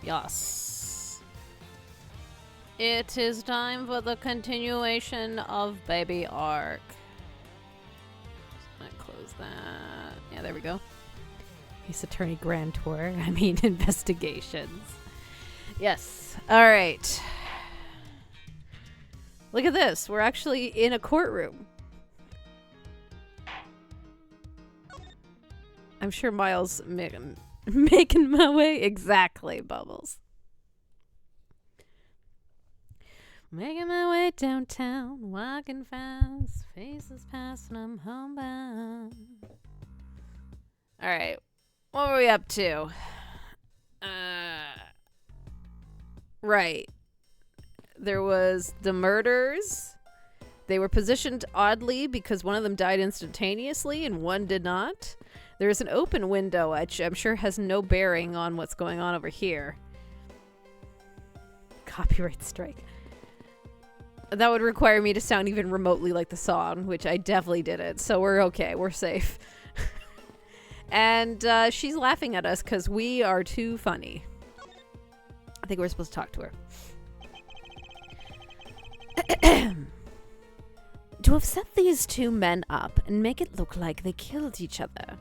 Yes. It is time for the continuation of Baby Ark. Just gonna close that. Yeah, there we go. Ace Attorney Grand Tour. I mean, investigations. Yes. All right. Look at this. We're actually in a courtroom. I'm sure Miles making my way. Exactly, Bubbles. Making my way downtown, walking fast, faces past and I'm homebound. Alright, what were we up to? Right. There was the murders. They were positioned oddly because one of them died instantaneously and one did not. There's an open window, which I'm sure has no bearing on what's going on over here. Copyright strike. That would require me to sound even remotely like the song, which I definitely didn't. So we're okay. We're safe. And she's laughing at us because we are too funny. I think we're supposed to talk to her. To have set these two men up and make it look like they killed each other.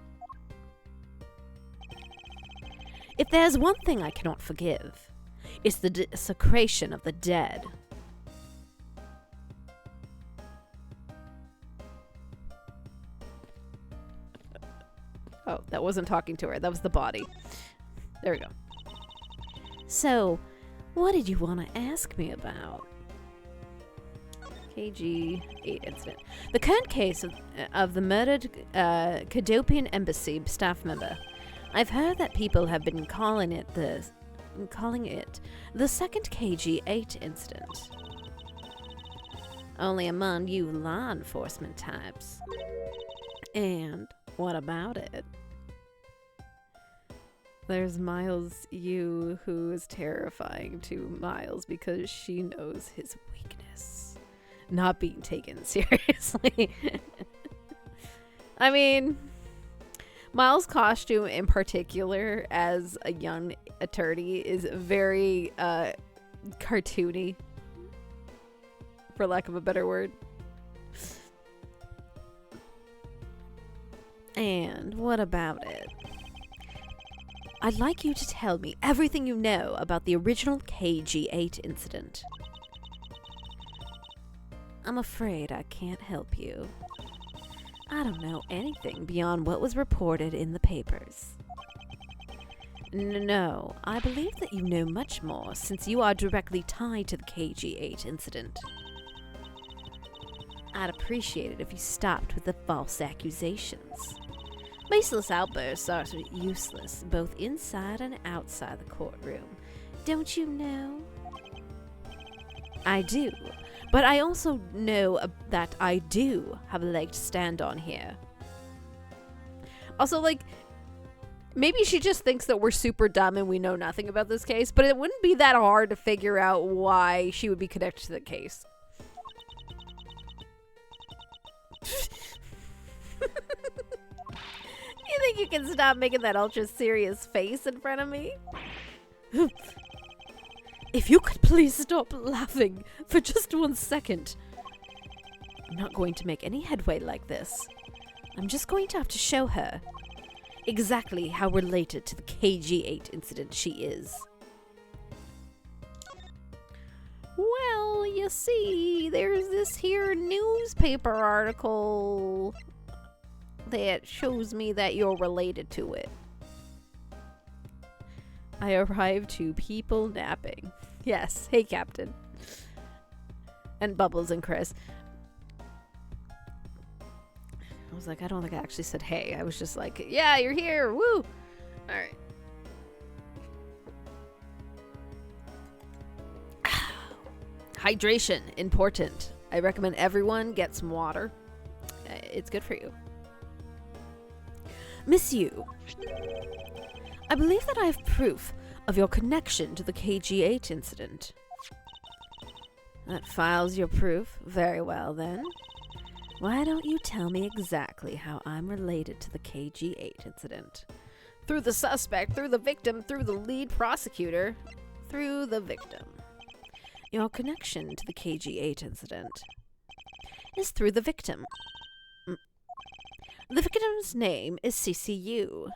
If there's one thing I cannot forgive, it's the desecration of the dead. Oh, that wasn't talking to her. That was the body. There we go. So, what did you want to ask me about? KG-8 incident. The current case of the murdered Cadopian embassy staff member. I've heard that people have been calling it the second KG-8 incident. Only among you law enforcement types. And what about it? There's Miles Yu, who is terrifying to Miles because she knows his weakness. Not being taken seriously. I mean, Miles' costume in particular as a young attorney is very cartoony, for lack of a better word. And what about it? I'd like you to tell me everything you know about the original KG-8 incident. I'm afraid I can't help you. I don't know anything beyond what was reported in the papers. No, I believe that you know much more since you are directly tied to the KG-8 incident. I'd appreciate it if you stopped with the false accusations. Baseless outbursts are useless, both inside and outside the courtroom. Don't you know? I do, but I also know that I do have a leg to stand on here. Also, like, maybe she just thinks that we're super dumb and we know nothing about this case, but it wouldn't be that hard to figure out why she would be connected to the case. You think you can stop making that ultra serious face in front of me? If you could please stop laughing for just 1 second. I'm not going to make any headway like this. I'm just going to have to show her exactly how related to the KG-8 incident she is. Well, you see, there's this here newspaper article that shows me that you're related to it. I arrived to people napping. Yes, hey Captain. And Bubbles and Chris. I was like, I don't think I actually said hey. I was just like, yeah, you're here, woo! Alright. Hydration, important. I recommend everyone get some water. it's good for you. Miss Yu, I believe that I have proof of your connection to the KG8 incident. That files your proof. Very well, then. Why don't you tell me exactly how I'm related to the KG8 incident? Through the suspect, through the victim, through the lead prosecutor, through the victim. Your connection to the KG8 incident is through the victim. The victim's name is CCU.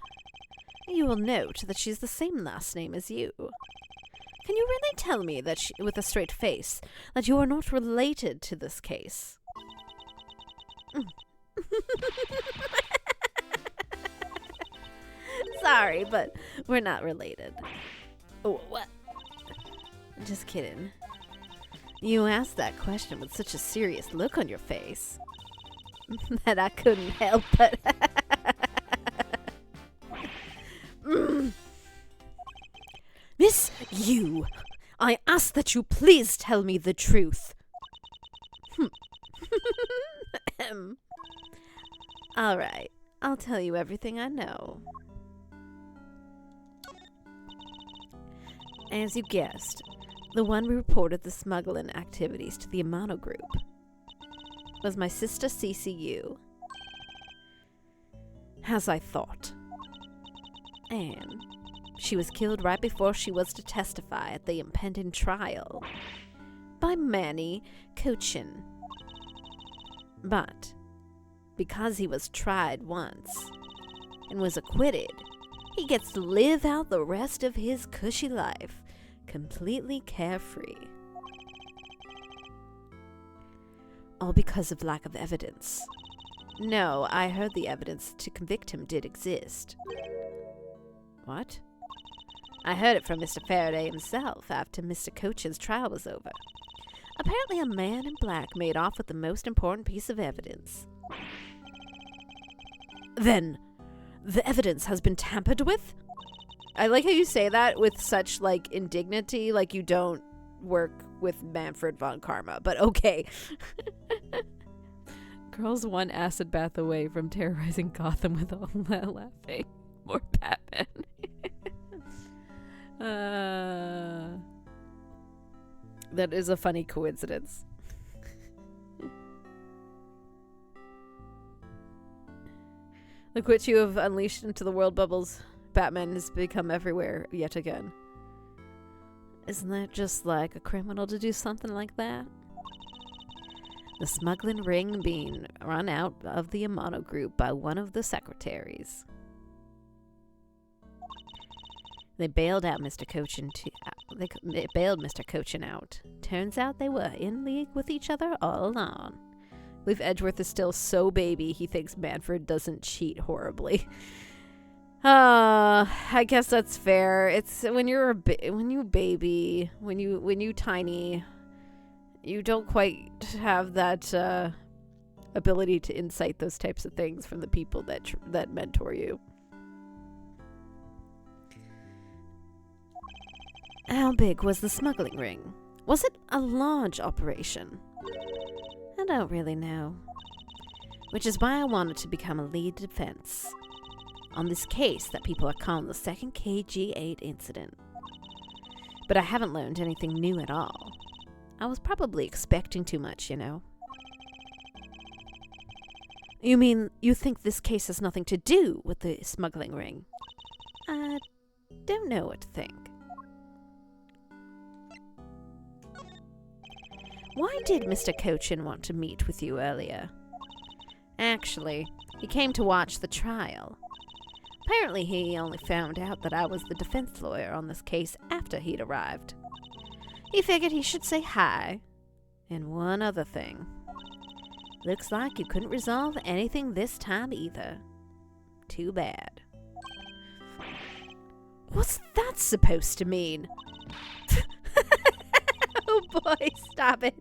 You will note that she's the same last name as you. Can you really tell me that with a straight face that you are not related to this case? Sorry, but we're not related. Oh, what? Just kidding. You asked that question with such a serious look on your face that I couldn't help but... Miss Yu, I ask that you please tell me the truth. All right, I'll tell you everything I know. As you guessed, the one who reported the smuggling activities to the Amano group was my sister CCU. As I thought. And she was killed right before she was to testify at the impending trial by Manny Cochin. But because he was tried once and was acquitted, he gets to live out the rest of his cushy life completely carefree. All because of lack of evidence. No, I heard the evidence to convict him did exist. What? I heard it from Mr. Faraday himself after Mr. Cochin's trial was over. Apparently a man in black made off with the most important piece of evidence. Then, the evidence has been tampered with? I like how you say that with such, like, indignity, like you don't work with Manfred von Karma, but okay. Girls one acid bath away from terrorizing Gotham with all that laughing. More Batman. That is a funny coincidence. Look what you have unleashed into the world, Bubbles. Batman has become everywhere yet again. Isn't that just like a criminal to do something like that? The smuggling ring being run out of the Amano group by one of the secretaries. They bailed out Mr. Cochin. They bailed Mr. Cochin out. Turns out they were in league with each other all along. I believe Edgeworth is still so baby he thinks Manfred doesn't cheat horribly. I guess that's fair. It's when you're when you tiny, you don't quite have that ability to insight those types of things from the people that mentor you. How big was the smuggling ring? Was it a large operation? I don't really know. Which is why I wanted to become a lead defense on this case that people are calling the second KG8 incident. But I haven't learned anything new at all. I was probably expecting too much, you know. You mean you think this case has nothing to do with the smuggling ring? I don't know what to think. Why did Mr. Cochin want to meet with you earlier? Actually, he came to watch the trial. Apparently he only found out that I was the defense lawyer on this case after he'd arrived. He figured he should say hi. And one other thing. Looks like you couldn't resolve anything this time either. Too bad. What's that supposed to mean? Oh boy, stop it.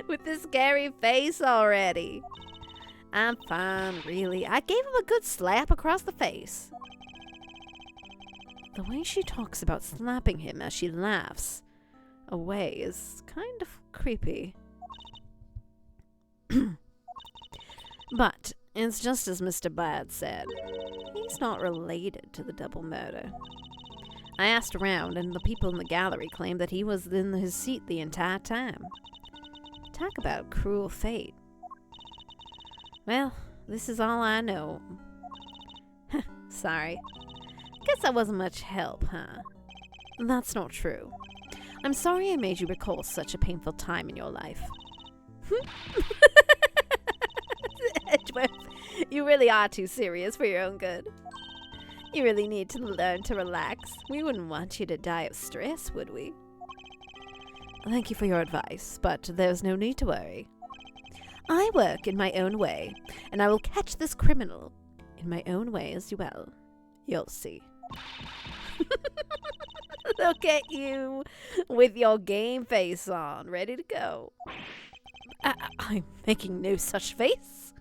With this scary face already. I'm fine, really. I gave him a good slap across the face. The way she talks about slapping him as she laughs away is kind of creepy. But It's just as Mr. Bad said. He's not related to the double murder. I asked around, and the people in the gallery claimed that he was in his seat the entire time. Talk about cruel fate. Well, this is all I know. Sorry. Guess I wasn't much help, huh? That's not true. I'm sorry I made you recall such a painful time in your life. Edgeworth, you really are too serious for your own good. You really need to learn to relax. We wouldn't want you to die of stress, would we? Thank you for your advice, but there's no need to worry. I work in my own way, and I will catch this criminal in my own way as well. You'll see. Look at you with your game face on, ready to go. I'm making no such face.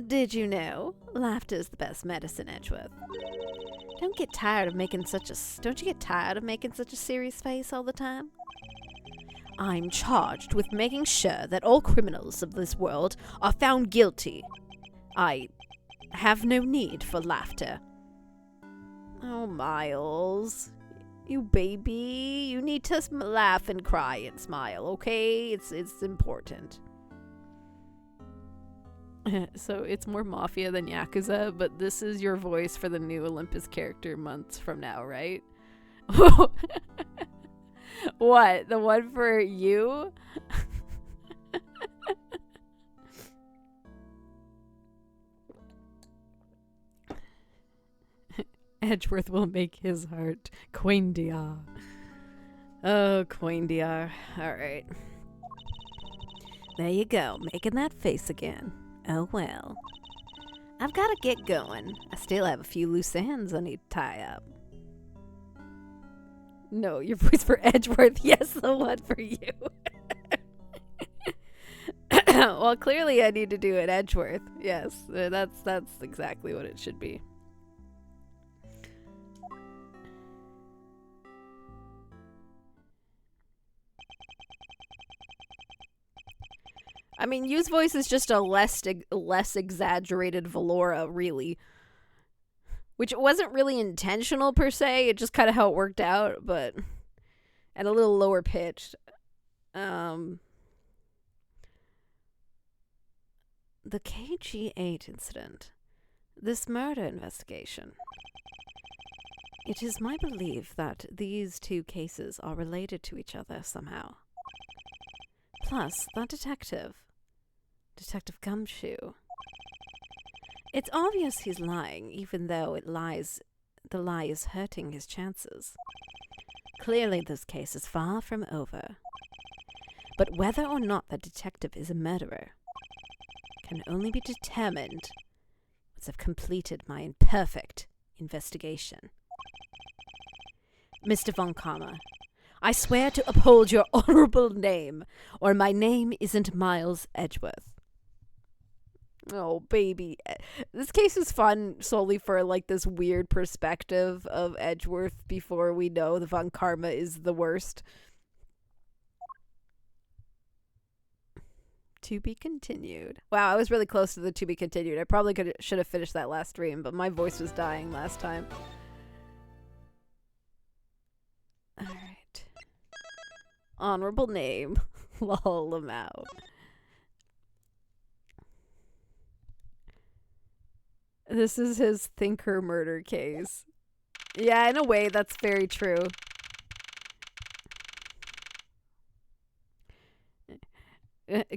Did you know laughter's the best medicine, Edgeworth? Don't you get tired of making such a serious face all the time? I'm charged with making sure that all criminals of this world are found guilty. I have no need for laughter. Oh, Miles. You baby. You need to laugh and cry and smile, okay? It's important. So it's more Mafia than Yakuza, but this is your voice for the new Olympus character months from now, right? What? The one for you? Edgeworth will make his heart Quaindiar. Oh, Quaindiar. Alright. There you go, making that face again. Oh well. I've got to get going. I still have a few loose ends I need to tie up. No, your voice for Edgeworth. Yes, the one for you. Well, clearly I need to do it Edgeworth. Yes, that's exactly what it should be. I mean, Yu's voice is just a less exaggerated Valora, really. Which wasn't really intentional, per se. It just kind of how it worked out, but... at a little lower pitched. The KG8 incident. This murder investigation. It is my belief that these two cases are related to each other somehow. Plus, that Detective Gumshoe. It's obvious he's lying, even though the lie is hurting his chances. Clearly this case is far from over. But whether or not the detective is a murderer can only be determined once I've completed my imperfect investigation. Mr. Von Karma, I swear to uphold your honorable name, or my name isn't Miles Edgeworth. Oh, baby. This case is fun solely for, like, this weird perspective of Edgeworth before we know the Von Karma is the worst. To be continued. Wow, I was really close to the to be continued. I probably should have finished that last stream, but my voice was dying last time. Alright. Honorable name. Lol him out. This is his thinker murder case. Yeah, in a way, that's very true.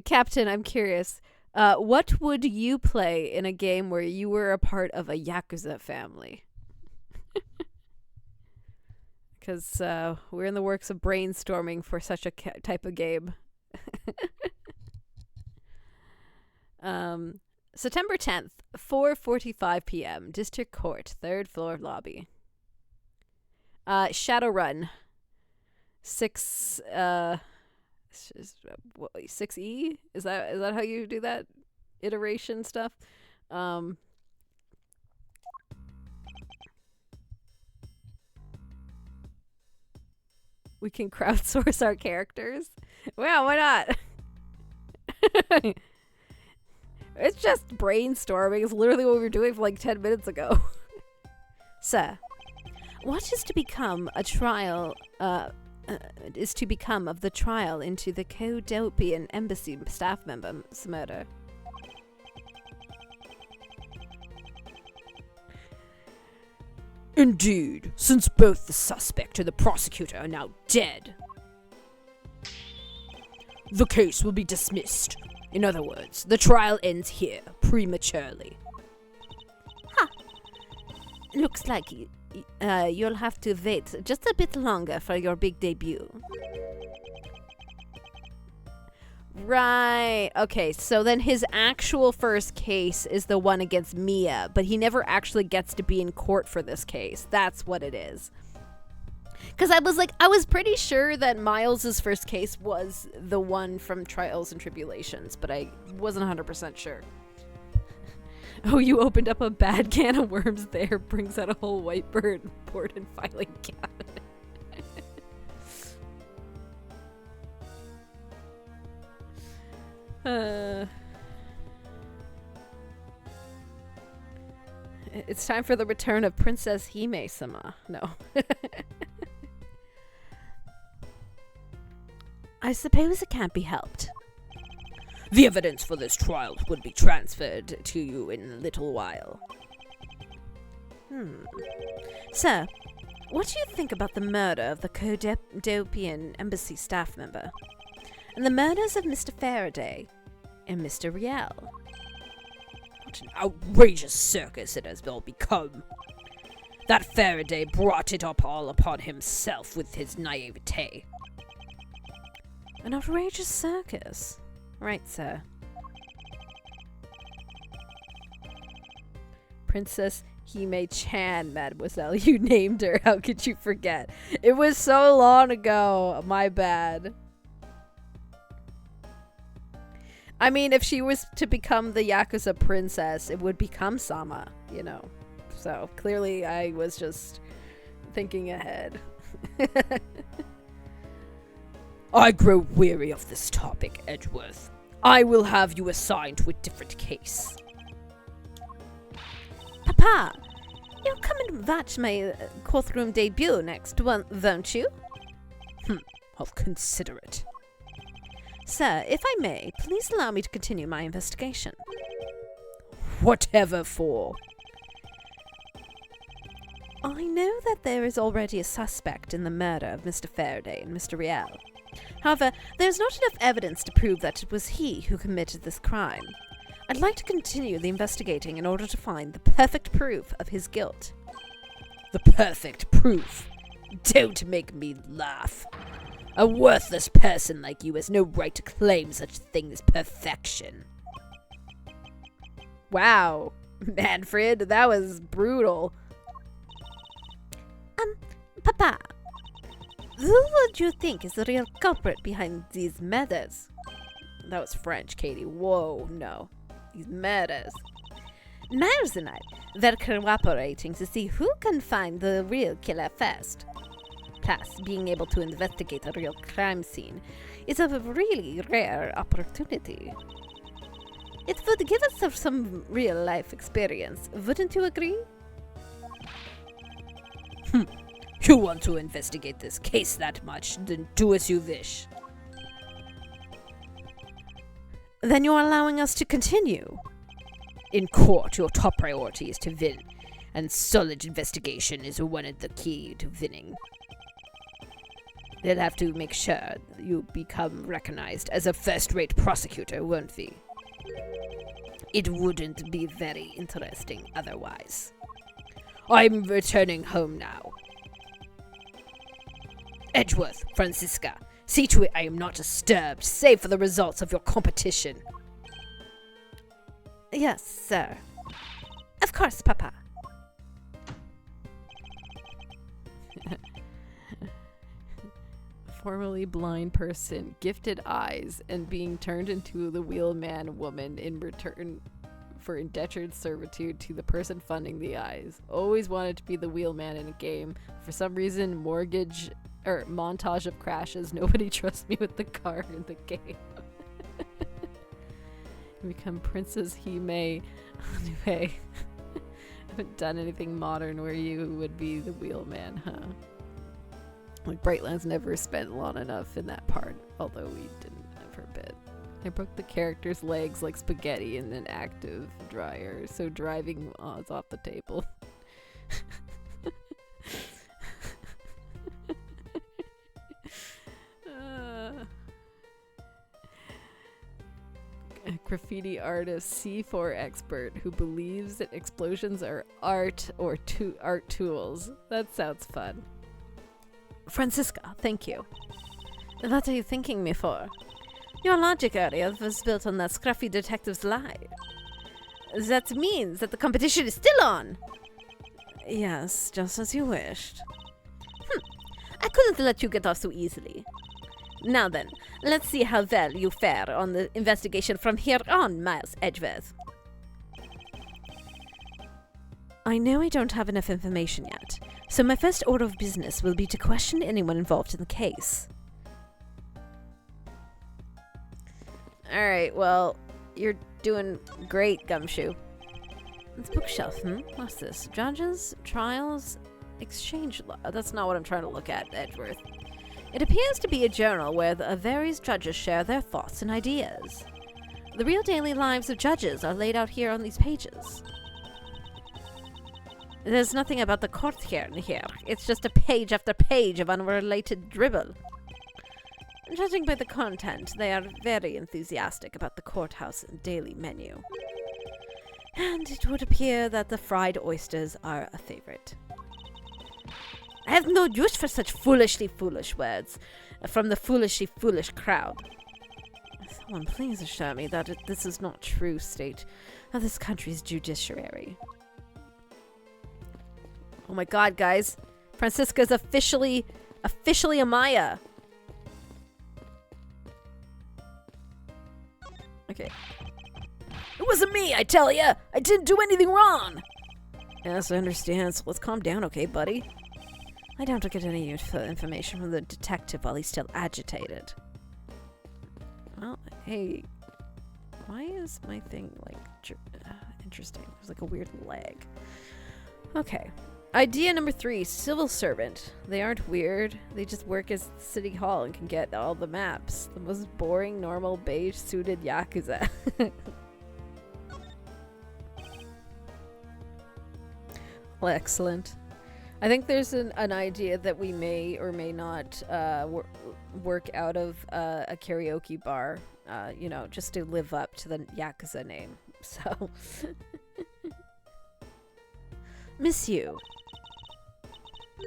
Captain, I'm curious. What would you play in a game where you were a part of a Yakuza family? Because we're in the works of brainstorming for such a type of game. September 10th, 4:45 p.m. District Court, 3rd floor lobby. Shadowrun. 6E? Is that how you do that iteration stuff? We can crowdsource our characters. Well, why not? It's just brainstorming. It's literally what we were doing for like 10 minutes ago. Sir, what is to become a trial, is to become of the trial into the Codopian embassy staff member's murder? Indeed, since both the suspect and the prosecutor are now dead, the case will be dismissed. In other words, the trial ends here, prematurely. Looks like you'll have to wait just a bit longer for your big debut. Right. Okay, so then his actual first case is the one against Mia, but he never actually gets to be in court for this case. That's what it is. Because I was pretty sure that Miles's first case was the one from Trials and Tribulations, but I wasn't 100% sure. Oh, you opened up a bad can of worms there. Brings out a whole whiteboard board and filing cabinet. It's time for the return of Princess Hime-sama. No. I suppose it can't be helped. The evidence for this trial will be transferred to you in a little while. Sir, what do you think about the murder of the Codopian embassy staff member? And the murders of Mr. Faraday and Mr. Riel? What an outrageous circus it has all become. That Faraday brought it up all upon himself with his naivete. An outrageous circus? Right, sir. Princess Hime-chan, mademoiselle. You named her. How could you forget? It was so long ago. My bad. I mean, if she was to become the Yakuza princess, it would become Sama, you know. So, clearly I was just thinking ahead. I grow weary of this topic, Edgeworth. I will have you assigned to a different case. Papa, you'll come and watch my courtroom debut next one, won't you? I'll consider it. Sir, if I may, please allow me to continue my investigation. Whatever for? I know that there is already a suspect in the murder of Mr. Faraday and Mr. Riel. However, there is not enough evidence to prove that it was he who committed this crime. I'd like to continue the investigating in order to find the perfect proof of his guilt. The perfect proof? Don't make me laugh. A worthless person like you has no right to claim such a thing as perfection. Wow, Manfred, that was brutal. Papa, who would you think is the real culprit behind these murders? That was French, Katie. Whoa, no. These murders. Miles and I, they're cooperating to see who can find the real killer first. Plus, being able to investigate a real crime scene is a really rare opportunity. It would give us some real-life experience, wouldn't you agree? You want to investigate this case that much, then do as you wish. Then you're allowing us to continue? In court, your top priority is to win, and solid investigation is one of the key to winning. They'll have to make sure you become recognized as a first-rate prosecutor, won't we? It wouldn't be very interesting otherwise. I'm returning home now. Edgeworth, Francisca, see to it I am not disturbed, save for the results of your competition. Yes, sir. Of course, Papa. Formerly blind person, gifted eyes, and being turned into the wheelman woman in return for indentured servitude to the person funding the eyes. Always wanted to be the wheelman in a game. For some reason, montage of crashes. Nobody trusts me with the car in the game. Become Princess Hime. Anyway, I haven't done anything modern where you would be the wheelman, huh? Like, Brightlands never spent long enough in that part, although we didn't ever bit. I broke the character's legs like spaghetti in an active dryer, so driving is off the table. A graffiti artist, C4 expert who believes that explosions are art or art tools. That sounds fun. Francisca, thank you. What are you thanking me for? Your logic earlier was built on that scruffy detective's lie. That means that the competition is still on. Yes, just as you wished. I couldn't let you get off so easily. Now then, let's see how well you fare on the investigation from here on, Miles Edgeworth. I know I don't have enough information yet, so my first order of business will be to question anyone involved in the case. Alright, well, you're doing great, Gumshoe. It's bookshelf, What's this? Judges? Trials? Exchange law? That's not what I'm trying to look at, Edgeworth. It appears to be a journal where the various judges share their thoughts and ideas. The real daily lives of judges are laid out here on these pages. There's nothing about the court here. It's just a page after page of unrelated dribble. Judging by the content, they are very enthusiastic about the courthouse daily menu. And it would appear that the fried oysters are a favorite. I have no use for such foolishly foolish words from the foolishly foolish crowd. Someone please assure me that this is not true state of this country's judiciary. Oh my god, guys. Francisca's officially a Maya. Okay. It wasn't me, I tell ya! I didn't do anything wrong! Yes, I understand, so let's calm down, okay, buddy? I doubt get any useful information from the detective while he's still agitated. Well, hey, why is my thing, like, interesting? There's, like, a weird lag. Okay. Idea number 3, civil servant. They aren't weird. They just work as City Hall and can get all the maps. The most boring, normal, beige-suited Yakuza. Well, excellent. I think there's an idea that we may or may not work out of a karaoke bar, you know, just to live up to the Yakuza name. So, Miss you.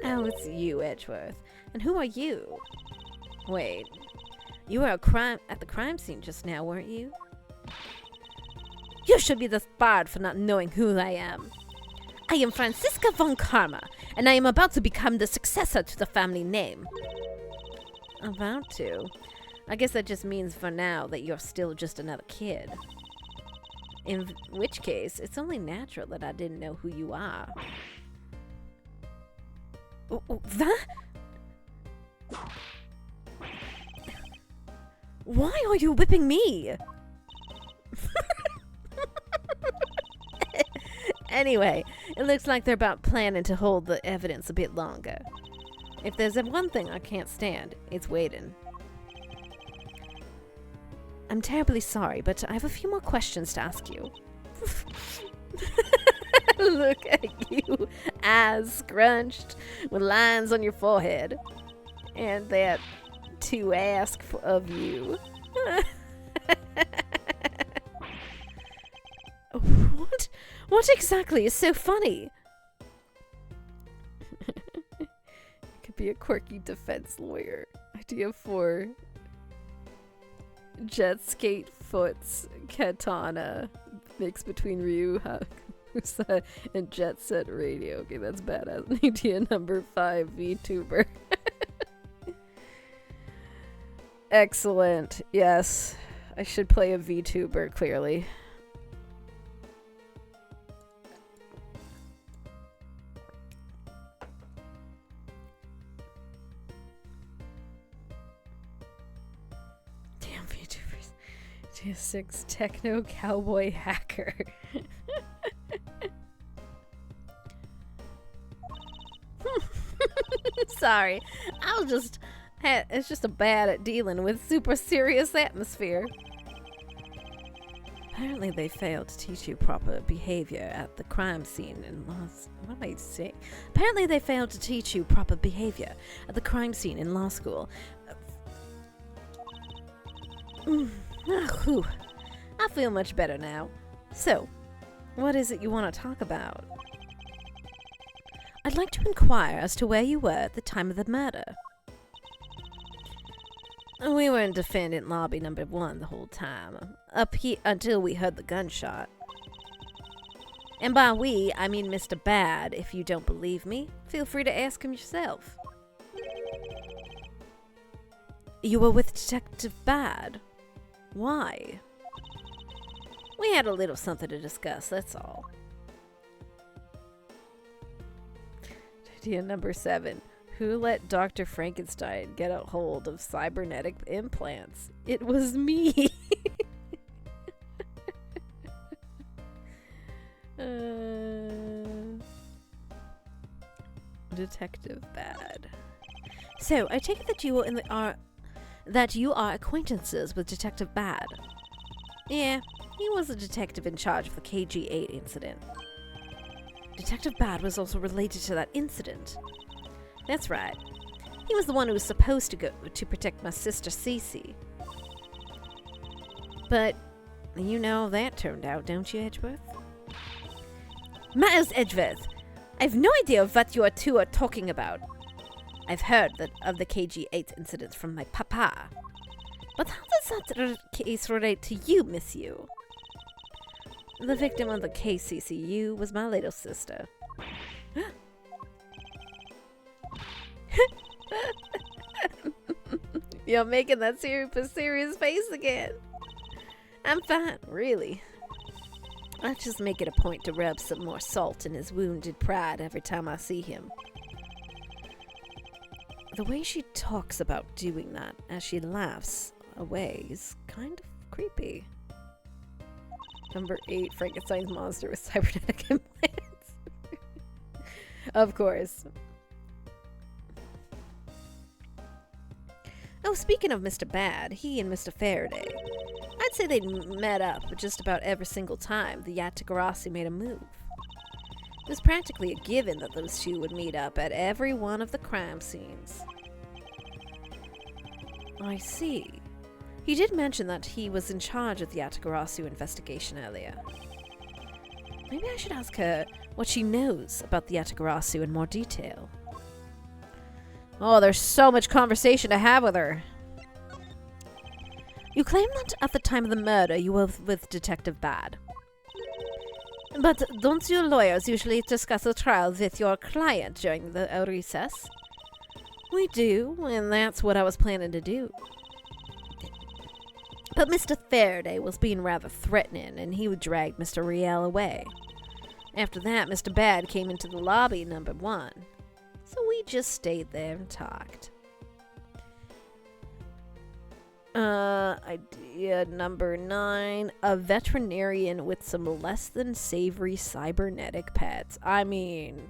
Oh, it's you, Edgeworth. And who are you? Wait, you were at the crime scene just now, weren't you? You should be disbarred for not knowing who I am. I am Francisca von Karma, and I am about to become the successor to the family name. About to? I guess that just means for now that you're still just another kid. In which case, it's only natural that I didn't know who you are. That? Why are you whipping me? Anyway, it looks like they're about planning to hold the evidence a bit longer. If there's one thing I can't stand, it's waiting. I'm terribly sorry, but I have a few more questions to ask you. Look at you, eyes scrunched, with lines on your forehead. And that to ask of you. What exactly is so funny? Could be a quirky defense lawyer. Idea 4. Jet Skate Foot's Katana. Mix between Ryu Hakusa and Jet Set Radio. Okay, that's badass. Idea number 5. VTuber. Excellent. Yes. I should play a VTuber, clearly. GTA 6 techno cowboy hacker. Sorry, it's just a bad at dealing with super serious atmosphere. Apparently they failed to teach you proper behavior at the crime scene in What am I saying? Apparently they failed to teach you proper behavior at the crime scene in law school. I feel much better now. So, what is it you want to talk about? I'd like to inquire as to where you were at the time of the murder. We were in defendant lobby number 1 the whole time, up here until we heard the gunshot. And by we, I mean Mr. Bad. If you don't believe me, feel free to ask him yourself. You were with Detective Bad? Why? We had a little something to discuss, that's all. Idea number 7. Who let Dr. Frankenstein get a hold of cybernetic implants? It was me. Detective Bad. So, I take it that you are acquaintances with Detective Bad. Yeah, he was a detective in charge of the KG-8 incident. Detective Bad was also related to that incident. That's right. He was the one who was supposed to go to protect my sister Cece. But you know how that turned out, don't you, Edgeworth? Miles Edgeworth, I've no idea what you two are talking about. I've heard of the KG-8 incident from my papa. But how does that case relate to you, Miss Yu? The victim of the KCCU was my little sister. You're making that serious face again. I'm fine, really. I just make it a point to rub some more salt in his wounded pride every time I see him. The way she talks about doing that as she laughs away is kind of creepy. Number 8, Frankenstein's monster with cybernetic implants. Of course. Oh, speaking of Mr. Bad, he and Mr. Faraday. I'd say they met up just about every single time the Yatagarasi made a move. It was practically a given that those two would meet up at every one of the crime scenes. I see. He did mention that he was in charge of the Yatagarasu investigation earlier. Maybe I should ask her what she knows about the Yatagarasu in more detail. Oh, there's so much conversation to have with her. You claim that at the time of the murder you were with Detective Bad. But don't your lawyers usually discuss the trial with your client during the recess? We do, and that's what I was planning to do. But Mr. Faraday was being rather threatening, and he would drag Mr. Riel away. After that, Mr. Bad came into the lobby number 1. So we just stayed there and talked. Idea number 9. A veterinarian with some less than savory cybernetic pets. I mean,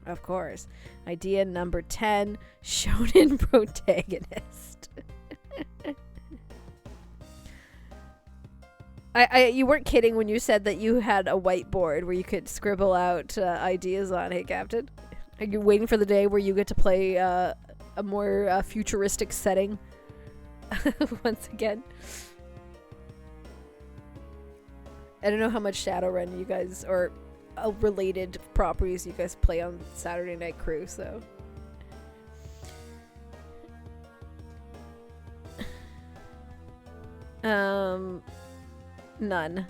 of course. Idea number 10. Shonen protagonist. You weren't kidding when you said that you had a whiteboard where you could scribble out ideas on. Hey, Captain. Are you waiting for the day where you get to play a more futuristic setting? Once again. I don't know how much Shadowrun you guys, or related properties you guys play on Saturday Night Crew, so. None.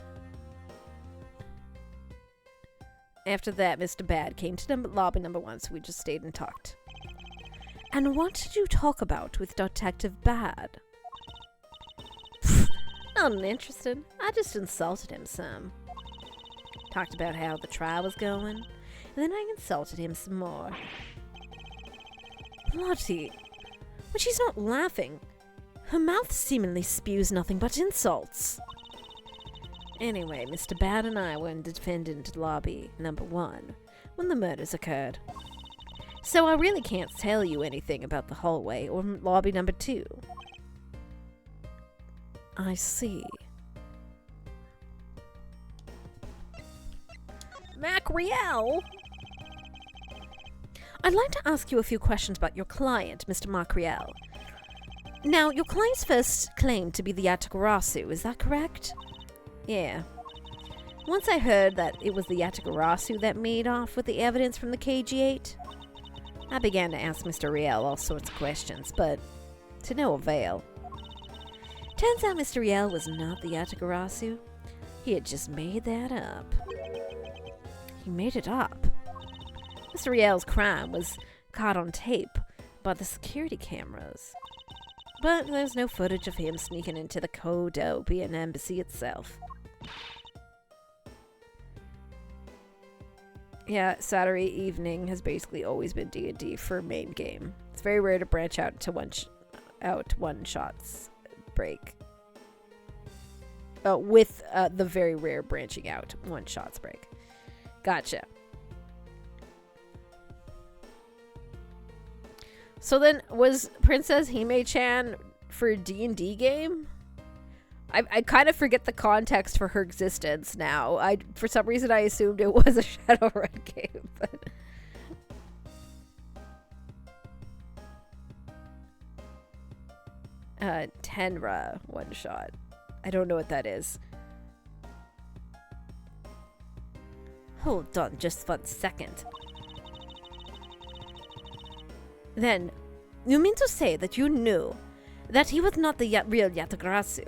After that, Mr. Bad came to lobby number 1, so we just stayed and talked. And what did you talk about with Detective Bad? Nothing interesting. I just insulted him some. Talked about how the trial was going, and then I insulted him some more. Bloody. When she's not laughing, her mouth seemingly spews nothing but insults. Anyway, Mr. Bad and I were in defendant lobby number 1 when the murders occurred. So I really can't tell you anything about the hallway or lobby number 2. I see. Macriel? I'd like to ask you a few questions about your client, Mr. Macriel. Now, your client's first claimed to be the Yatagarasu, is that correct? Yeah. Once I heard that it was the Yatagarasu that made off with the evidence from the KG-8, I began to ask Mr. Riel all sorts of questions, but to no avail. Turns out Mr. Riel was not the Yatagarasu. He had just made that up. He made it up. Mr. Riel's crime was caught on tape by the security cameras. But there's no footage of him sneaking into the Kodobian embassy itself. Yeah, Saturday evening has basically always been D&D for main game. It's very rare to branch out to one shots break. With the very rare branching out one shots break. Gotcha. So then, was Princess Hime-chan for a D&D game? I kind of forget the context for her existence now. For some reason, I assumed it was a Shadowrun game, but... Tenra one-shot. I don't know what that is. Hold on just 1 second. Then, you mean to say that you knew that he was not the real Yatagarasu,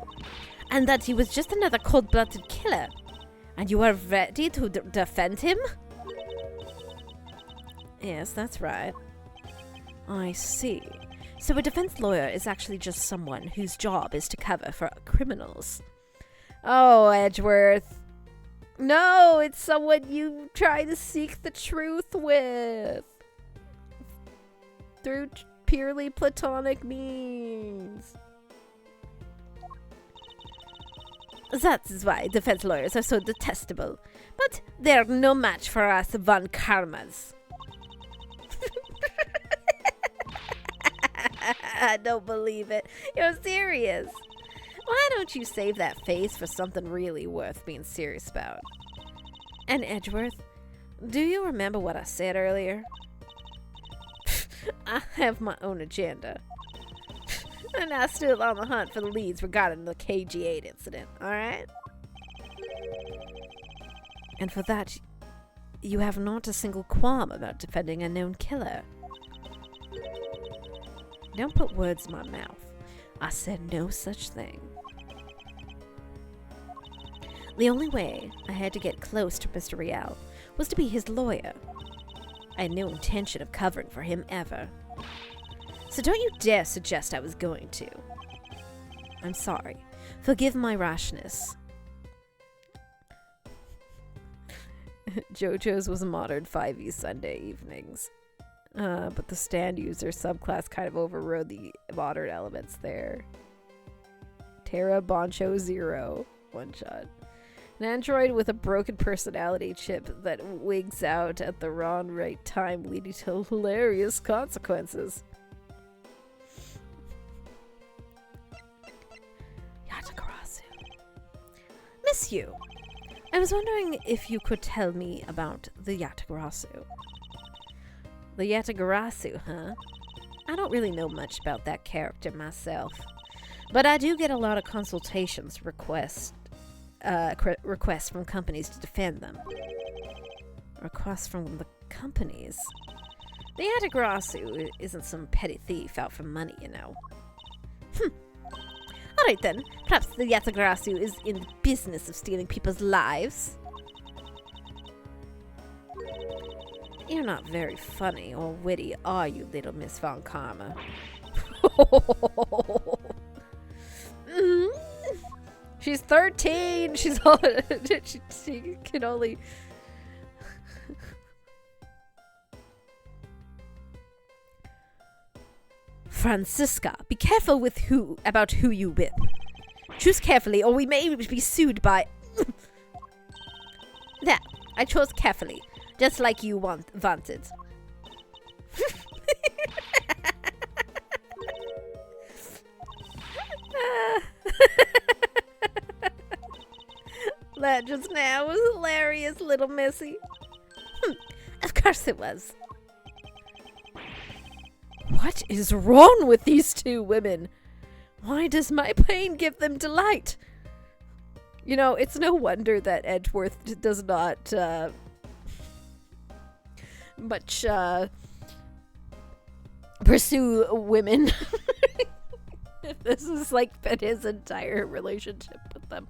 and that he was just another cold-blooded killer, and you are ready to defend him? Yes, that's right. I see. So a defense lawyer is actually just someone whose job is to cover for criminals. Oh, Edgeworth. No, it's someone you try to seek the truth with. Through purely platonic means. That is why defense lawyers are so detestable. But they're no match for us Von Karmas. I don't believe it. You're serious. Why don't you save that face for something really worth being serious about? And Edgeworth, do you remember what I said earlier? I have my own agenda. And I'm still on the hunt for the leads regarding the KG-8 incident, alright? And for that, you have not a single qualm about defending a known killer. Don't put words in my mouth. I said no such thing. The only way I had to get close to Mr. Riel was to be his lawyer. I had no intention of covering for him ever. So don't you dare suggest I was going to. I'm sorry. Forgive my rashness. JoJo's was a modern 5e Sunday evenings. But the stand user subclass kind of overrode the modern elements there. Terra Boncho Zero. One shot. An android with a broken personality chip that wigs out at the wrong right time, leading to hilarious consequences. Yatagarasu. Miss you. I was wondering if you could tell me about the Yatagarasu. The Yatagarasu, huh? I don't really know much about that character myself, but I do get a lot of consultations requests from companies to defend them. Requests from the companies? The Yatagarasu isn't some petty thief out for money, you know. Alright then, perhaps the Yatagarasu is in the business of stealing people's lives. You're not very funny or witty, are you, little Miss Von Karma? She's 13. She's all, she can only. Francisca, be careful about who you whip. Choose carefully, or we may be sued by There, I chose carefully, just like you wanted. That just now was hilarious, little missy. Of course it was. What is wrong with these two women? Why does my pain give them delight? You know, it's no wonder that Edgeworth does not much pursue women. This is like been his entire relationship with them.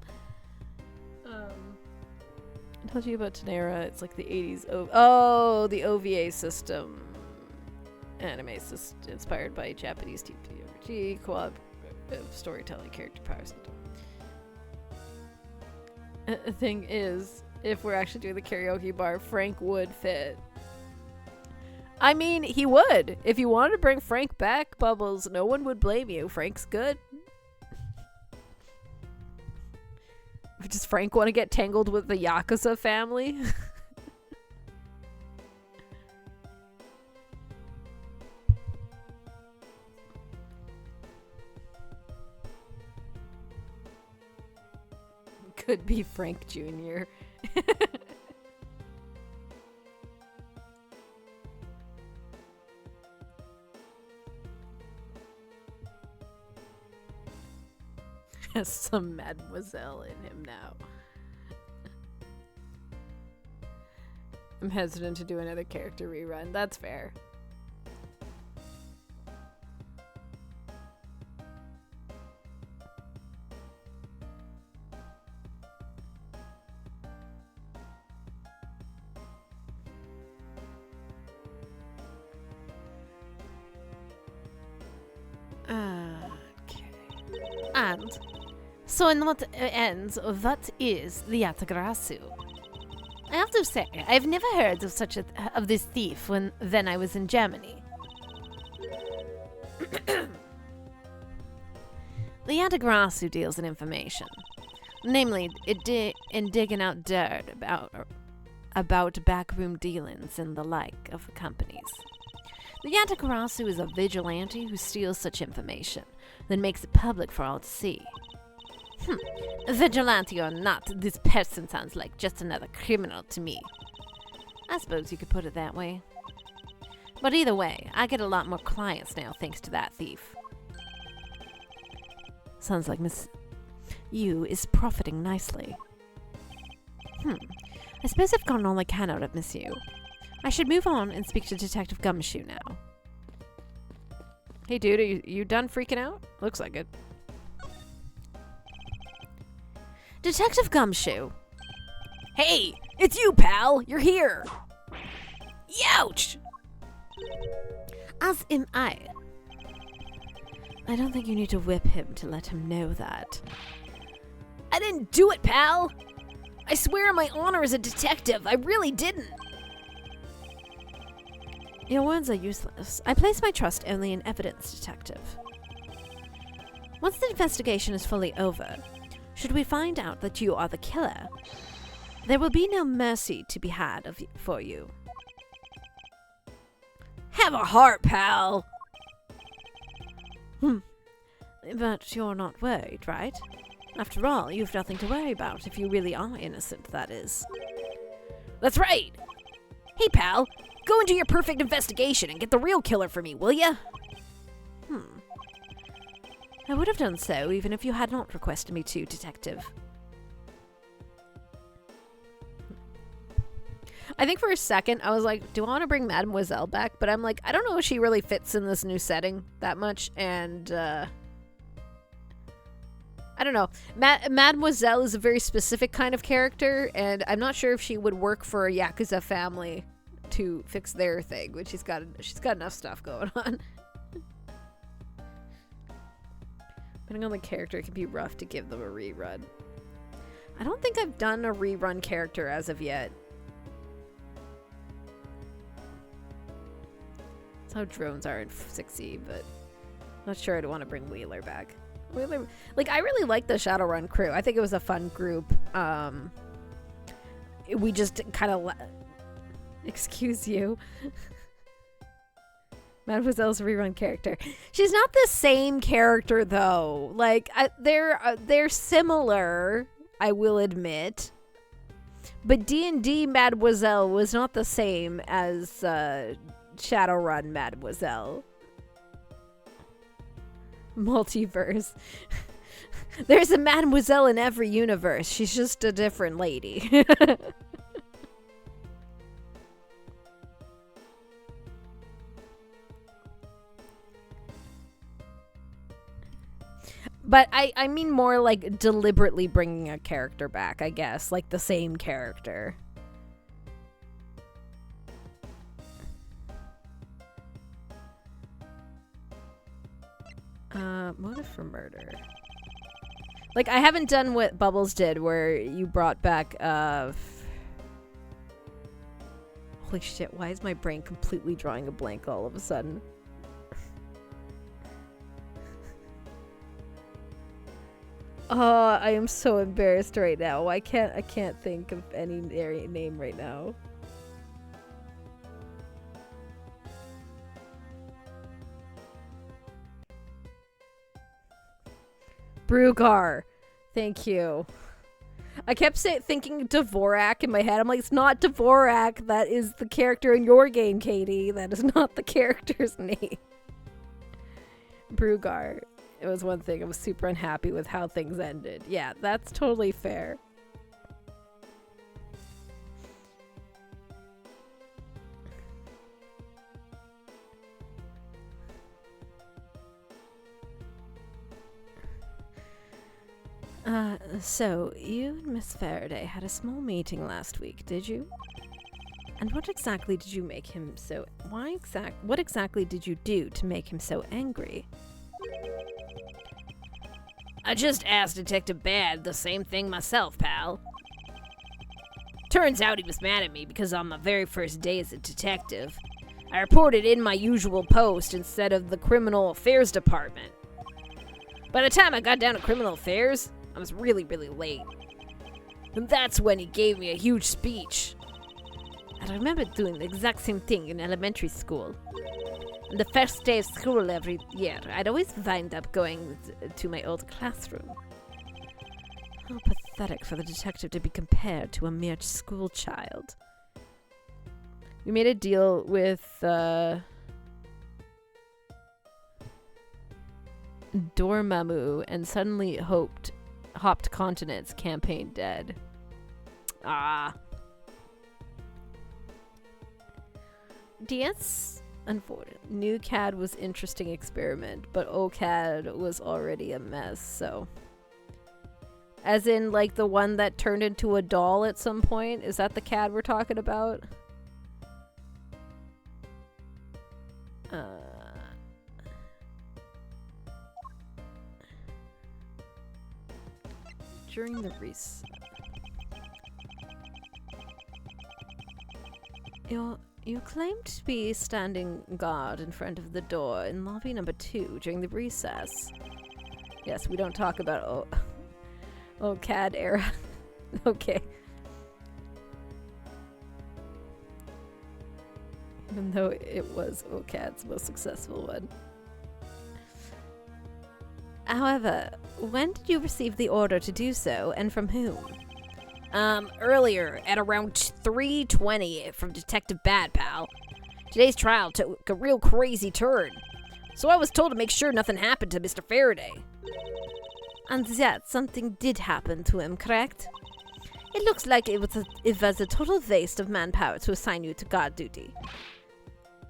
I told you about Tenera. It's like the 80s. The OVA system. Anime system inspired by Japanese TTRPG co-op storytelling character power system. The thing is, if we're actually doing the karaoke bar, Frank would fit. I mean, he would. If you wanted to bring Frank back, Bubbles, no one would blame you. Frank's good. Does Frank want to get tangled with the Yakuza family? Could be Frank Jr. Has some mademoiselle in him now. I'm hesitant to do another character rerun. That's fair. And so in what ends, what is the Yatagrasu? I have to say, I've never heard of of this thief when I was in Germany. The Yatagrasu deals in information, namely in digging out dirt about backroom dealings and the like of companies. The Yatagrasu is a vigilante who steals such information, then makes it public for all to see. Vigilante or not, this person sounds like just another criminal to me. I suppose you could put it that way. But either way, I get a lot more clients now thanks to that thief. Sounds like Miss Yu is profiting nicely. I suppose I've gotten all I can out of Miss Yu. I should move on and speak to Detective Gumshoe now. Hey dude, are you done freaking out? Looks like it. Detective Gumshoe. Hey, it's you, pal. You're here. Youch! As am I. I don't think you need to whip him to let him know that. I didn't do it, pal. I swear on my honor as a detective, I really didn't. Your words are useless. I place my trust only in evidence, detective. Once the investigation is fully over, should we find out that you are the killer, there will be no mercy to be had for you. Have a heart, pal! But you're not worried, right? After all, you've nothing to worry about if you really are innocent, that is. That's right! Hey, pal! Go and do your perfect investigation and get the real killer for me, will ya? I would have done so even if you had not requested me to, detective. I think for a second I was like, do I want to bring Mademoiselle back? But I'm like, I don't know if she really fits in this new setting that much, and I don't know. Mademoiselle is a very specific kind of character, and I'm not sure if she would work for a Yakuza family to fix their thing, but she's got enough stuff going on. Depending on the character, it can be rough to give them a rerun. I don't think I've done a rerun character as of yet. That's how drones are in 6E, but I'm not sure I'd want to bring Wheeler back. Wheeler, like, I really like the Shadowrun crew. I think it was a fun group. we just kind of... Excuse you. Mademoiselle's a rerun character. She's not the same character, though. Like, they're similar, I will admit. But D&D Mademoiselle was not the same as Shadowrun Mademoiselle. Multiverse. There's a Mademoiselle in every universe. She's just a different lady. But I mean more like deliberately bringing a character back, I guess. Like the same character. Motive for murder. Like, I haven't done what Bubbles did, where you brought back, holy shit, why is my brain completely drawing a blank all of a sudden? Oh, I am so embarrassed right now. I can't think of any name right now. Brugar. Thank you. I kept thinking Dvorak in my head. I'm like, it's not Dvorak. That is the character in your game, Katie. That is not the character's name. Brugar. It was one thing. I was super unhappy with how things ended. Yeah, that's totally fair. So, you and Miss Faraday had a small meeting last week, did you? And what exactly did you make him so... What exactly did you do to make him so angry? I just asked Detective Bad the same thing myself, pal. Turns out he was mad at me because on my very first day as a detective, I reported in my usual post instead of the Criminal Affairs Department. By the time I got down to Criminal Affairs, I was really, really late. And that's when he gave me a huge speech. I remember doing the exact same thing in elementary school. On the first day of school every year, I'd always wind up going to my old classroom. How pathetic for the detective to be compared to a mere school child. We made a deal with Dormammu and suddenly hopped continents. Campaign dead. Ah. DS? Unfortunately, New CAD was interesting experiment, but old CAD was already a mess, so... As in, like, the one that turned into a doll at some point? Is that the CAD we're talking about? During the recess... You claimed to be standing guard in front of the door in lobby number 2 during the recess. Yes, we don't talk about old CAD era. Okay. Even though it was old CAD's most successful one. However, when did you receive the order to do so, and from whom? Earlier, at around 3:20 from Detective Bad Pal. Today's trial took a real crazy turn, so I was told to make sure nothing happened to Mr. Faraday. And yet, something did happen to him, correct? It looks like it was a total waste of manpower to assign you to guard duty.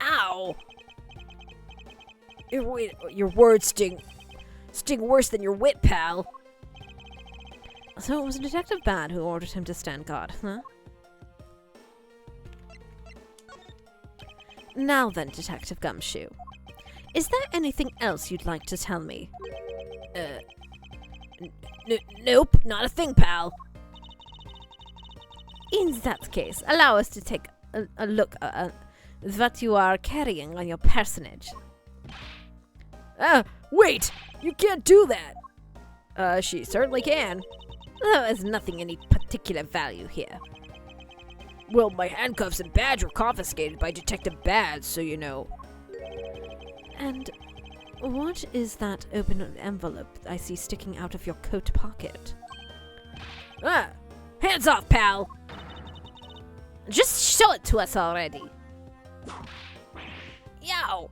Ow! Your words sting worse than your wit, pal. So it was Detective Bad who ordered him to stand guard, huh? Now then, Detective Gumshoe. Is there anything else you'd like to tell me? Nope, not a thing, pal. In that case, allow us to take a look at what you are carrying on your personage. Wait! You can't do that! She certainly can. There is nothing any particular value here. Well, my handcuffs and badge were confiscated by Detective Bad, so you know. And what is that open envelope I see sticking out of your coat pocket? Ah! Hands off, pal! Just show it to us already. Yow!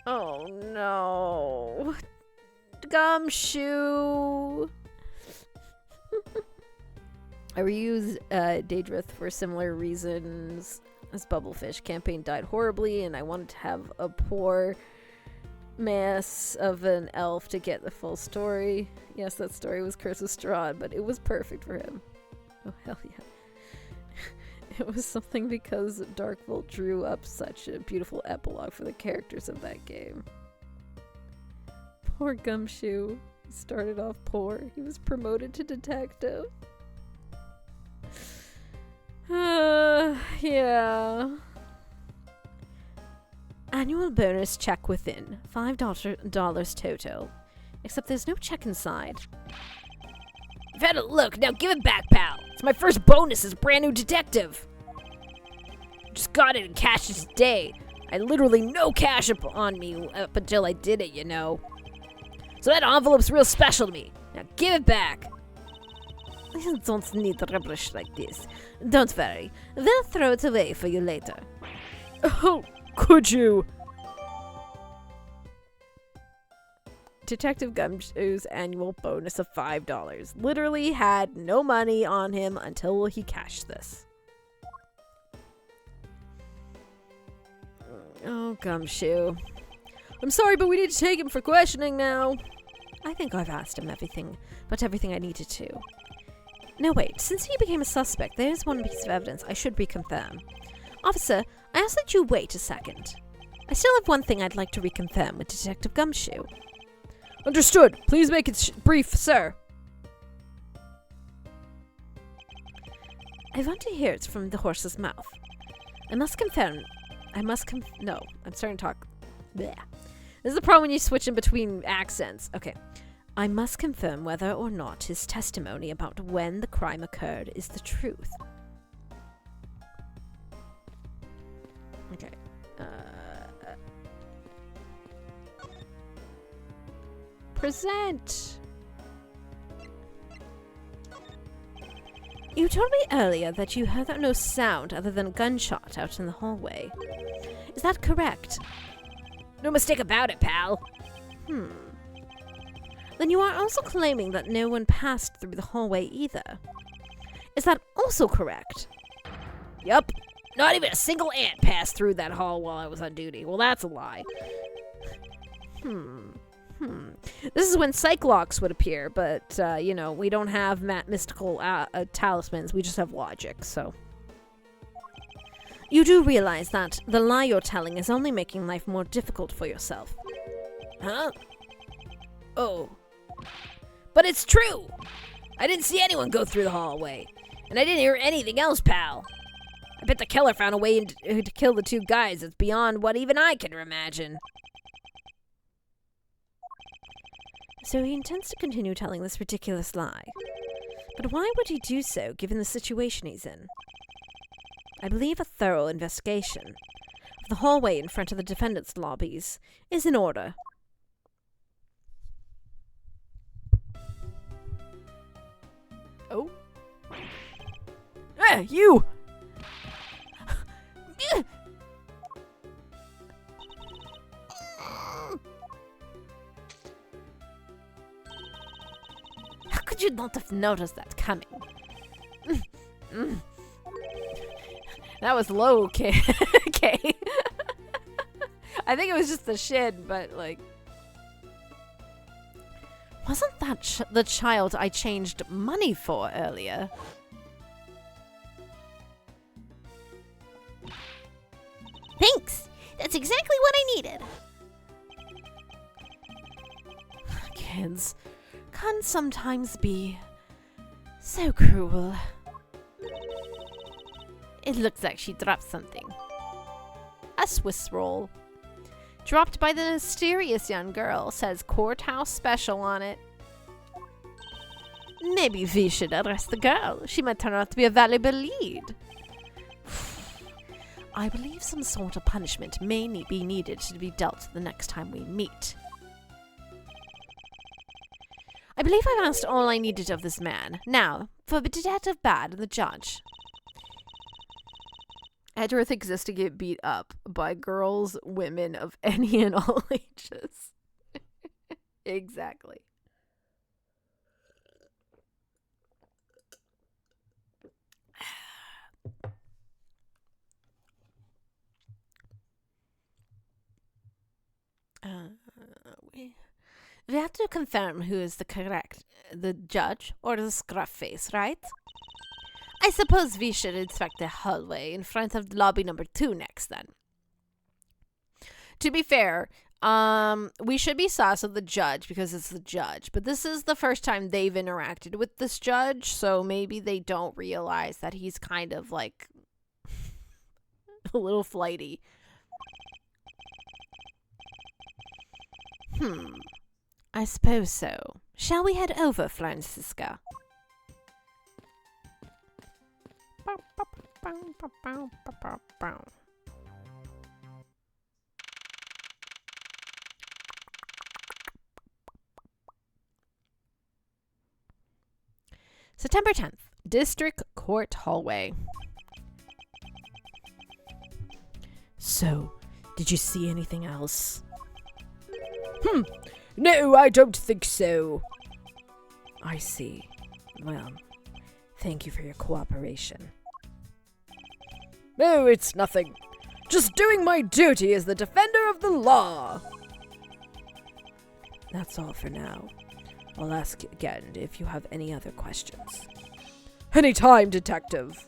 Oh no. Gumshoe! I reused Daedrith for similar reasons. This Bubblefish campaign died horribly, and I wanted to have a poor mess of an elf to get the full story. Yes, that story was Curse of Strahd, but it was perfect for him. Oh, hell yeah. It was something because Darkvolt drew up such a beautiful epilogue for the characters of that game. Poor Gumshoe. He started off poor. He was promoted to detective. Yeah. Annual bonus check within. $5 total. Except there's no check inside. You've had a look, now give it back, pal. It's my first bonus as a brand new detective. Just got it in cash today. I had literally no cash on me up until I did it, you know. So that envelope's real special to me. Now give it back. You don't need rubbish like this. Don't worry. They'll throw it away for you later. Oh, could you? Detective Gumshoe's annual bonus of $5. Literally had no money on him until he cashed this. Oh, Gumshoe. I'm sorry, but we need to take him for questioning now. I think I've asked him everything I needed to. No, wait. Since he became a suspect, there is one piece of evidence I should reconfirm. Officer, I ask that you wait a second. I still have one thing I'd like to reconfirm with Detective Gumshoe. Understood. Please make it brief, sir. I want to hear it from the horse's mouth. No, I'm starting to talk. Blech. This is the problem when you switch in between accents. Okay. I must confirm whether or not his testimony about when the crime occurred is the truth. Okay. Present! You told me earlier that you heard no sound other than a gunshot out in the hallway. Is that correct? No mistake about it, pal. Then you are also claiming that no one passed through the hallway either. Is that also correct? Yup. Not even a single ant passed through that hall while I was on duty. Well, that's a lie. This is when Cyclops would appear, but, we don't have mystical talismans. We just have logic, so. You do realize that the lie you're telling is only making life more difficult for yourself. Huh? Oh. But it's true! I didn't see anyone go through the hallway. And I didn't hear anything else, pal. I bet the killer found a way to kill the two guys that's beyond what even I can imagine. So he intends to continue telling this ridiculous lie. But why would he do so, given the situation he's in? I believe a thorough investigation of the hallway in front of the defendant's lobbies is in order. Oh. Hey, you! How could you not have noticed that coming? That was low, okay. Okay. I think it was just the shin, but like. Wasn't that the child I changed money for earlier? Thanks. That's exactly what I needed. Kids can sometimes be so cruel. It looks like she dropped something. A Swiss roll. Dropped by the mysterious young girl. Says courthouse special on it. Maybe we should arrest the girl. She might turn out to be a valuable lead. I believe some sort of punishment may be needed to be dealt the next time we meet. I believe I've asked all I needed of this man. Now, for Detective Bad and the judge. Edgeworth exists to get beat up by girls, women of any and all ages. Exactly. We have to confirm who is the judge or the scruff face, right? I suppose we should inspect the hallway in front of lobby number 2 next then. To be fair, we should be sus of the judge because it's the judge, but this is the first time they've interacted with this judge, so maybe they don't realize that he's kind of like a little flighty. I suppose so. Shall we head over, Francisca? September 10th, District Court Hallway. So, did you see anything else? No, I don't think so. I see. Well, thank you for your cooperation. No, it's nothing. Just doing my duty as the defender of the law. That's all for now. I'll ask again if you have any other questions. Anytime, detective.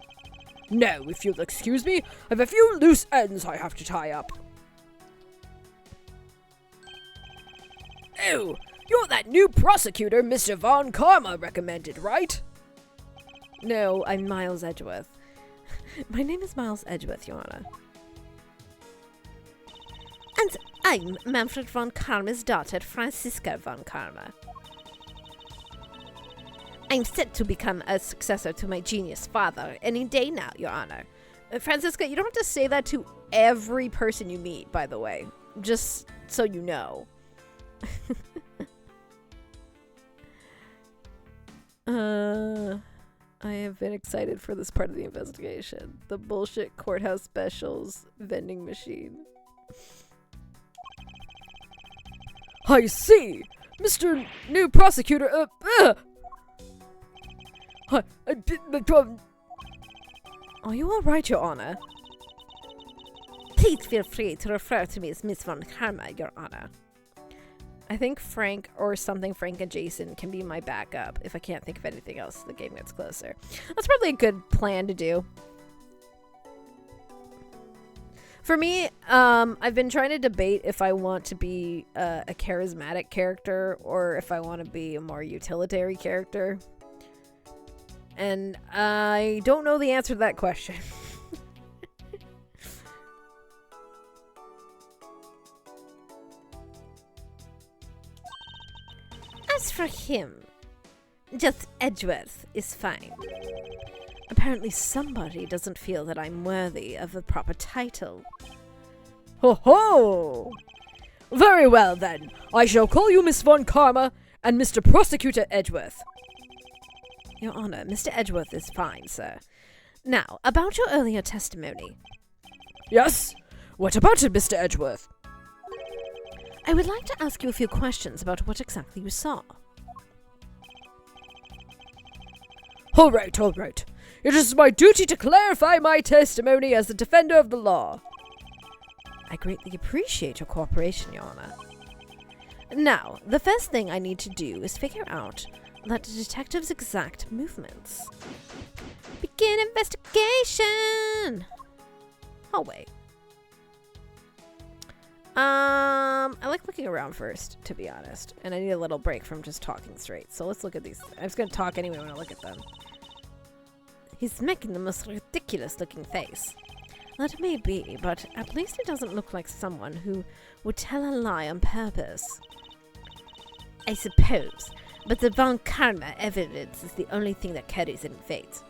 No, if you'll excuse me, I have a few loose ends I have to tie up. Oh, you're that new prosecutor Mr. Von Karma recommended, right? No, I'm Miles Edgeworth. My name is Miles Edgeworth, Your Honor. And I'm Manfred von Karma's daughter, Francisca von Karma. I'm set to become a successor to my genius father any day now, Your Honor. Francisca, you don't have to say that to every person you meet, by the way. Just so you know. I have been excited for this part of the investigation. The bullshit courthouse specials vending machine. I see. Mr. New Prosecutor, Are you alright, Your Honor? Please feel free to refer to me as Miss von Karma, Your Honor. I think Frank or something Frank adjacent can be my backup if I can't think of anything else the game gets closer. That's probably a good plan to do. For me, I've been trying to debate if I want to be a charismatic character or if I want to be a more utilitarian character. And I don't know the answer to that question. As for him, just Edgeworth is fine. Apparently somebody doesn't feel that I'm worthy of a proper title. Ho ho! Very well then, I shall call you Miss Von Karma and Mr. Prosecutor Edgeworth. Your Honor, Mr. Edgeworth is fine, sir. Now, about your earlier testimony. Yes? What about it, Mr. Edgeworth? I would like to ask you a few questions about what exactly you saw. All right. It is my duty to clarify my testimony as the defender of the law. I greatly appreciate your cooperation, Your Honor. Now, the first thing I need to do is figure out the detective's exact movements. Begin investigation! Hallway. I like looking around first, to be honest. And I need a little break from just talking straight. So let's look at these. I'm just going to talk anyway when I look at them. He's making the most ridiculous looking face. That may be, but at least it doesn't look like someone who would tell a lie on purpose. I suppose But the Von Karma evidence is the only thing that carries any weight.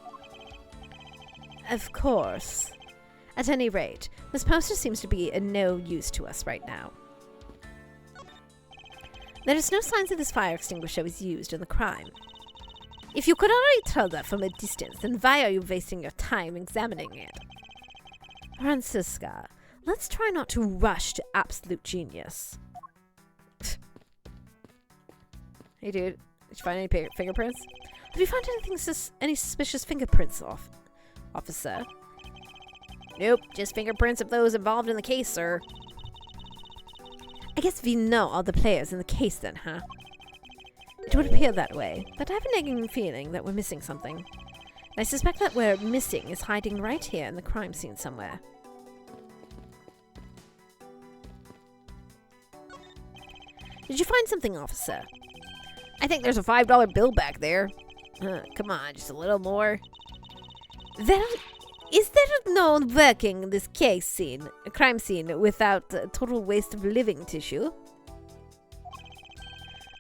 Of course. At any rate, this poster seems to be of no use to us right now. There is no signs that this fire extinguisher was used in the crime. If you could already tell that from a distance, then why are you wasting your time examining it? Francisca, let's try not to rush to absolute genius. Hey dude, did you find any fingerprints? Have you found any suspicious fingerprints, officer? Nope, just fingerprints of those involved in the case, sir. I guess we know all the players in the case then, huh? It would appear that way, but I have a nagging feeling that we're missing something. And I suspect that we're missing is hiding right here in the crime scene somewhere. Did you find something, officer? I think there's a $5 bill back there. Come on, just a little more. Is there no working in this crime scene, without a total waste of living tissue?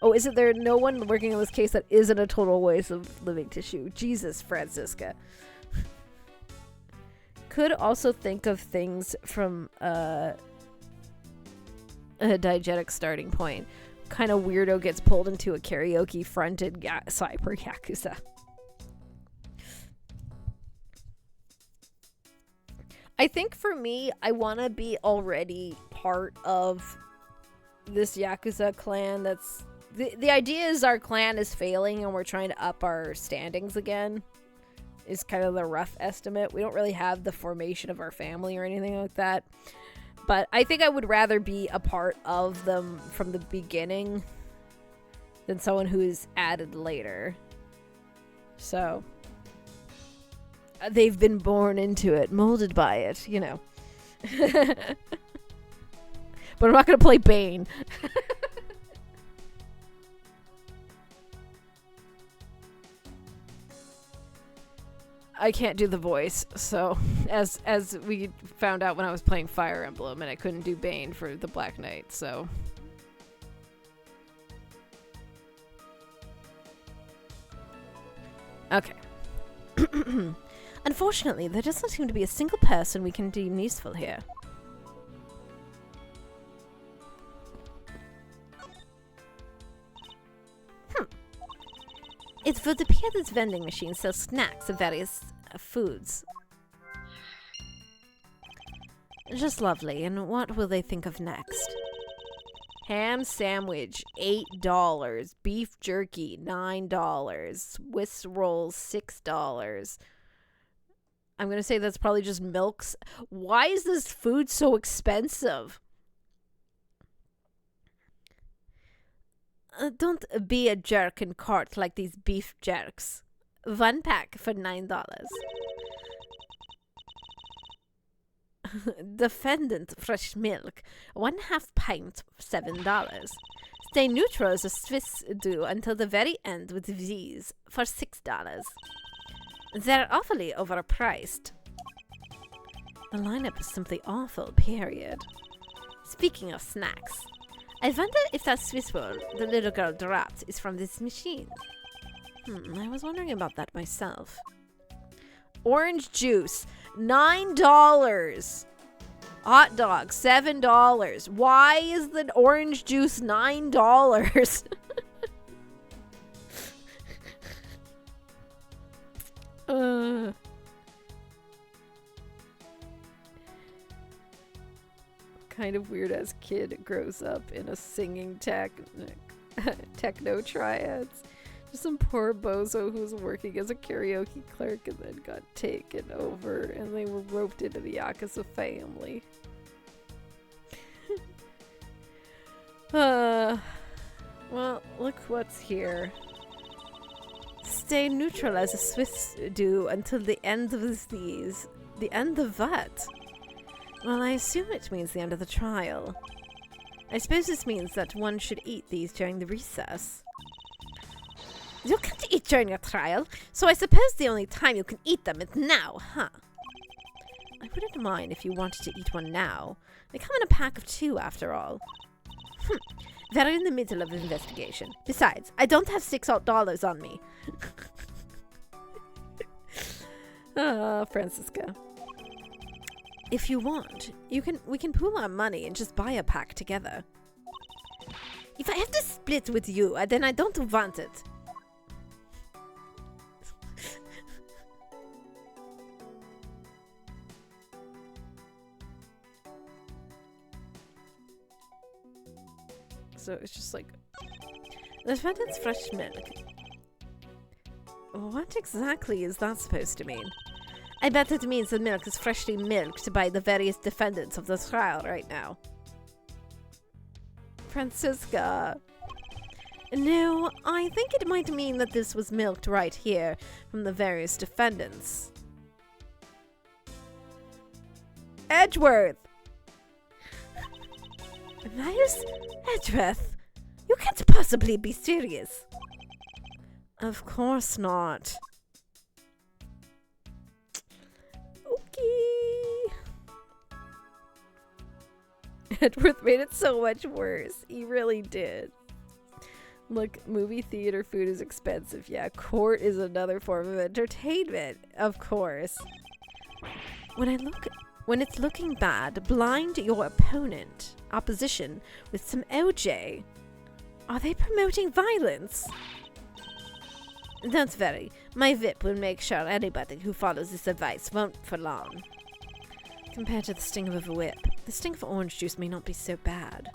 Oh, isn't there no one working in this case that isn't a total waste of living tissue? Jesus, Francisca. Could also think of things from a diegetic starting point. Kind of weirdo gets pulled into a karaoke-fronted cyber yakuza. I think for me, I want to be already part of this yakuza clan that's... The idea is our clan is failing and we're trying to up our standings again. Is kind of the rough estimate. We don't really have the formation of our family or anything like that. But I think I would rather be a part of them from the beginning than someone who is added later. So... they've been born into it, molded by it, you know. But I'm not going to play Bane. I can't do the voice, so as we found out when I was playing Fire Emblem, and I couldn't do Bane for the Black Knight, so... Okay. Unfortunately, there doesn't seem to be a single person we can deem useful here. It would appear this vending machine sells snacks of various foods. Just lovely, and what will they think of next? Ham sandwich, $8. Beef jerky, $9. Swiss rolls, $6. I'm going to say that's probably just milks. Why is this food so expensive? Don't be a jerk and cart like these beef jerks. 1 pack for $9. Defendant fresh milk, 1/2 pint, $7. Stay neutral as a Swiss do until the very end with these for $6. They're awfully overpriced. The lineup is simply awful, period. Speaking of snacks, I wonder if that Swiss roll the little girl dropped is from this machine. I was wondering about that myself. Orange juice, $9. Hot dog, $7. Why is the orange juice $9? Kind of weird as kid grows up in a singing techno triads. Just some poor bozo who was working as a karaoke clerk and then got taken over and they were roped into the Yakuza family. Well, look what's here. Stay neutral as a Swiss do until the end of these. The end of what? Well, I assume it means the end of the trial. I suppose this means that one should eat these during the recess. You can't eat during a trial, so I suppose the only time you can eat them is now, huh? I wouldn't mind if you wanted to eat one now. They come in a pack of 2 after all. They're in the middle of an investigation. Besides, I don't have $6 on me. Francisca. If you want, we can pool our money and just buy a pack together. If I have to split with you, then I don't want it. So it's just like, The defendant's fresh milk. What exactly is that supposed to mean? I bet it means the milk is freshly milked by the various defendants of the trial right now. Francisca. No, I think it might mean that this was milked right here from the various defendants. Edgeworth! Miles Edgeworth? You can't possibly be serious. Of course not. Okay. Edgeworth made it so much worse. He really did. Look, movie theater food is expensive. Yeah, court is another form of entertainment. Of course. When it's looking bad, blind your opposition with some OJ. Are they promoting violence? Don't worry. My whip will make sure anybody who follows this advice won't for long. Compared to the sting of a whip, the sting of orange juice may not be so bad.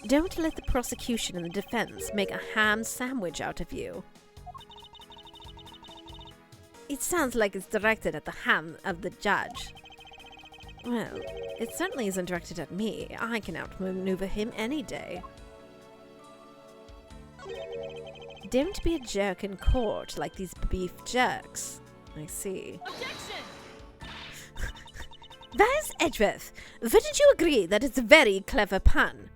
Don't let the prosecution and the defense make a ham sandwich out of you. It sounds like it's directed at the ham of the judge. Well, it certainly isn't directed at me. I can outmaneuver him any day. Don't be a jerk in court like these beef jerks. I see. Objection! There's Edgeworth. Wouldn't you agree that it's a very clever pun?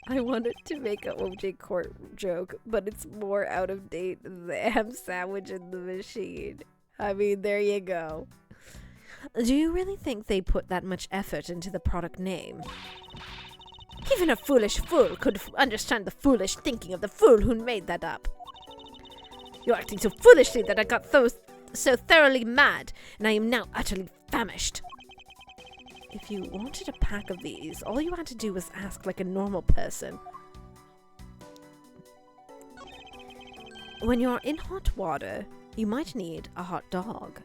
I wanted to make a OJ Court joke, but it's more out of date than the ham sandwich in the machine. I mean, there you go. Do you really think they put that much effort into the product name? Even a foolish fool could understand the foolish thinking of the fool who made that up. You're acting so foolishly that I got so thoroughly mad, and I am now utterly famished. If you wanted a pack of these, all you had to do was ask like a normal person. When you're in hot water, you might need a hot dog.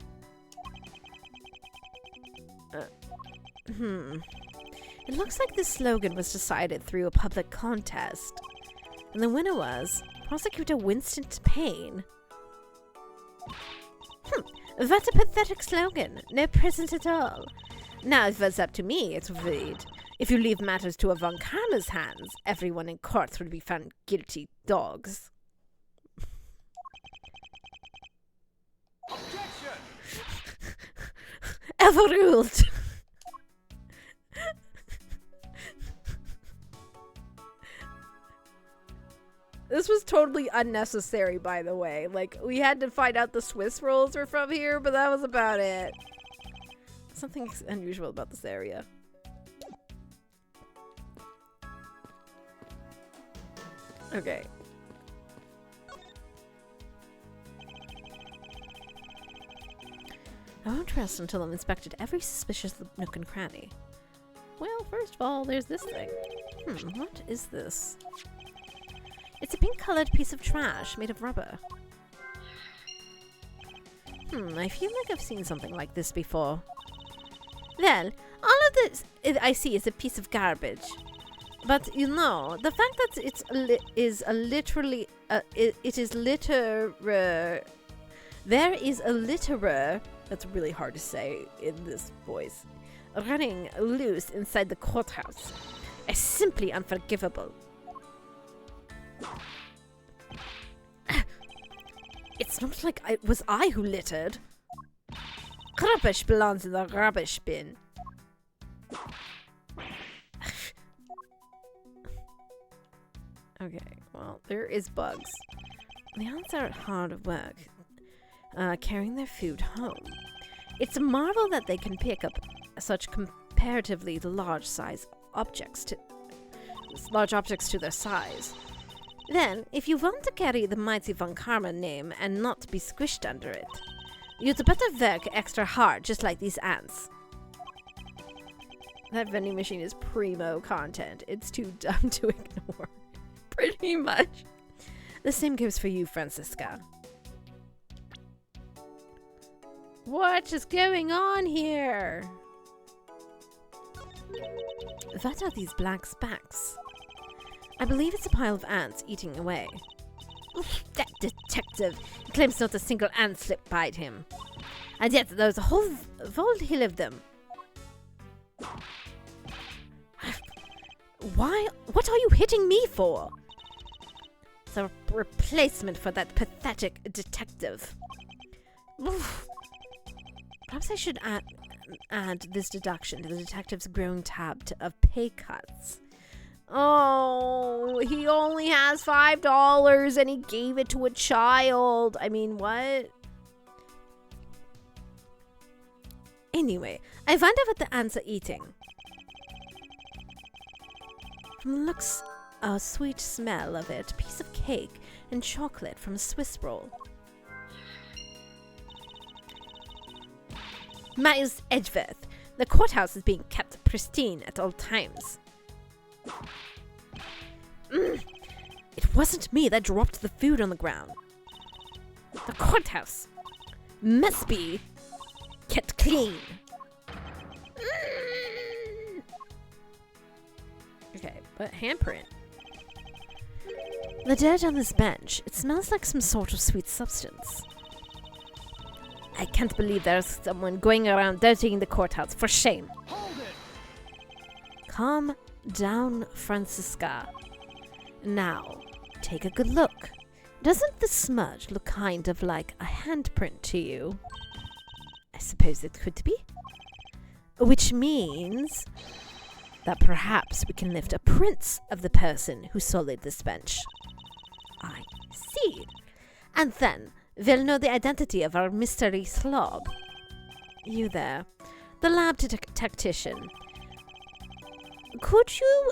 It looks like this slogan was decided through a public contest. And the winner was Prosecutor Winston Payne. What a pathetic slogan. No present at all. Now, if it's up to me, it would read, if you leave matters to a Von Karma's hands, everyone in court will be found guilty dogs. Objection! Overruled! This was totally unnecessary, by the way. Like, we had to find out the Swiss rolls were from here, but that was about it. Something unusual about this area. Okay. I won't rest until I've inspected every suspicious nook and cranny. Well, first of all, there's this thing. What is this? It's a pink-colored piece of trash made of rubber. I feel like I've seen something like this before. Well, all of this I see is a piece of garbage. But, you know, the fact that there is a litterer, that's really hard to say in this voice, running loose inside the courthouse is simply unforgivable. It's not like it was I who littered. Rubbish belongs in the rubbish bin. Okay, well, there is bugs. The ants are hard at work, carrying their food home. It's a marvel that they can pick up such comparatively large objects to their size. Then, if you want to carry the mighty Von Karma name and not be squished under it, you'd better work extra hard, just like these ants. That vending machine is primo content. It's too dumb to ignore. Pretty much. The same goes for you, Francisca. What is going on here? What are these black specks? I believe it's a pile of ants eating away. Oof, that detective! He claims not a single ant slipped by him. And yet there's a whole hill of them. Why? What are you hitting me for? It's a replacement for that pathetic detective. Oof. Perhaps I should add this deduction to the detective's growing tab of pay cuts. Oh, he only has $5 and he gave it to a child. I mean, what? Anyway, I wonder what the ants are eating. From the looks, a sweet smell of it, a piece of cake and chocolate from a Swiss roll. Miles Edgeworth, the courthouse is being kept pristine at all times. It wasn't me that dropped the food on the ground. The courthouse must be kept clean. Okay, but handprint. The dirt on this bench, it smells like some sort of sweet substance. I can't believe there's someone going around dirtying the courthouse. For shame. Hold it! Calm down, Francisca. Now, take a good look. Doesn't the smudge look kind of like a handprint to you? I suppose it could be. Which means that perhaps we can lift a print of the person who sullied this bench. I see. And then we'll know the identity of our mystery slob. You there, the lab tactician. Could you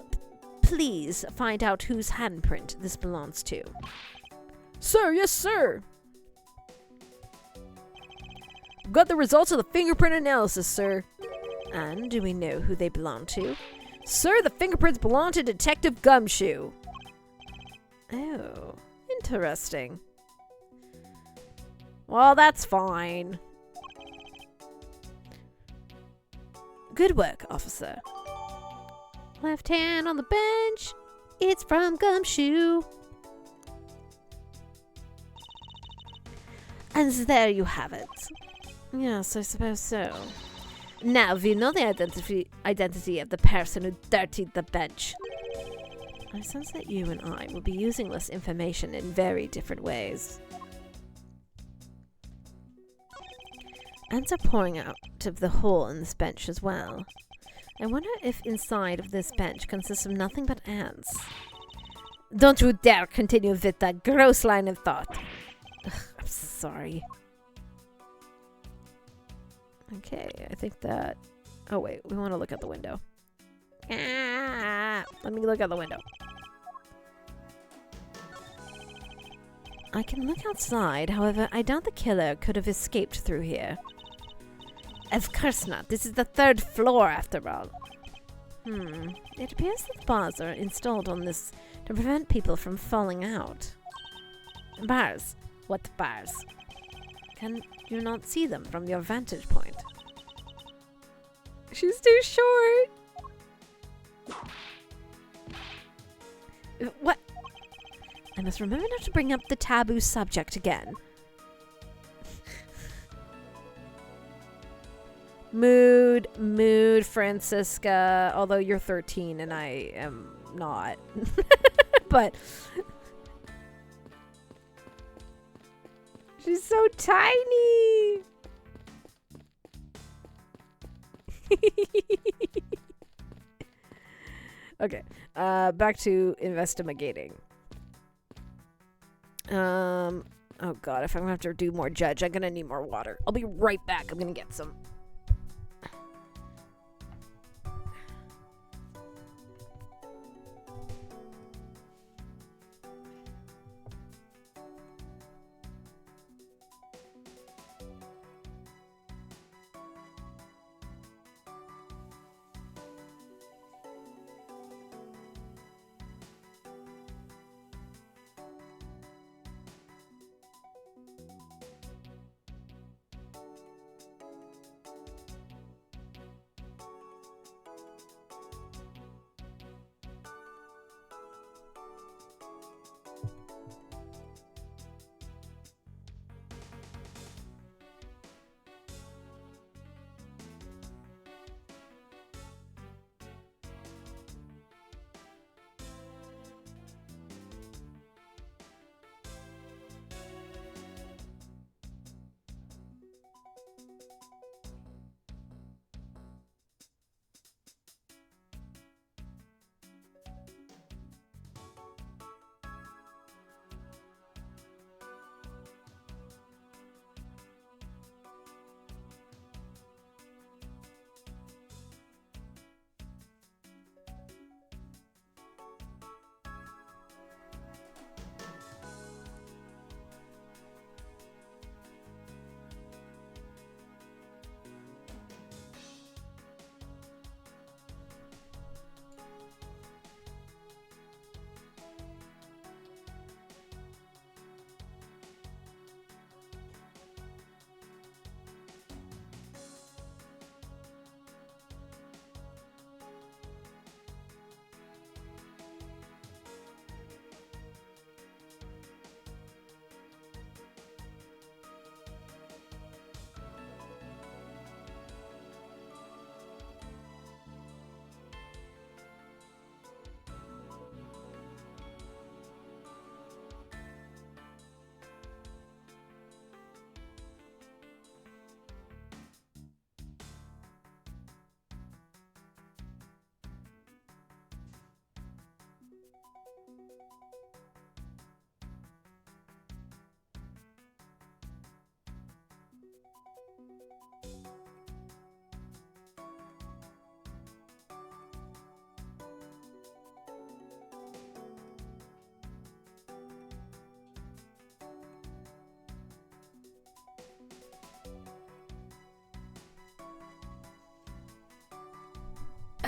please find out whose handprint this belongs to? Sir, yes, sir. Got the results of the fingerprint analysis, sir. And do we know who they belong to? Sir, the fingerprints belong to Detective Gumshoe. Oh, interesting. Well, that's fine. Good work, officer. Left hand on the bench. It's from Gumshoe. And there you have it. Yes, I suppose so. Now we know the identity of the person who dirtied the bench. I sense that you and I will be using this information in very different ways. Ants are pouring out of the hole in this bench as well. I wonder if inside of this bench consists of nothing but ants. Don't you dare continue with that gross line of thought. Ugh, I'm sorry. Okay, I think that... Oh, wait, we want to look out the window. Let me look out the window. I can look outside, however, I doubt the killer could have escaped through here. Of course not. This is the 3rd floor, after all. It appears that bars are installed on this to prevent people from falling out. Bars? What bars? Can you not see them from your vantage point? She's too short. What? I must remember not to bring up the taboo subject again. Mood, Francisca. Although you're 13 and I am not. But she's so tiny. Okay. Back to investigating. Oh god, if I'm gonna have to do more judge, I'm gonna need more water. I'll be right back. I'm gonna get some.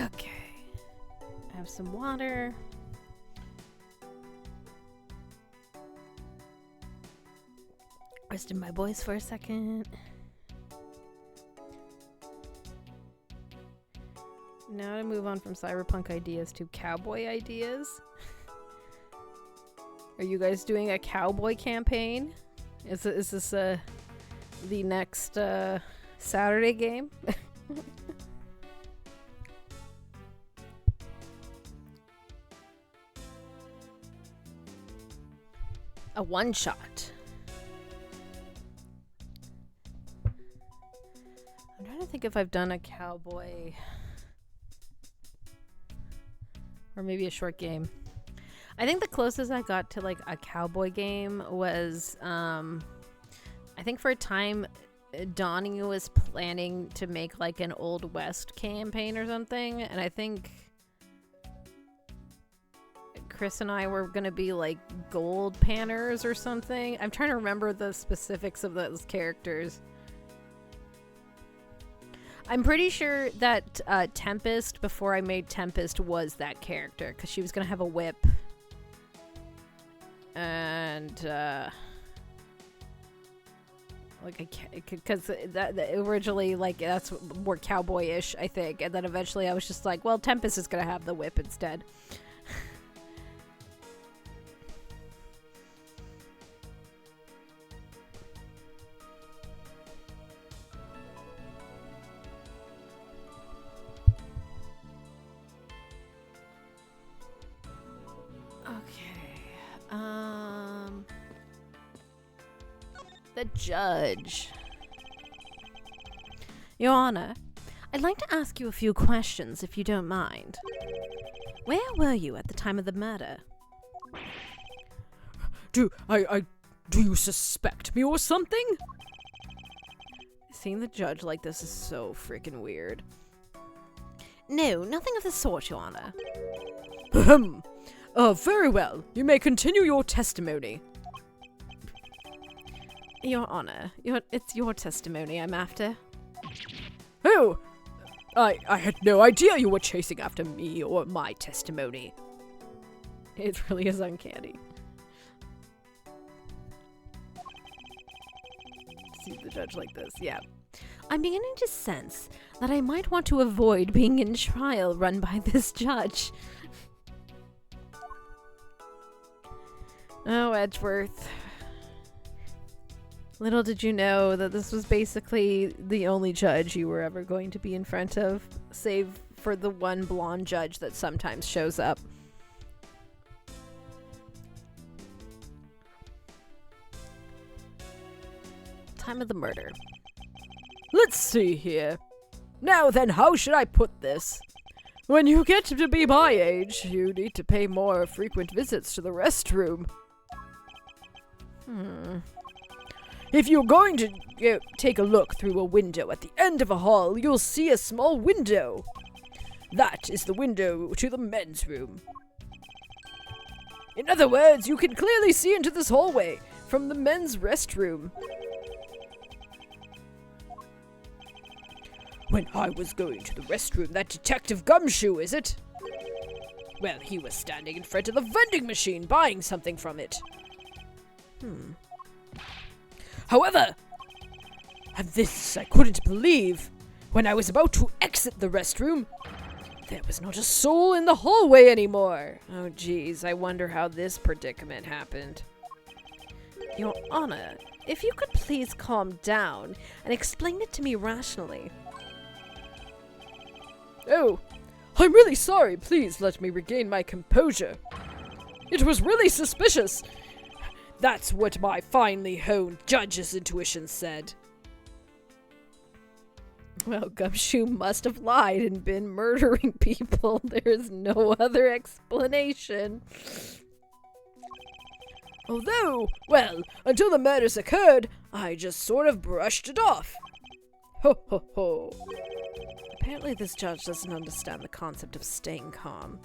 Okay. I have some water. Resting my voice for a second. Now to move on from cyberpunk ideas to cowboy ideas. Are you guys doing a cowboy campaign? Is this the next Saturday game? A one shot. I'm trying to think if I've done a cowboy or maybe a short game. I think the closest I got to like a cowboy game was I think for a time Donnie was planning to make like an Old West campaign or something, and I think Chris and I were gonna be like gold panners or something. I'm trying to remember the specifics of those characters. I'm pretty sure that Tempest, before I made Tempest, was that character because she was gonna have a whip, and like because that originally like that's more cowboyish, I think, and then eventually I was just like, well, Tempest is gonna have the whip instead. The judge. Your Honor, I'd like to ask you a few questions if you don't mind. Where were you at the time of the murder? Dude, I Do you suspect me or something? Seeing the judge like this is so freaking weird. No, nothing of the sort, Your Honor. Ahem. Very well. You may continue your testimony. Your Honor, it's your testimony I'm after. Oh! I had no idea you were chasing after me or my testimony. It really is uncanny. See the judge like this, yeah. I'm beginning to sense that I might want to avoid being in trial run by this judge. Oh, Edgeworth. Little did you know that this was basically the only judge you were ever going to be in front of, save for the one blonde judge that sometimes shows up. Time of the murder. Let's see here. Now then, how should I put this? When you get to be my age, you need to pay more frequent visits to the restroom. If you're going to take a look through a window at the end of a hall, you'll see a small window. That is the window to the men's room. In other words, you can clearly see into this hallway from the men's restroom. When I was going to the restroom, that Detective Gumshoe, is it? Well, he was standing in front of the vending machine buying something from it. However, and this I couldn't believe, when I was about to exit the restroom, there was not a soul in the hallway anymore. Oh geez, I wonder how this predicament happened. Your Honor, if you could please calm down and explain it to me rationally. Oh, I'm really sorry. Please let me regain my composure. It was really suspicious. That's what my finely honed judge's intuition said. Well, Gumshoe must have lied and been murdering people. There's no other explanation. Although, well, until the murders occurred, I just sort of brushed it off. Ho ho ho. Apparently this judge doesn't understand the concept of staying calm.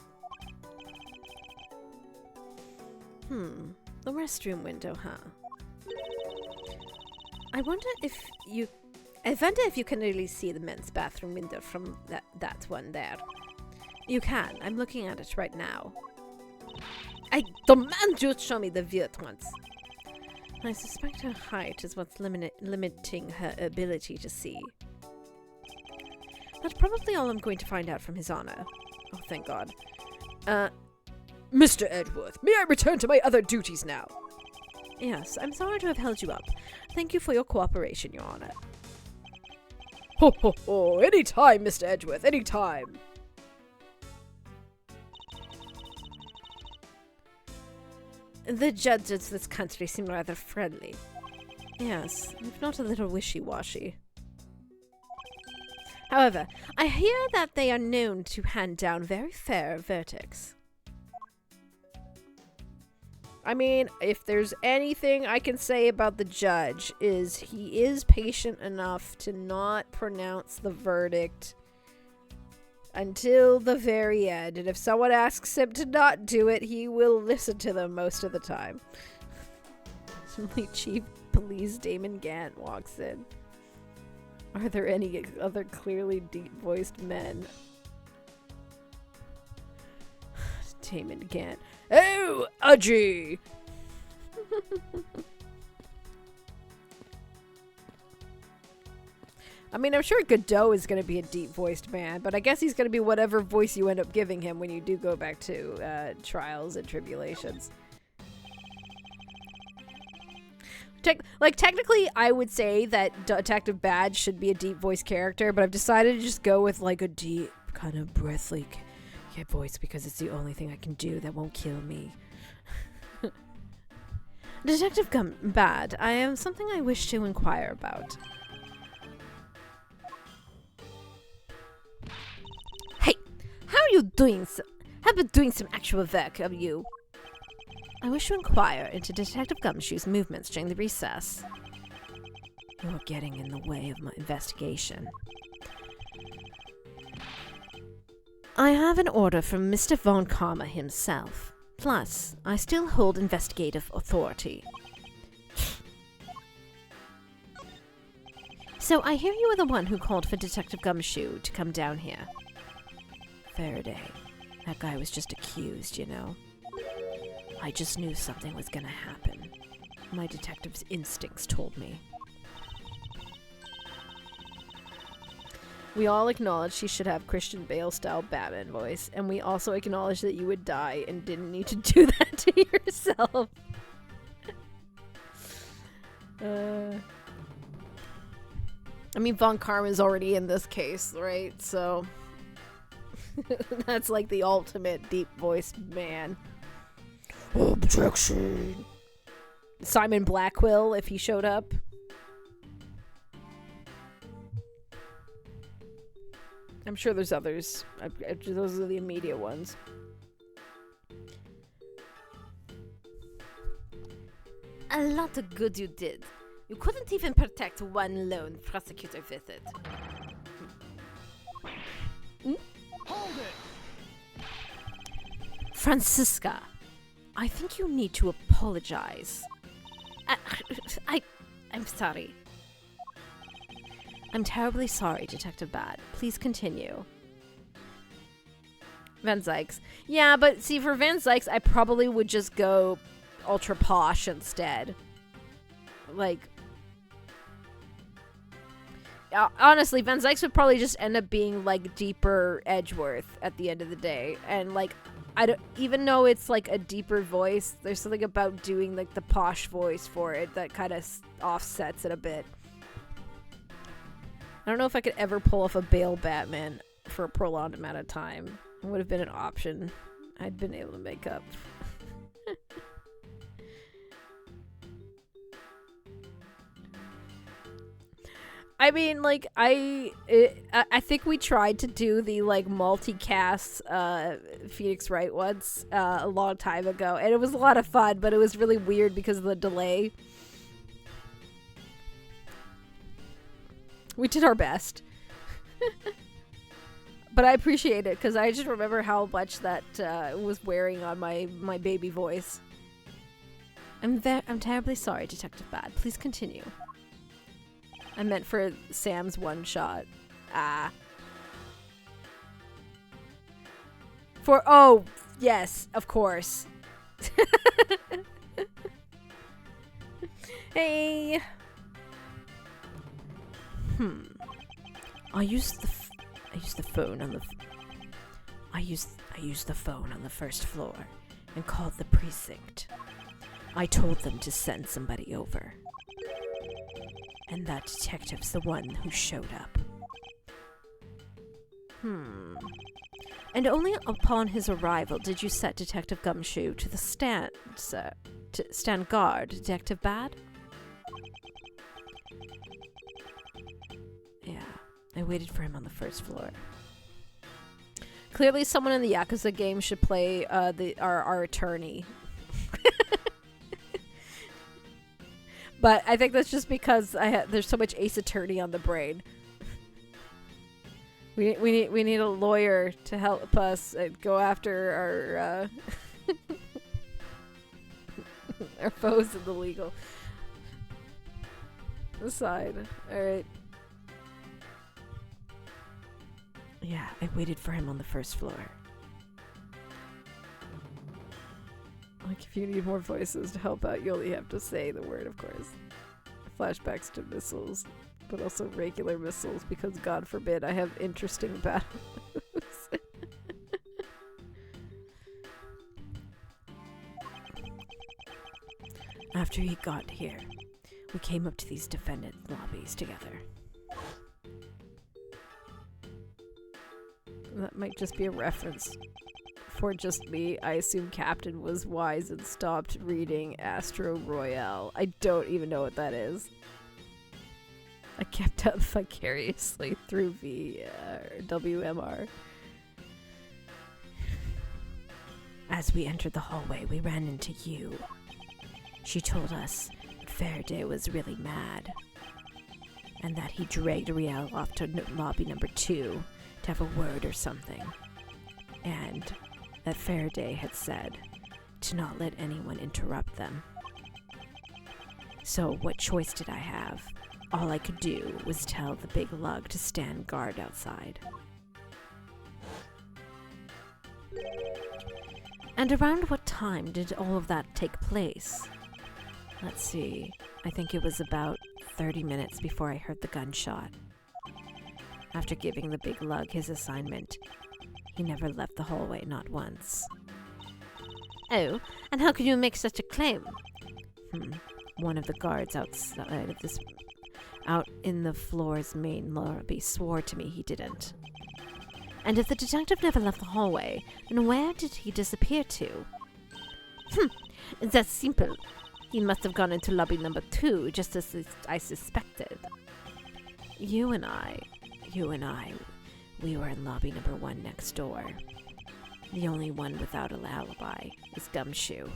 The restroom window, huh? I wonder if you can really see the men's bathroom window from that one there. You can. I'm looking at it right now. I demand you show me the view at once. I suspect her height is what's limiting her ability to see. That's probably all I'm going to find out from His Honor. Oh, thank God. Mr. Edgeworth, may I return to my other duties now? Yes, I'm sorry to have held you up. Thank you for your cooperation, Your Honor. Ho ho ho, any time, Mr. Edgeworth, any time. The judges of this country seem rather friendly. Yes, if not a little wishy-washy. However, I hear that they are known to hand down very fair verdicts. I mean, if there's anything I can say about the judge, is he is patient enough to not pronounce the verdict until the very end. And if someone asks him to not do it, he will listen to them most of the time. Suddenly Chief Police Damon Gant walks in. Are there any other clearly deep-voiced men? Damon Gant. Oh, Udgy! I mean, I'm sure Godot is going to be a deep-voiced man, but I guess he's going to be whatever voice you end up giving him when you do go back to Trials and Tribulations. Technically, I would say that Detective Badge should be a deep-voiced character, but I've decided to just go with, like, a deep, kind of breathy voice because it's the only thing I can do that won't kill me. Detective Bad, I have something I wish to inquire about. Hey, how are you doing? How about doing some actual work, are you? I wish to inquire into Detective Gumshoe's movements during the recess. You're getting in the way of my investigation. I have an order from Mr. Von Karma himself. Plus, I still hold investigative authority. So I hear you were the one who called for Detective Gumshoe to come down here. Faraday. That guy was just accused, you know. I just knew something was gonna happen. My detective's instincts told me. We all acknowledge she should have Christian Bale-style Batman voice, and we also acknowledge that you would die and didn't need to do that to yourself. I mean, Von Karma's already in this case, right? So that's like the ultimate deep-voiced man. Objection. Simon Blackwell, if he showed up. I'm sure there's others. Those are the immediate ones. A lot of good you did. You couldn't even protect one lone prosecutor visit. Hold it! Francisca, I think you need to apologize. I'm sorry. I'm terribly sorry, Detective Bad. Please continue. Van Zykes. Yeah, but see, for Van Zykes, I probably would just go ultra posh instead. Like, honestly, Van Zykes would probably just end up being like deeper Edgeworth at the end of the day, and like, I don't even though it's like a deeper voice. There's something about doing like the posh voice for it that kind of offsets it a bit. I don't know if I could ever pull off a Bale Batman for a prolonged amount of time. It would have been an option I'd been able to make up. I mean, like, I think we tried to do the, like, multicast Phoenix Wright once a long time ago, and it was a lot of fun, but it was really weird because of the delay. We did our best. But I appreciate it, because I just remember how much that was wearing on my baby voice. I'm terribly sorry, Detective Bad. Please continue. I meant for Sam's one shot. Oh, yes, of course. Hey. I used the phone on the first floor and called the precinct. I told them to send somebody over. And that detective's the one who showed up. And only upon his arrival did you set Detective Gumshoe to the stand, sir. To stand guard, Detective Bad? Yeah, I waited for him on the first floor. Clearly someone in the Yakuza game should play our attorney. But I think that's just because there's so much Ace Attorney on the brain. We need a lawyer to help us go after our our foes in the legal side. All right. Yeah, I waited for him on the first floor. Like, if you need more voices to help out, you only have to say the word, of course. Flashbacks to missiles, but also regular missiles, because God forbid I have interesting battles. After he got here, we came up to these defendant lobbies together. That might just be a reference. For just me, I assume Captain was wise and stopped reading Astro Royale. I don't even know what that is. I kept up vicariously through WMR. As we entered the hallway, we ran into you. She told us that Faraday was really mad, and that he dragged Riel off to lobby number 2 to have a word or something, and that Faraday had said to not let anyone interrupt them. So what choice did I have? All I could do was tell the big lug to stand guard outside. And around what time did all of that take place? Let's see. I think it was about 30 minutes before I heard the gunshot. After giving the big lug his assignment, he never left the hallway, not once. Oh, and how can you make such a claim? One of the guards out in the floor's main lobby swore to me he didn't. And if the detective never left the hallway, then where did he disappear to? That's simple. He must have gone into lobby number 2, just as I suspected. You and I, we were in lobby number 1 next door. The only one without an alibi is Gumshoe.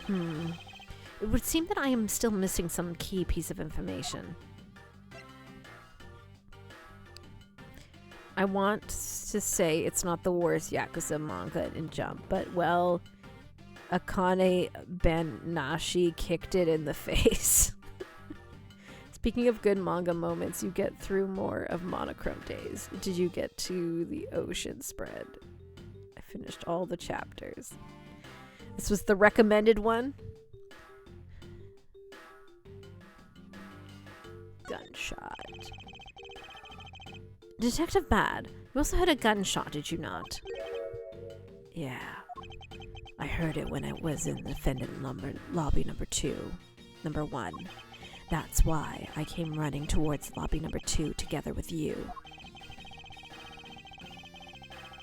It would seem that I am still missing some key piece of information. I want to say it's not the worst Yakuza manga in Jump, but, well, Akane Banashi kicked it in the face. Speaking of good manga moments, you get through more of Monochrome Days. Did you get to the ocean spread? I finished all the chapters. This was the recommended one. Gunshot. Detective Bad, you also heard a gunshot, did you not? Yeah. I heard it when I was in defendant lobby number 1. That's why I came running towards lobby number 2 together with you.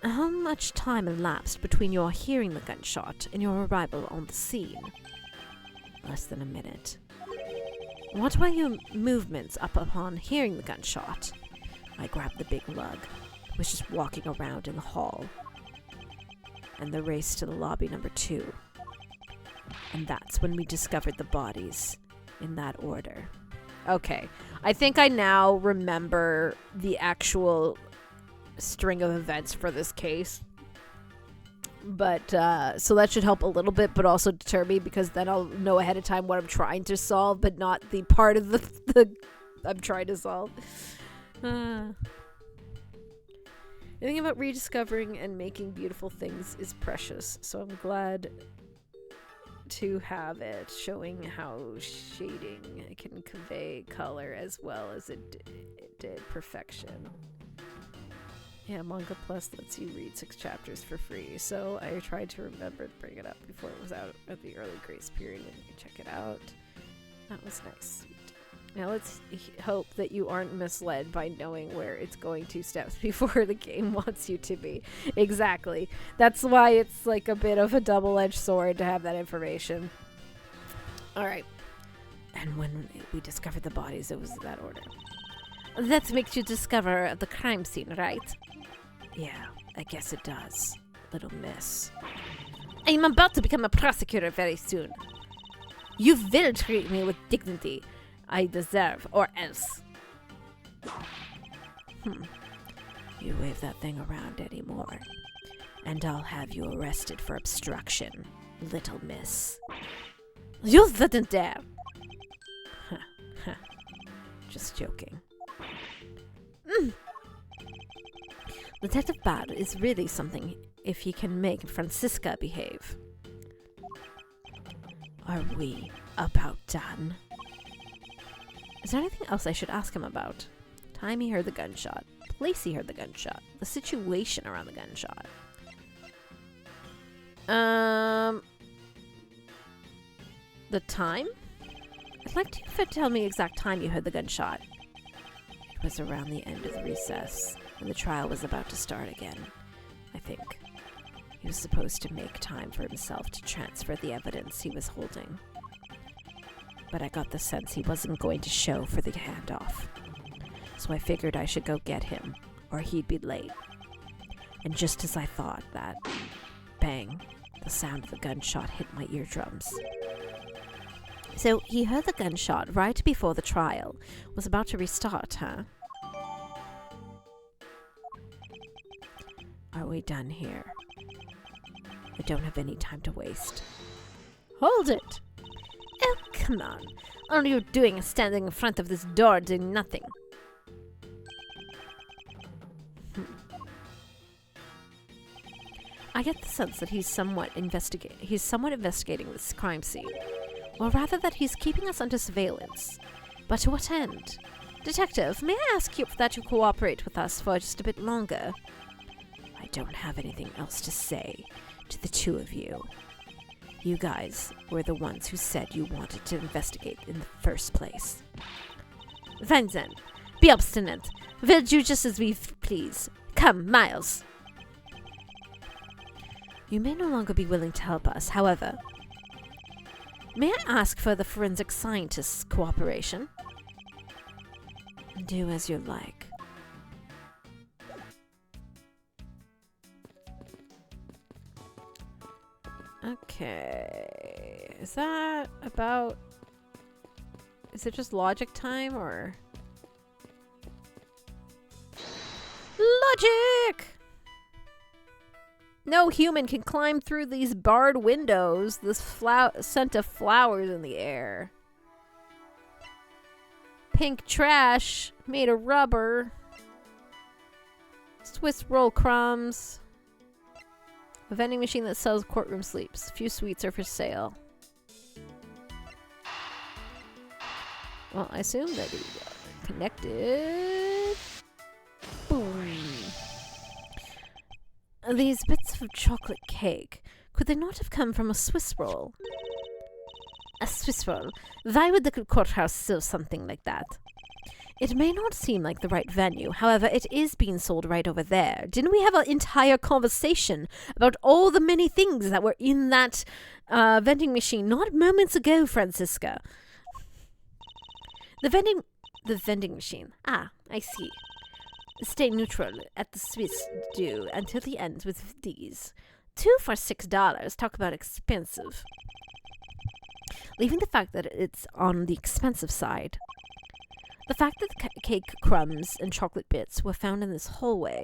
How much time elapsed between your hearing the gunshot and your arrival on the scene? Less than a minute. What were your movements up upon hearing the gunshot? I grabbed the big lug, was just walking around in the hall, and the race to the lobby number 2. And that's when we discovered the bodies, in that order. Okay, I think I now remember the actual string of events for this case. But, so that should help a little bit, but also deter me, because then I'll know ahead of time what I'm trying to solve, but not the part of the I'm trying to solve. Anything about rediscovering and making beautiful things is precious, so I'm glad to have it showing how shading can convey color as well as it did perfection. Yeah, Manga Plus lets you read 6 chapters for free, so I tried to remember to bring it up before it was out at the early grace period and you can check it out. That was nice. Now let's hope that you aren't misled by knowing where it's going 2 steps before the game wants you to be. Exactly. That's why it's like a bit of a double-edged sword to have that information. Alright. And when we discovered the bodies, it was in that order. That makes you discover the crime scene, right? Yeah, I guess it does. Little miss. I am about to become a prosecutor very soon. You will treat me with dignity I deserve, or else. You wave that thing around anymore, and I'll have you arrested for obstruction, little miss. You wouldn't dare. Just joking. Detective Bad is really something if he can make Francisca behave. Are we about done? Is there anything else I should ask him about? Time he heard the gunshot, place he heard the gunshot, the situation around the gunshot. The time? I'd like you to tell me exact time you heard the gunshot. It was around the end of the recess, when the trial was about to start again, I think. He was supposed to make time for himself to transfer the evidence he was holding. But I got the sense he wasn't going to show for the handoff. So I figured I should go get him, or he'd be late. And just as I thought that, bang, the sound of the gunshot hit my eardrums. So he heard the gunshot right before the trial was about to restart, huh? Are we done here? I don't have any time to waste. Hold it! Oh, come on. All you're doing is standing in front of this door doing nothing. I get the sense that he's somewhat investigating this crime scene. Or rather that he's keeping us under surveillance. But to what end? Detective, may I ask you that you cooperate with us for just a bit longer? I don't have anything else to say to the two of you. You guys were the ones who said you wanted to investigate in the first place. Fine then. Be obstinate. We'll do just as we please. Come, Miles. You may no longer be willing to help us, however. May I ask for the forensic scientist's cooperation? Do as you like. Okay. Is that about... Is it just logic time, or... Logic! No human can climb through these barred windows. This scent of flowers in the air. Pink trash made of rubber. Swiss roll crumbs. A vending machine that sells courtroom sleeps. A few sweets are for sale. Well, I assume that he connected. Boom. These bits of chocolate cake, could they not have come from a Swiss roll? A Swiss roll? Why would the courthouse sell something like that? It may not seem like the right venue, however, it is being sold right over there. Didn't we have an entire conversation about all the many things that were in that vending machine not moments ago, Francisca? The vending machine. Ah, I see. Stay neutral at the Swiss do until he ends with these. 2 for $6. Talk about expensive. Leaving the fact that it's on the expensive side. The fact that the cake crumbs and chocolate bits were found in this hallway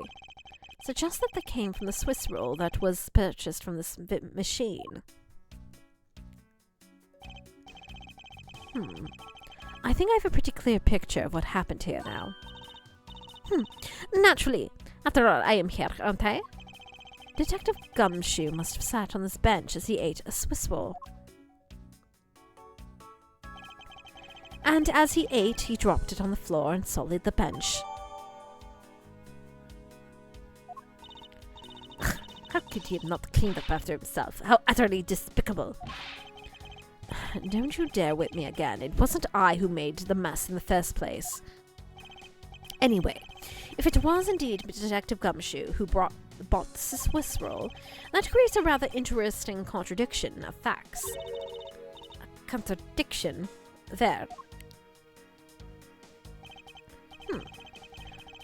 suggests that they came from the Swiss roll that was purchased from this machine. I think I have a pretty clear picture of what happened here now. Naturally. After all, I am here, aren't I? Detective Gumshoe must have sat on this bench as he ate a Swiss roll. And as he ate, he dropped it on the floor and sullied the bench. How could he have not cleaned up after himself? How utterly despicable. Don't you dare whip me again. It wasn't I who made the mess in the first place. Anyway, if it was indeed Detective Gumshoe who bought the Swiss roll, that creates a rather interesting contradiction of facts. A contradiction? There.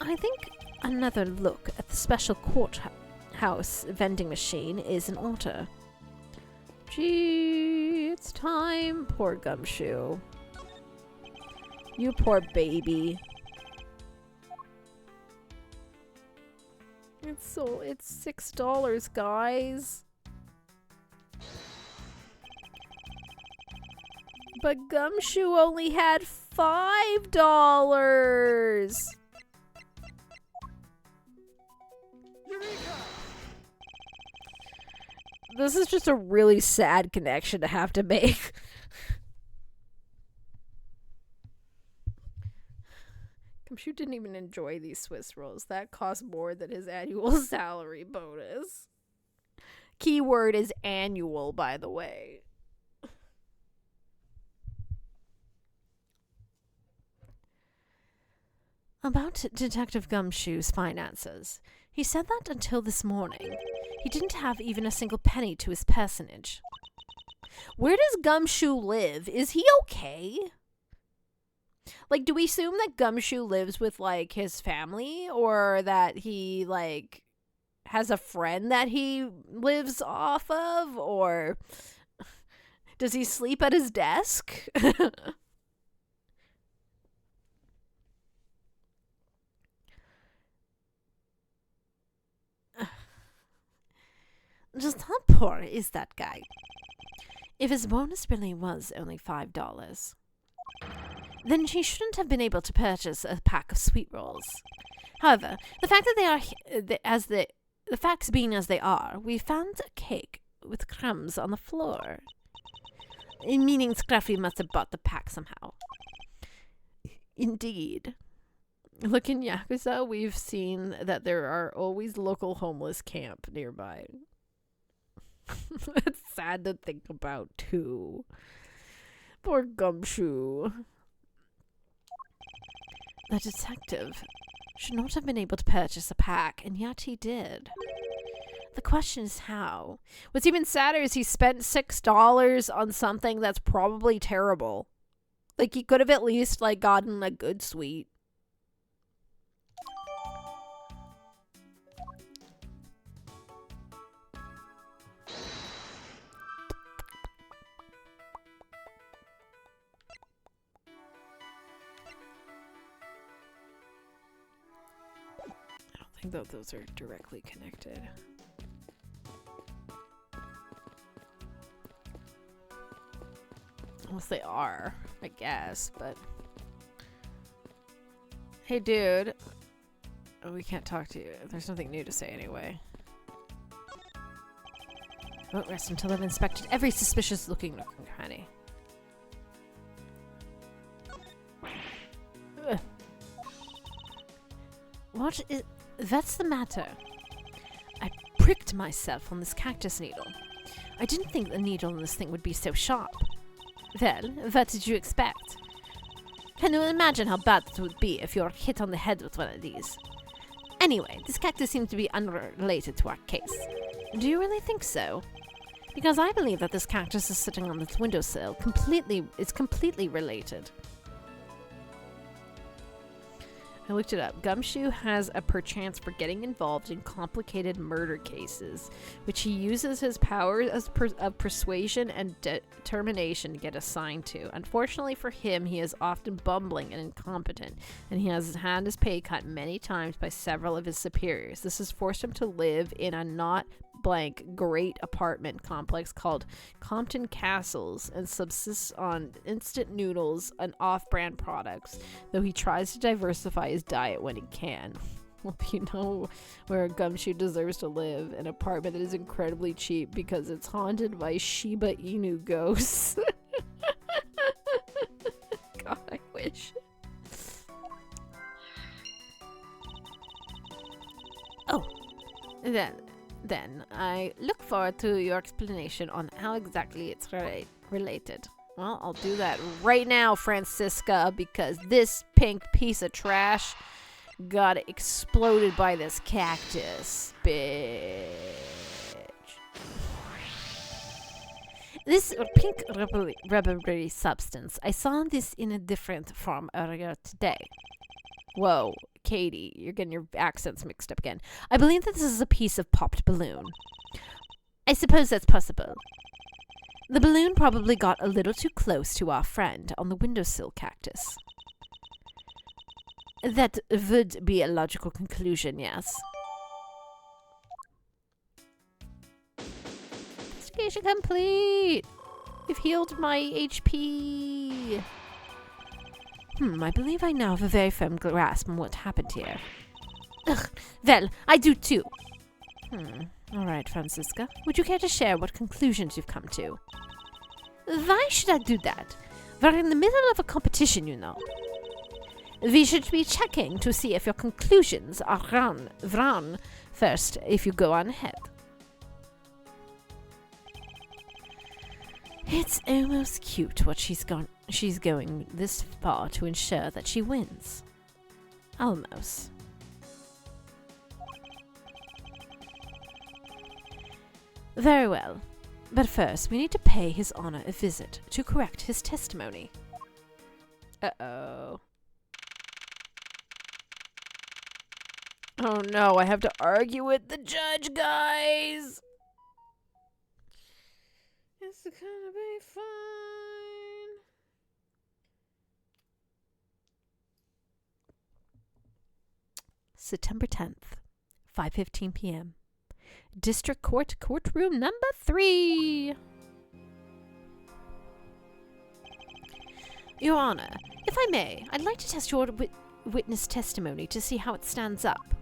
I think another look at the special courthouse vending machine is in order. Gee, it's time. Poor Gumshoe. You poor baby. It's $6, guys. But Gumshoe only had $5. This is just a really sad connection to have to make. Gumshoe didn't even enjoy these Swiss rolls. That cost more than his annual salary bonus. Keyword is annual, by the way. About Detective Gumshoe's finances, he said that until this morning, he didn't have even a single penny to his personage. Where does Gumshoe live? Is he okay? Like, do we assume that Gumshoe lives with, like, his family? Or that he, like, has a friend that he lives off of, or does he sleep at his desk? Just how poor is that guy? If his bonus really was only $5, then she shouldn't have been able to purchase a pack of sweet rolls. However, the fact that they are the facts being as they are, we found a cake with crumbs on the floor. Meaning Scruffy must have bought the pack somehow. Indeed. Look, in Yakuza, we've seen that there are always local homeless camp nearby. It's sad to think about, too. Poor Gumshoe. The detective should not have been able to purchase a pack, and yet he did. The question is how. What's even sadder is he spent $6 on something that's probably terrible. Like, he could have at least, like, gotten a good sweet. I think that those are directly connected. Unless they are, I guess, but... Hey, dude. Oh, we can't talk to you. There's nothing new to say anyway. Won't rest until I've inspected every suspicious-looking nook and cranny. Ugh. What's the matter? I pricked myself on this cactus needle. I didn't think the needle in this thing would be so sharp. Well, what did you expect? Can you imagine how bad it would be if you were hit on the head with one of these? Anyway, this cactus seems to be unrelated to our case. Do you really think so? Because I believe that this cactus is sitting on this windowsill is completely related. I looked it up. Gumshoe has a perchance for getting involved in complicated murder cases, which he uses his powers of persuasion and determination to get assigned to. Unfortunately for him, he is often bumbling and incompetent, and he has had his pay cut many times by several of his superiors. This has forced him to live in a not blank great apartment complex called Compton Castles and subsists on instant noodles and off-brand products, though he tries to diversify his diet when he can. Well, you know where Gumshoe deserves to live? An apartment that is incredibly cheap because it's haunted by Shiba Inu ghosts. God, I wish. Oh, then I look forward to your explanation on how exactly it's related. Well, I'll do that right now, Francisca, because this pink piece of trash got exploded by this cactus, bitch. This pink rubbery substance, I saw this in a different form earlier today. Whoa, Katie, you're getting your accents mixed up again. I believe that this is a piece of popped balloon. I suppose that's possible. The balloon probably got a little too close to our friend on the windowsill cactus. That would be a logical conclusion, yes. Investigation complete! We've healed my HP! I believe I now have a very firm grasp on what happened here. Ugh, well, I do too. All right, Francisca. Would you care to share what conclusions you've come to? Why should I do that? We're in the middle of a competition, you know. We should be checking to see if your conclusions are wrong first if you go on ahead. It's almost cute what she's going this far to ensure that she wins. Almost. Very well. But first, we need to pay His Honor a visit to correct his testimony. Uh-oh. Oh no, I have to argue with the judge, guys. It's gonna be fine. September 10th, 5:15 p.m. District Court, courtroom number 3. Your Honor, if I may, I'd like to test your witness testimony to see how it stands up.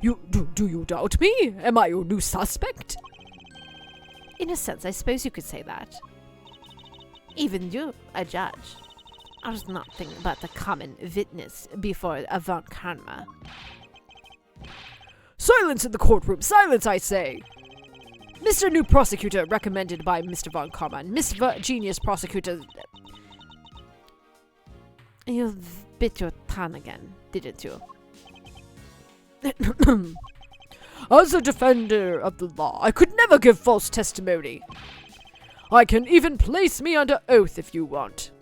Do you doubt me? Am I your new suspect? In a sense, I suppose you could say that. Even you, a judge, are nothing but a common witness before a von Karma. Silence in the courtroom! Silence, I say! Mr. New Prosecutor, recommended by Mr. Von Karman. Miss Genius Prosecutor... You bit your tongue again, didn't you? As a defender of the law, I could never give false testimony. I can even place me under oath if you want.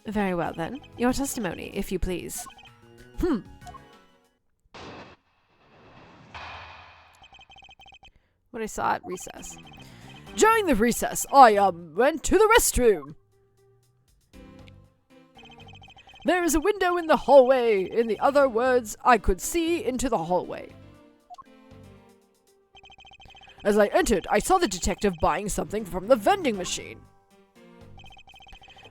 Very well, then. Your testimony, if you please. What I saw at recess. During the recess, I, went to the restroom. There is a window in the hallway. In the other words, I could see into the hallway. As I entered, I saw the detective buying something from the vending machine.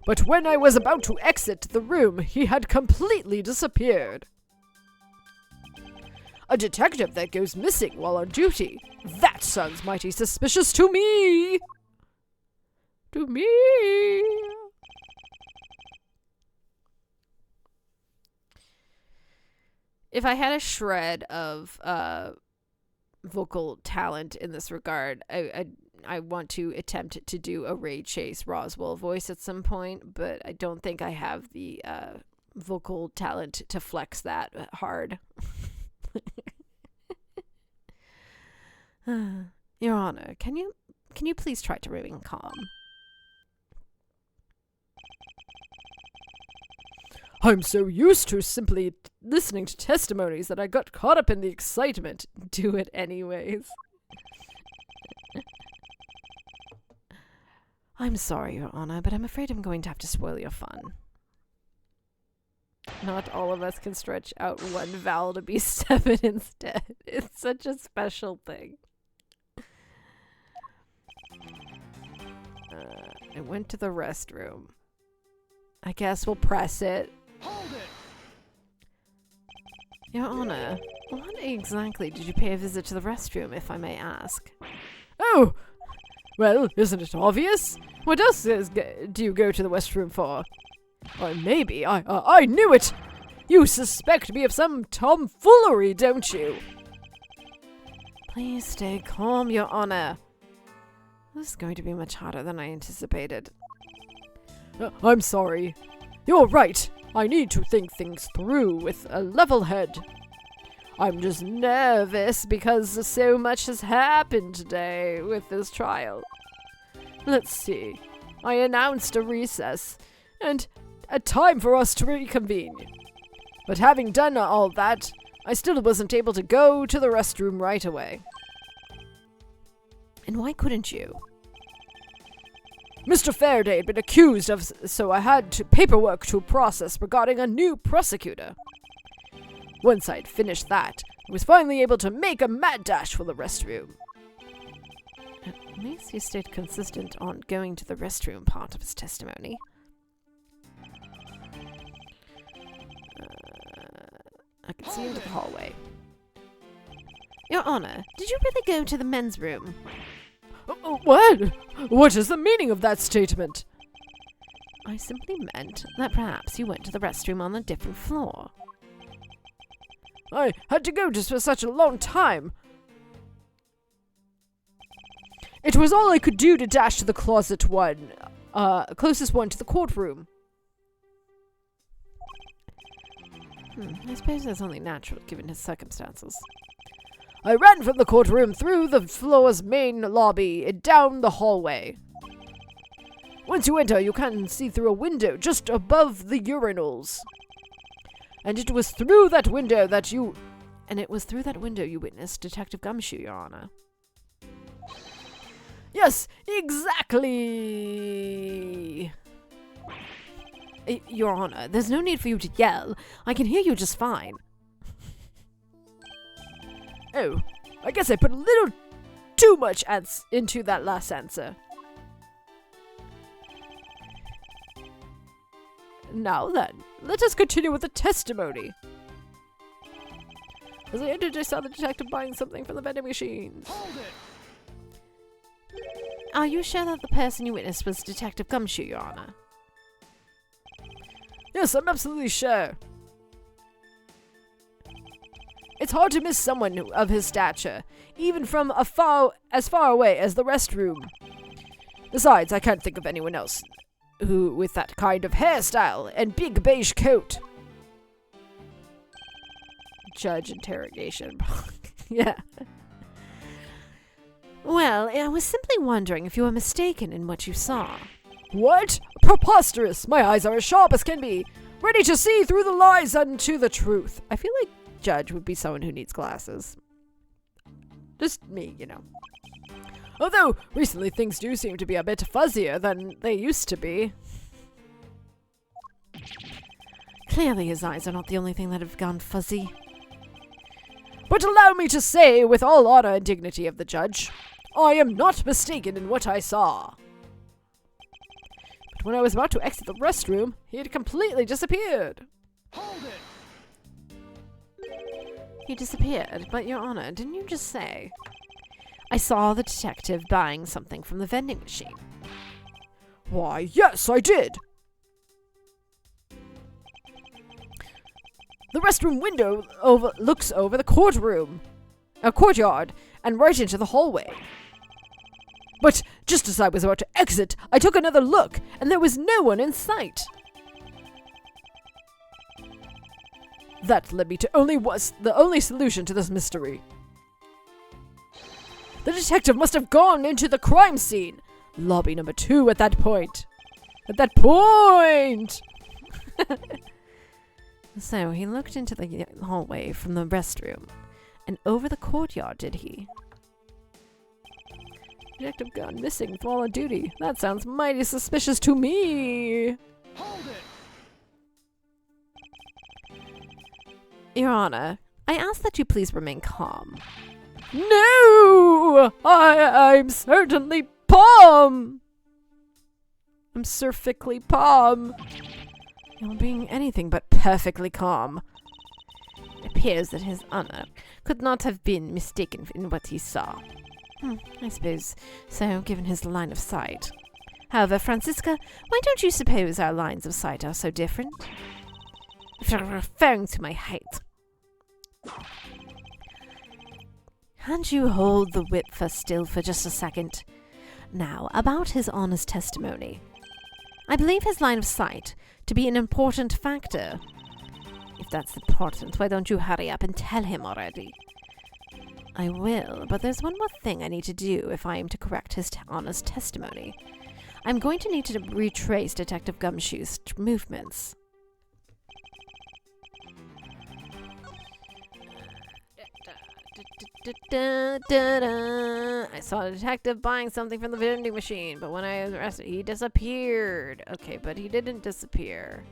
But when I was about to exit the room, he had completely disappeared. A detective that goes missing while on duty. That sounds mighty suspicious to me. To me. If I had a shred of vocal talent in this regard, I want to attempt to do a Ray Chase Roswell voice at some point, but I don't think I have the vocal talent to flex that hard. Your Honor, can you please try to remain calm? I'm so used to simply listening to testimonies that I got caught up in the excitement. Do it anyways. I'm sorry, Your Honor, but I'm afraid I'm going to have to spoil your fun. Not all of us can stretch out one vowel to be 7 instead. It's such a special thing. I went to the restroom. I guess we'll press it. Hold it! Your Honor, what exactly did you pay a visit to the restroom, if I may ask? Oh! Well, isn't it obvious? What else do you go to the restroom for? Or maybe I knew it! You suspect me of some tomfoolery, don't you? Please stay calm, Your Honor. This is going to be much harder than I anticipated. I'm sorry. You're right. I need to think things through with a level head. I'm just nervous because so much has happened today with this trial. Let's see. I announced a recess and a time for us to reconvene. But having done all that, I still wasn't able to go to the restroom right away. And why couldn't you? Mr. Faraday had been accused of, so I had paperwork to process regarding a new prosecutor. Once I'd finished that, I was finally able to make a mad dash for the restroom. At least he stayed consistent on going to the restroom part of his testimony. I could see into the hallway. Your Honor, did you really go to the men's room? What? What is the meaning of that statement? I simply meant that perhaps you went to the restroom on a different floor. I had to go just for such a long time. It was all I could do to dash to the closest one to the courtroom. I suppose that's only natural given his circumstances. I ran from the courtroom through the floor's main lobby and down the hallway. Once you enter, you can see through a window just above the urinals. And it was through that window that you... And it was through that window you witnessed Detective Gumshoe, Your Honor. Yes, exactly! Your Honor, there's no need for you to yell. I can hear you just fine. Oh, I guess I put a little too much into that last answer. Now then, let us continue with the testimony. As I entered, I saw the detective buying something from the vending machines. Hold it! Are you sure that the person you witnessed was Detective Gumshoe, Your Honor? Yes, I'm absolutely sure. It's hard to miss someone of his stature, even from as far away as the restroom. Besides, I can't think of anyone else who with that kind of hairstyle and big beige coat. Judge interrogation. Yeah. Well, I was simply wondering if you were mistaken in what you saw. What? Preposterous! My eyes are as sharp as can be, ready to see through the lies unto the truth. I feel like Judge would be someone who needs glasses. Just me, you know. Although, recently things do seem to be a bit fuzzier than they used to be. Clearly his eyes are not the only thing that have gone fuzzy. But allow me to say, with all honor and dignity of the judge, I am not mistaken in what I saw. But when I was about to exit the restroom, he had completely disappeared. Hold it! He disappeared, but Your Honor, didn't you just say, I saw the detective buying something from the vending machine? Why, yes, I did. The restroom window looks over the courtyard, and right into the hallway. But just as I was about to exit, I took another look, and there was no one in sight. That led me to the only solution to this mystery. The detective must have gone into the crime scene, lobby number 2 at that point. At that point! So he looked into the hallway from the restroom, and over the courtyard, did he? Detective gone missing while on duty. That sounds mighty suspicious to me. Hold it! Your Honor, I ask that you please remain calm. No! I'm certainly Palm! I'm perfectly calm. You're being anything but perfectly calm. It appears that His Honor could not have been mistaken in what he saw. I suppose so, given his line of sight. However, Francisca, why don't you suppose our lines of sight are so different? If you're referring to my height. Can't you hold the whip still for just a second? Now, about His Honor's testimony. I believe his line of sight to be an important factor. If that's important, why don't you hurry up and tell him already? I will, but there's one more thing I need to do if I am to correct His Honor's testimony. I'm going to need to retrace Detective Gumshoe's movements. I saw a detective buying something from the vending machine, but when I was arrested, he disappeared. Okay, but he didn't disappear.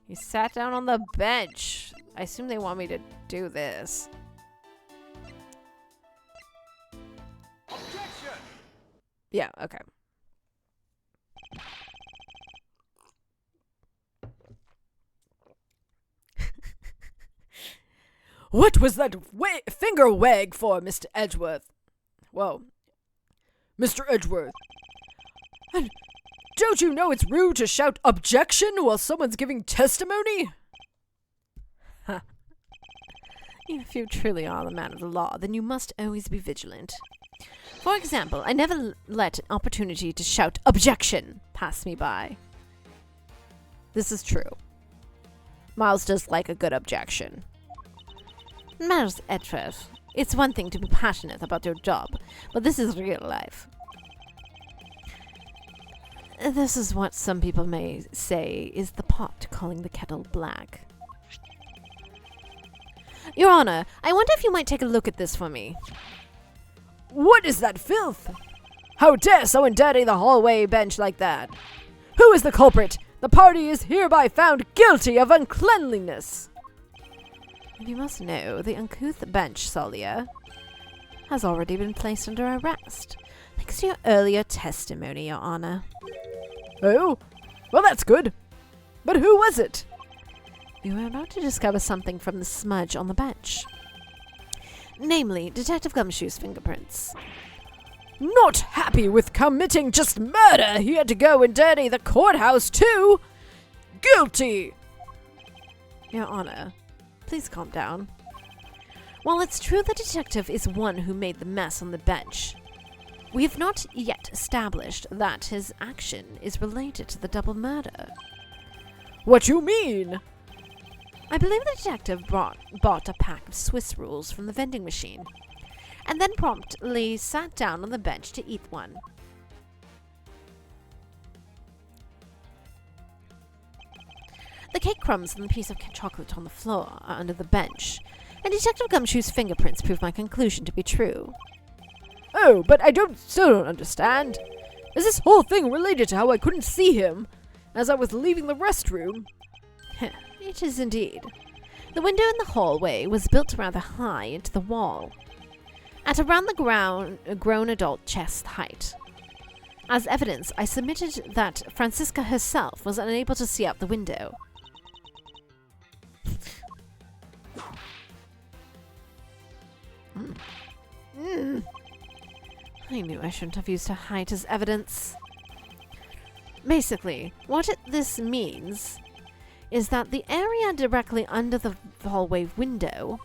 He sat down on the bench. I assume they want me to do this. Objection! Yeah, okay. What was that finger wag for, Mr. Edgeworth? Whoa. Mr. Edgeworth. And don't you know it's rude to shout objection while someone's giving testimony? Huh. If you truly are the man of the law, then you must always be vigilant. For example, I never let an opportunity to shout objection pass me by. This is true. Miles does like a good objection. Miles Edgeworth, it's one thing to be passionate about your job, but this is real life. This is what some people may say is the pot calling the kettle black. Your Honor, I wonder if you might take a look at this for me. What is that filth? How dare someone dirty the hallway bench like that? Who is the culprit? The party is hereby found guilty of uncleanliness. You must know the uncouth bench, Solia, has already been placed under arrest, thanks to your earlier testimony, Your Honor. Oh? Well, that's good. But who was it? You are about to discover something from the smudge on the bench. Namely, Detective Gumshoe's fingerprints. Not happy with committing just murder, he had to go and dirty the courthouse too. Guilty. Your Honor, please calm down. While it's true the detective is one who made the mess on the bench, we have not yet established that his action is related to the double murder. What you mean? I believe the detective bought a pack of Swiss rolls from the vending machine, and then promptly sat down on the bench to eat one. The cake crumbs and the piece of chocolate on the floor are under the bench, and Detective Gumshoe's fingerprints prove my conclusion to be true. Oh, but I still don't understand. Is this whole thing related to how I couldn't see him as I was leaving the restroom? It is indeed. The window in the hallway was built rather high into the wall, at around the grown adult chest height. As evidence, I submitted that Francisca herself was unable to see out the window. I knew I shouldn't have used her height as evidence. Basically, what this means is that the area directly under the hallway window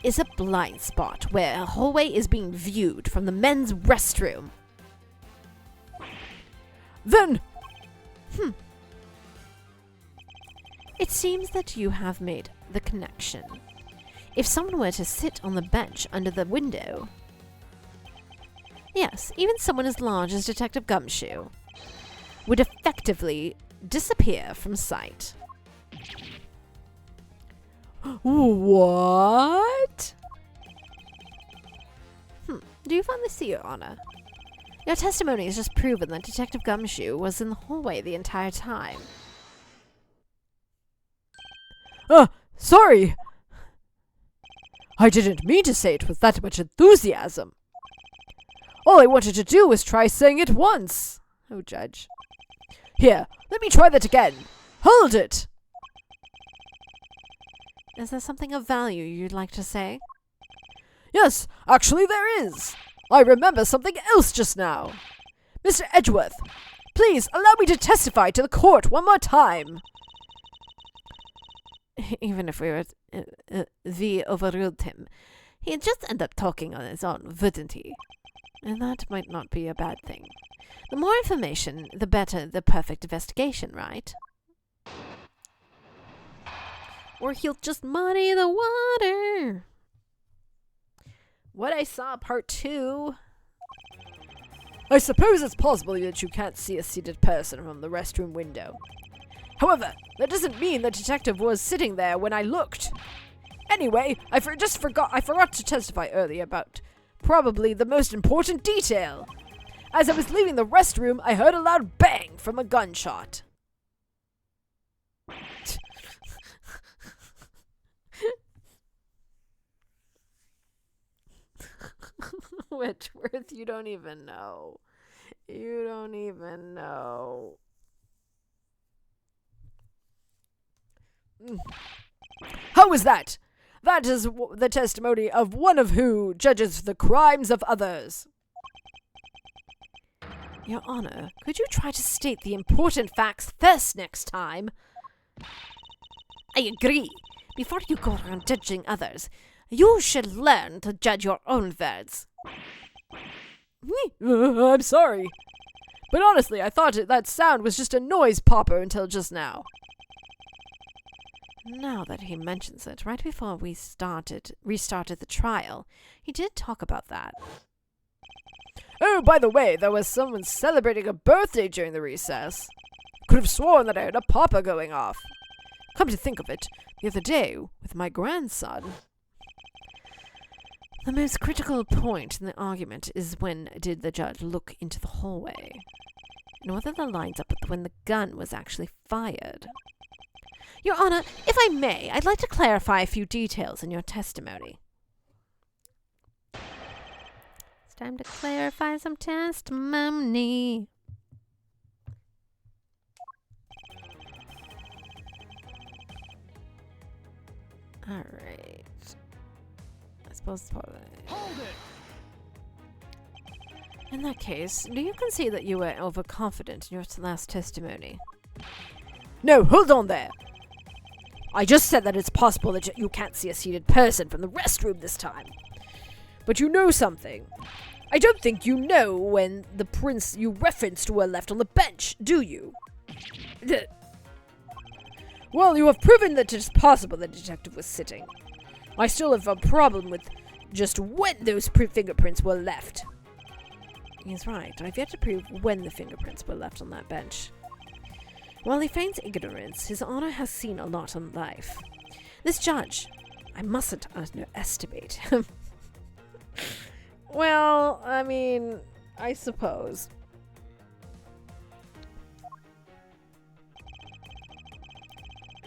is a blind spot where a hallway is being viewed from the men's restroom. Then... It seems that you have made the connection. If someone were to sit on the bench under the window... Yes, even someone as large as Detective Gumshoe would effectively disappear from sight. What? Do you finally see, Your Honor? Your testimony has just proven that Detective Gumshoe was in the hallway the entire time. Sorry. I didn't mean to say it with that much enthusiasm. All I wanted to do was try saying it once. Oh, Judge. Here, let me try that again. Hold it. Is there something of value you'd like to say? Yes, actually there is. I remember something else just now. Mr. Edgeworth, please allow me to testify to the court one more time. Even if we overruled him, he'd just end up talking on his own, wouldn't he? And that might not be a bad thing. The more information, the better the perfect investigation, right? Or he'll just muddy the water. What I saw, part 2. I suppose it's possible that you can't see a seated person from the restroom window. However, that doesn't mean the detective was sitting there when I looked. Anyway, I forgot to testify earlier about probably the most important detail. As I was leaving the restroom, I heard a loud bang from a gunshot. Whitworth, you don't even know. You don't even know. How is that? That is the testimony of one of who judges the crimes of others. Your Honor, could you try to state the important facts first next time? I agree. Before you go around judging others, you should learn to judge your own words. I'm sorry. But honestly, I thought that sound was just a noise popper until just now. Now that he mentions it, right before we restarted the trial, he did talk about that. Oh, by the way, there was someone celebrating a birthday during the recess. Could have sworn that I heard a papa going off. Come to think of it, the other day, with my grandson. The most critical point in the argument is when did the judge look into the hallway, and whether that lines up with when the gun was actually fired. Your Honor, if I may, I'd like to clarify a few details in your testimony. It's time to clarify some testimony. Alright. I suppose it's probably... Hold it! In that case, do you concede that you were overconfident in your last testimony? No, hold on there! I just said that it's possible that you can't see a seated person from the restroom this time. But you know something. I don't think you know when the prints you referenced were left on the bench, do you? Well, you have proven that it's possible the detective was sitting. I still have a problem with just when those fingerprints were left. He's right. I've yet to prove when the fingerprints were left on that bench. While he feigns ignorance, His Honor has seen a lot in life. This judge, I mustn't underestimate him. Well, I mean, I suppose.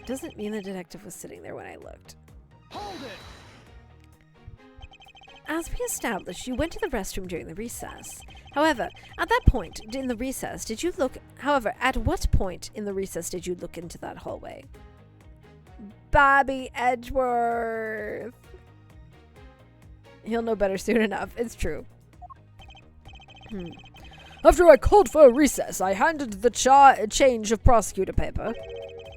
Doesn't mean the detective was sitting there when I looked. Hold it! As we established, you went to the restroom during the recess. However, at that point in the recess, did you look... However, at what point in the recess did you look into that hallway? Bobby Edgeworth. He'll know better soon enough. It's true. After I called for a recess, I handed the change of prosecutor paper.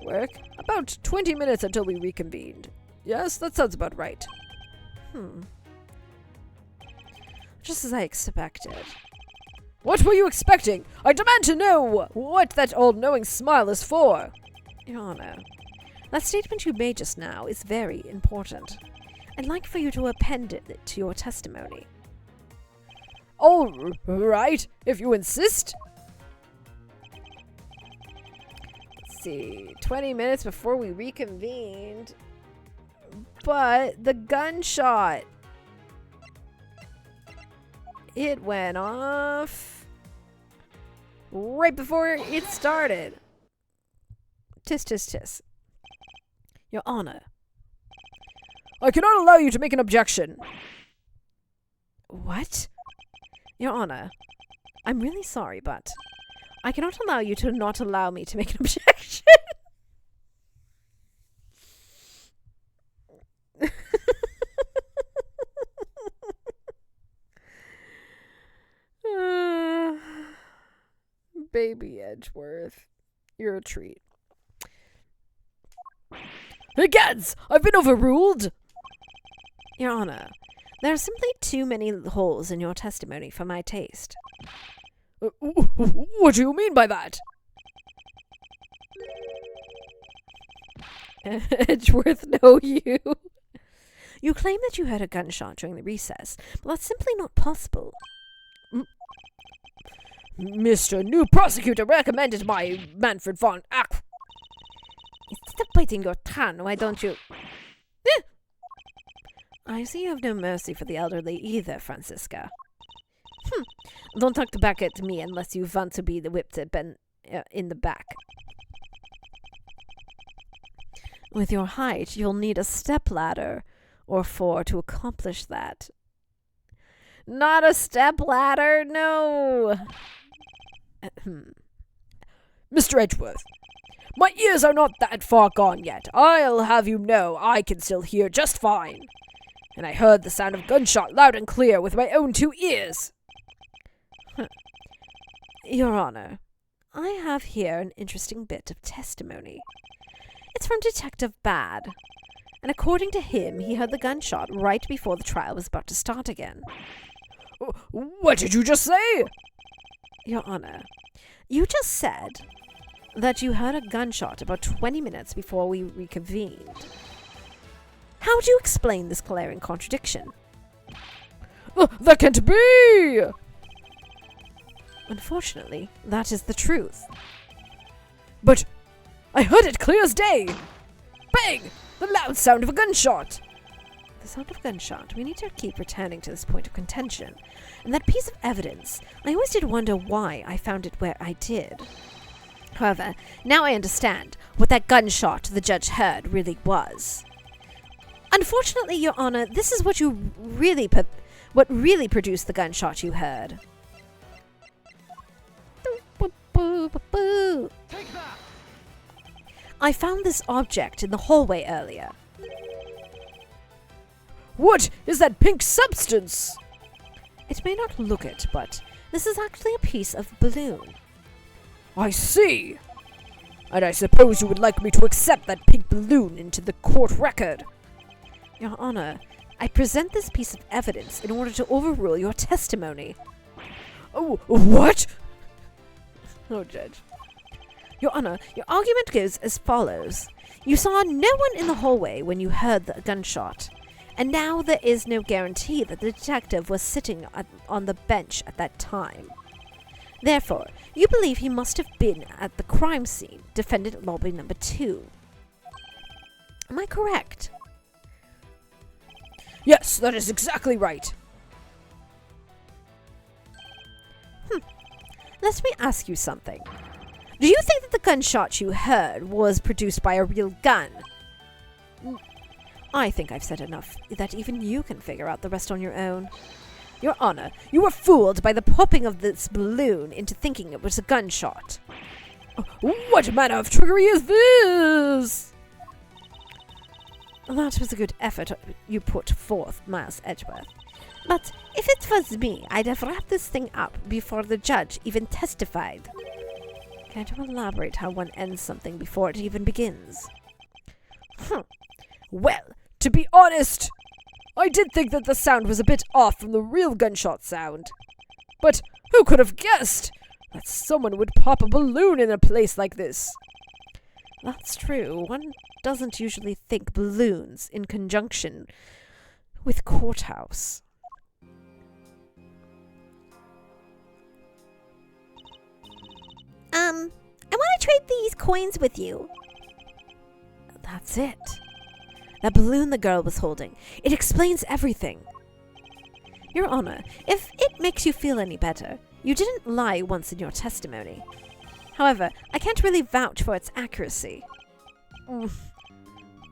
Work. About 20 minutes until we reconvened. Yes, that sounds about right. Just as I expected. What were you expecting? I demand to know what that all-knowing smile is for. Your Honor, that statement you made just now is very important. I'd like for you to append it to your testimony. All right, if you insist. Let's see, 20 minutes before we reconvened. But the gunshot. It went off right before it started. Tis, tis, tis. Your Honor. I cannot allow you to make an objection. What? Your Honor, I'm really sorry, but I cannot allow you to not allow me to make an objection. Baby Edgeworth, you're a treat. Hey, Gads! I've been overruled! Your Honor, there are simply too many holes in your testimony for my taste. What do you mean by that? Edgeworth, no you. You claim that you heard a gunshot during the recess, but that's simply not possible. Mr. New Prosecutor recommended by Manfred von Ack. Instead of biting your tongue, why don't you... I see you have no mercy for the elderly either, Francisca. Don't talk back at me unless you want to be the whipped in the back. With your height, you'll need a stepladder or 4 to accomplish that. Not a stepladder, no! Mr. Edgeworth, my ears are not that far gone yet. I'll have you know I can still hear just fine. And I heard the sound of gunshot loud and clear with my own 2 ears. Your Honor, I have here an interesting bit of testimony. It's from Detective Bad, and according to him, he heard the gunshot right before the trial was about to start again. What did you just say? Your Honor, you just said that you heard a gunshot about 20 minutes before we reconvened. How do you explain this glaring contradiction? That can't be! Unfortunately, that is the truth. But I heard it clear as day! Bang! The loud sound of a gunshot! The sound of a gunshot. We need to keep returning to this point of contention. And that piece of evidence, I always did wonder why I found it where I did. However, now I understand what that gunshot the judge heard really was. Unfortunately, Your Honor, this is what what really produced the gunshot you heard. Take that! I found this object in the hallway earlier. What is that pink substance? It may not look it, but this is actually a piece of balloon. I see. And I suppose you would like me to accept that pink balloon into the court record. Your Honor, I present this piece of evidence in order to overrule your testimony. Oh, what? Oh, Judge. Your Honor, your argument goes as follows. You saw no one in the hallway when you heard the gunshot, and now there is no guarantee that the detective was sitting on the bench at that time. Therefore, you believe he must have been at the crime scene, defendant lobby number 2. Am I correct? Yes, that is exactly right. Let me ask you something. Do you think that the gunshot you heard was produced by a real gun? I think I've said enough that even you can figure out the rest on your own. Your Honor, you were fooled by the popping of this balloon into thinking it was a gunshot. What manner of trickery is this? That was a good effort you put forth, Miles Edgeworth. But if it was me, I'd have wrapped this thing up before the judge even testified. Can't you elaborate how one ends something before it even begins? Well, to be honest, I did think that the sound was a bit off from the real gunshot sound. But who could have guessed that someone would pop a balloon in a place like this? That's true. One doesn't usually think balloons in conjunction with courthouse. I want to trade these coins with you. That's it. That balloon the girl was holding. It explains everything. Your Honor, if it makes you feel any better, you didn't lie once in your testimony. However, I can't really vouch for its accuracy.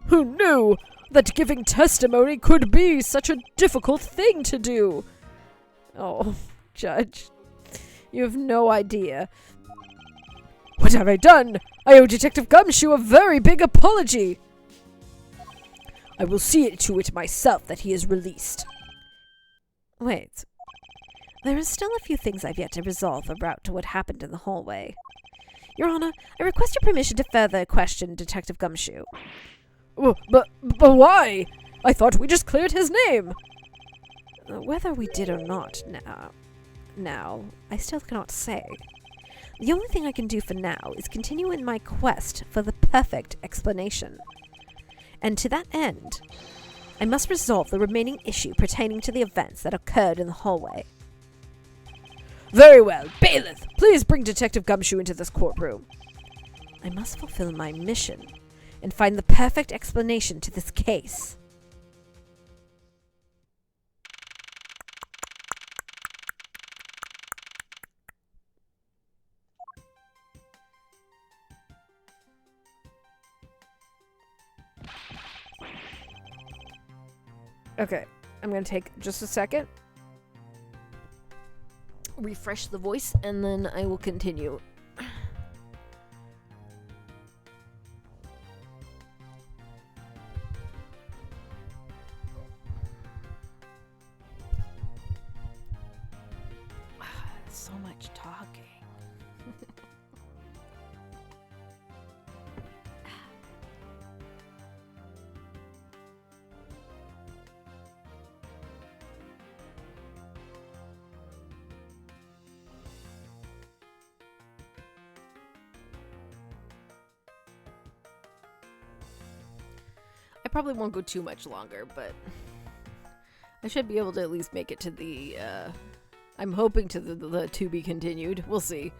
Who knew that giving testimony could be such a difficult thing to do? Oh, Judge, you have no idea. What have I done? I owe Detective Gumshoe a very big apology. I will see to it myself that he is released. Wait. There are still a few things I've yet to resolve about what happened in the hallway. Your Honor, I request your permission to further question Detective Gumshoe. But why? I thought we just cleared his name. Whether we did or not now, I still cannot say. The only thing I can do for now is continue in my quest for the perfect explanation. And to that end, I must resolve the remaining issue pertaining to the events that occurred in the hallway. Very well. Bailiff, please bring Detective Gumshoe into this courtroom. I must fulfill my mission and find the perfect explanation to this case. Okay, I'm going to take just a second, refresh the voice, and then I will continue. So much talking. I probably won't go too much longer, but I should be able to at least make it to the I'm hoping to the to be continued. We'll see.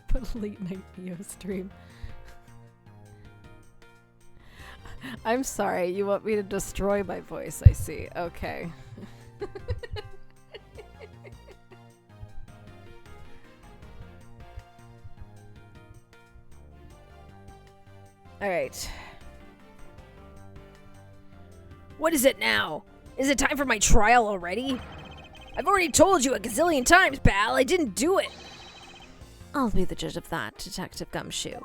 Put a late night Neo stream. I'm sorry, you want me to destroy my voice, I see. Okay. Alright. What is it now? Is it time for my trial already? I've already told you a gazillion times, pal. I didn't do it. I'll be the judge of that, Detective Gumshoe.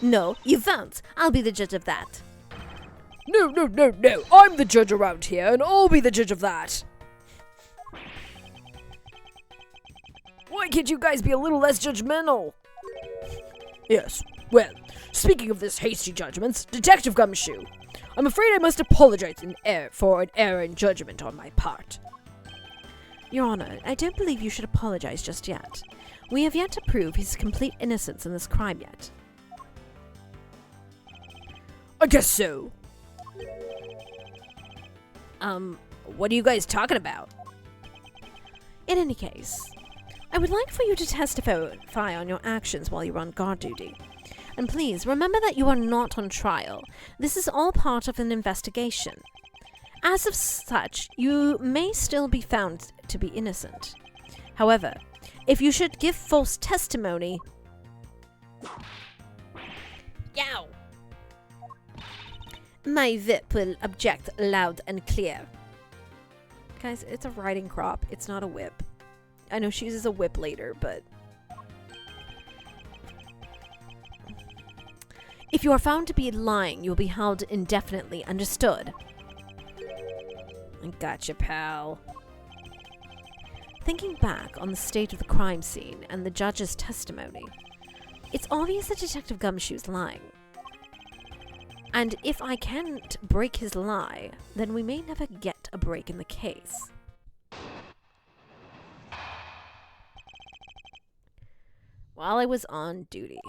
No, you won't. I'll be the judge of that. No, no, no, no. I'm the judge around here, and I'll be the judge of that. Why can't you guys be a little less judgmental? Yes, well, speaking of this hasty judgments, Detective Gumshoe, I'm afraid I must apologize for an error in judgment on my part. Your Honor, I don't believe you should apologize just yet. We have yet to prove his complete innocence in this crime yet. I guess so. What are you guys talking about? In any case, I would like for you to testify on your actions while you're on guard duty. And please, remember that you are not on trial. This is all part of an investigation. As of such, you may still be found to be innocent. However, if you should give false testimony... Yow! My whip will object loud and clear. Guys, it's a riding crop. It's not a whip. I know she uses a whip later, but... If you are found to be lying, you will be held indefinitely. Understood? I gotcha, pal. Thinking back on the state of the crime scene and the judge's testimony, it's obvious that Detective Gumshoe's lying. And if I can't break his lie, then we may never get a break in the case. While I was on duty,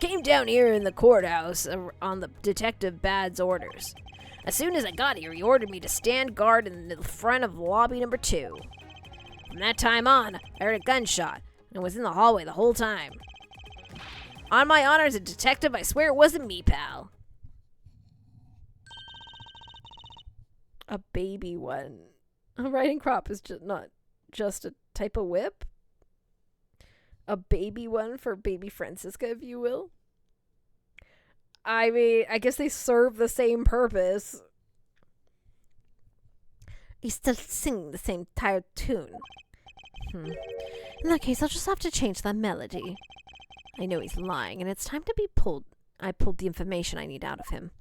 Came down here in the courthouse on the Detective Bad's orders. As soon as I got here, he ordered me to stand guard in the front of lobby number 2. From that time on, I heard a gunshot, and was in the hallway the whole time. On my honor as a detective, I swear it wasn't me, pal. A baby one. A riding crop is just not just a type of whip. A baby one for baby Francisca, if you will. I mean, I guess they serve the same purpose. He's still singing the same tired tune. In that case, I'll just have to change that melody. I know he's lying, and it's time to be pulled. I pulled the information I need out of him.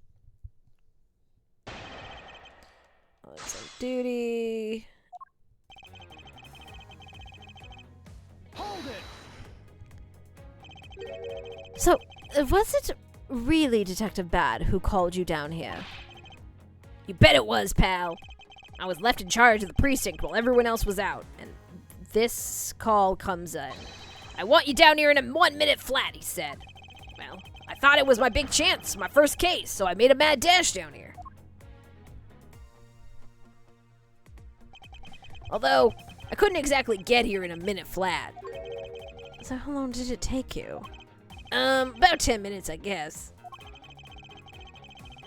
On duty. Hold it! So, was it really Detective Bad who called you down here? You bet it was, pal. I was left in charge of the precinct while everyone else was out, and this call comes in. I want you down here in a 1 minute flat, he said. Well, I thought it was my big chance, my first case, so I made a mad dash down here. Although, I couldn't exactly get here in a minute flat. So how long did it take you? About 10 minutes, I guess.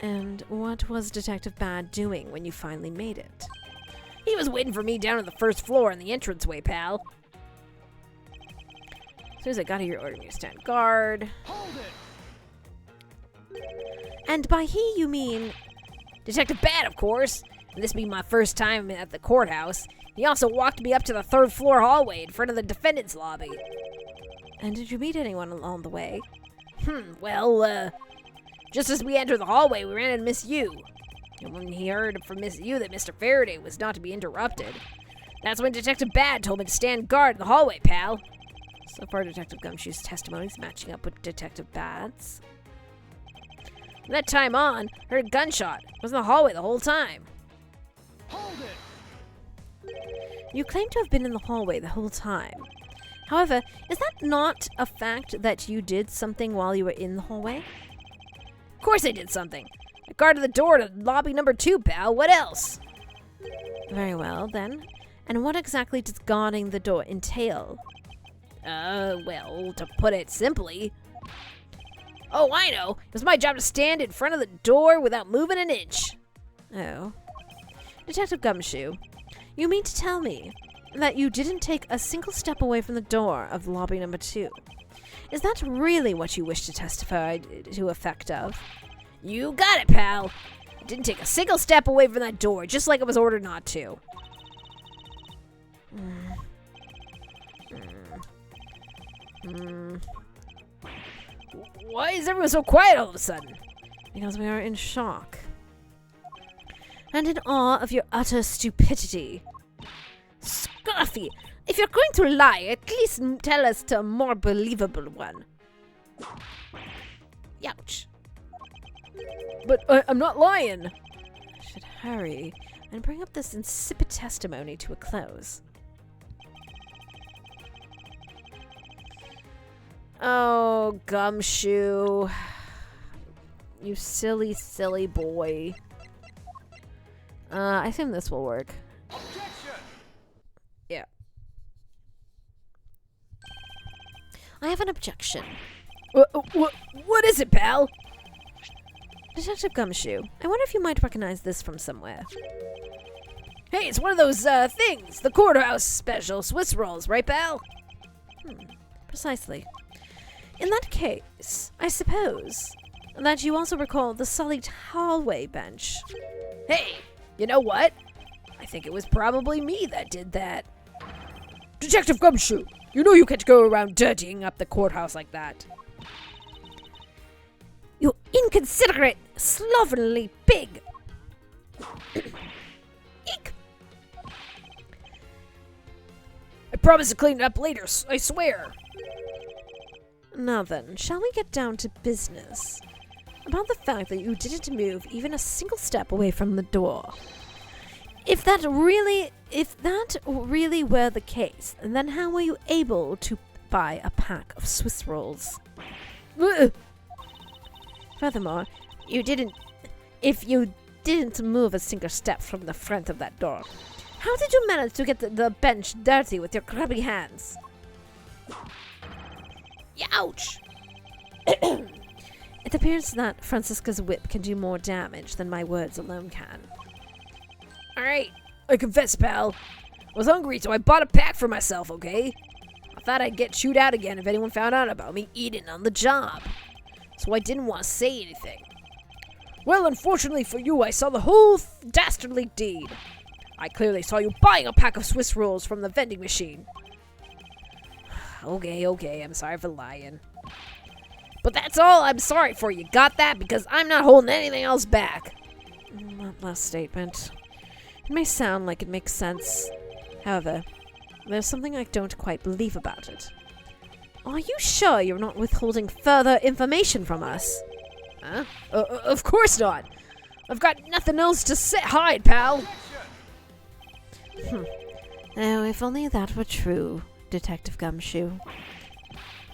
And what was Detective Bad doing when you finally made it? He was waiting for me down on the first floor in the entranceway, pal. As soon as I got here, he ordered me to stand guard. Hold it! And by he, you mean... Detective Bad, of course. And this being my first time at the courthouse, he also walked me up to the 3rd floor hallway in front of the defendant's lobby. And did you meet anyone along the way? Well, just as we entered the hallway, we ran into Miss Yu. And when he heard from Miss Yu that Mr. Faraday was not to be interrupted, that's when Detective Bad told me to stand guard in the hallway, pal. So far, Detective Gumshoe's testimony is matching up with Detective Bad's. From that time on, I heard a gunshot. I was in the hallway the whole time. Hold it! You claim to have been in the hallway the whole time. However, is that not a fact that you did something while you were in the hallway? Of course I did something. I guarded the door to lobby number 2, pal. What else? Very well, then. And what exactly does guarding the door entail? Well, to put it simply... Oh, I know. It was my job to stand in front of the door without moving an inch. Oh. Detective Gumshoe, you mean to tell me that you didn't take a single step away from the door of lobby number 2? Is that really what you wish to testify to effect of? You got it, pal. I didn't take a single step away from that door, just like I was ordered not to. Why is everyone so quiet all of a sudden? Because we are in shock. And in awe of your utter stupidity. Scruffy, if you're going to lie, at least tell us a more believable one. Ouch. But I'm not lying. I should hurry and bring up this insipid testimony to a close. Oh, Gumshoe. You silly, silly boy. I assume this will work. Objection! Yeah. I have an objection. What is it, pal? Detective Gumshoe, I wonder if you might recognize this from somewhere. Hey, it's one of those, things. The courthouse special Swiss rolls, right, pal? Precisely. In that case, I suppose that you also recall the sullied hallway bench. Hey, you know what? I think it was probably me that did that. Detective Gumshoe, you know you can't go around dirtying up the courthouse like that. You inconsiderate, slovenly pig! Eek! I promise to clean it up later, I swear. Now then, shall we get down to business? About the fact that you didn't move even a single step away from the door. If that really were the case, then how were you able to buy a pack of Swiss rolls? Furthermore, if you didn't move a single step from the front of that door, how did you manage to get the bench dirty with your grubby hands? Ouch! It appears that Francisca's whip can do more damage than my words alone can. Alright, I confess, pal. I was hungry, so I bought a pack for myself, okay? I thought I'd get chewed out again if anyone found out about me eating on the job. So I didn't want to say anything. Well, unfortunately for you, I saw the whole dastardly deed. I clearly saw you buying a pack of Swiss rolls from the vending machine. Okay, I'm sorry for lying. But that's all I'm sorry for, you got that? Because I'm not holding anything else back. That last statement. It may sound like it makes sense. However, there's something I don't quite believe about it. Are you sure you're not withholding further information from us? Huh? Of course not. I've got nothing else to hide, pal. Oh, if only that were true, Detective Gumshoe.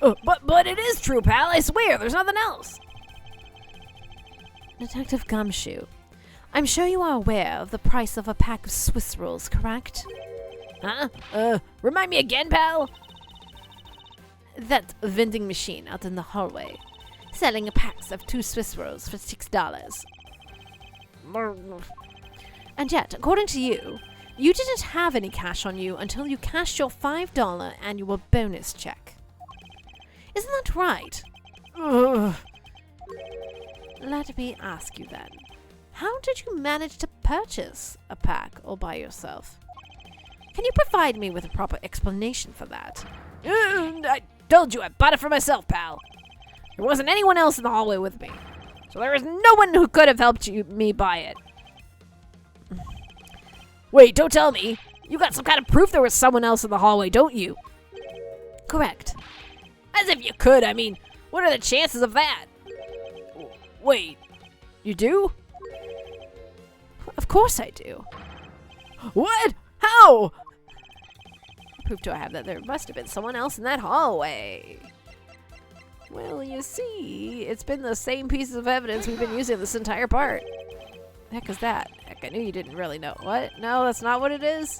But it is true, pal. I swear, there's nothing else. Detective Gumshoe, I'm sure you are aware of the price of a pack of Swiss rolls, correct? Huh? Remind me again, pal? That vending machine out in the hallway, selling a packs of 2 Swiss rolls for $6. And yet, according to you, you didn't have any cash on you until you cashed your $5 annual bonus check. Isn't that right? Let me ask you then, how did you manage to purchase a pack all by yourself. Can you provide me with a proper explanation for that? I told you I bought it for myself, pal. There wasn't anyone else in the hallway with me, so there was no one who could have helped me buy it. Wait, don't tell me. You got some kind of proof there was someone else in the hallway, don't you? Correct. As if you could. I mean, what are the chances of that? Wait, you do? Of course I do. What? How? Proof do I have that there must have been someone else in that hallway? Well, you see, it's been the same pieces of evidence we've been using this entire part. Heck is that? Heck, I knew you didn't really know. What? No, that's not what it is?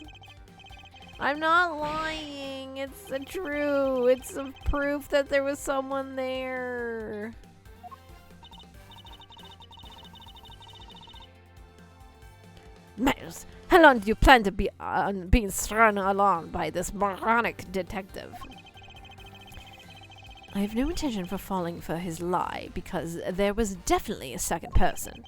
I'm not lying. It's true. It's a proof that there was someone there. Miles, how long do you plan to be being thrown along by this moronic detective? I have no intention for falling for his lie, because there was definitely a second person.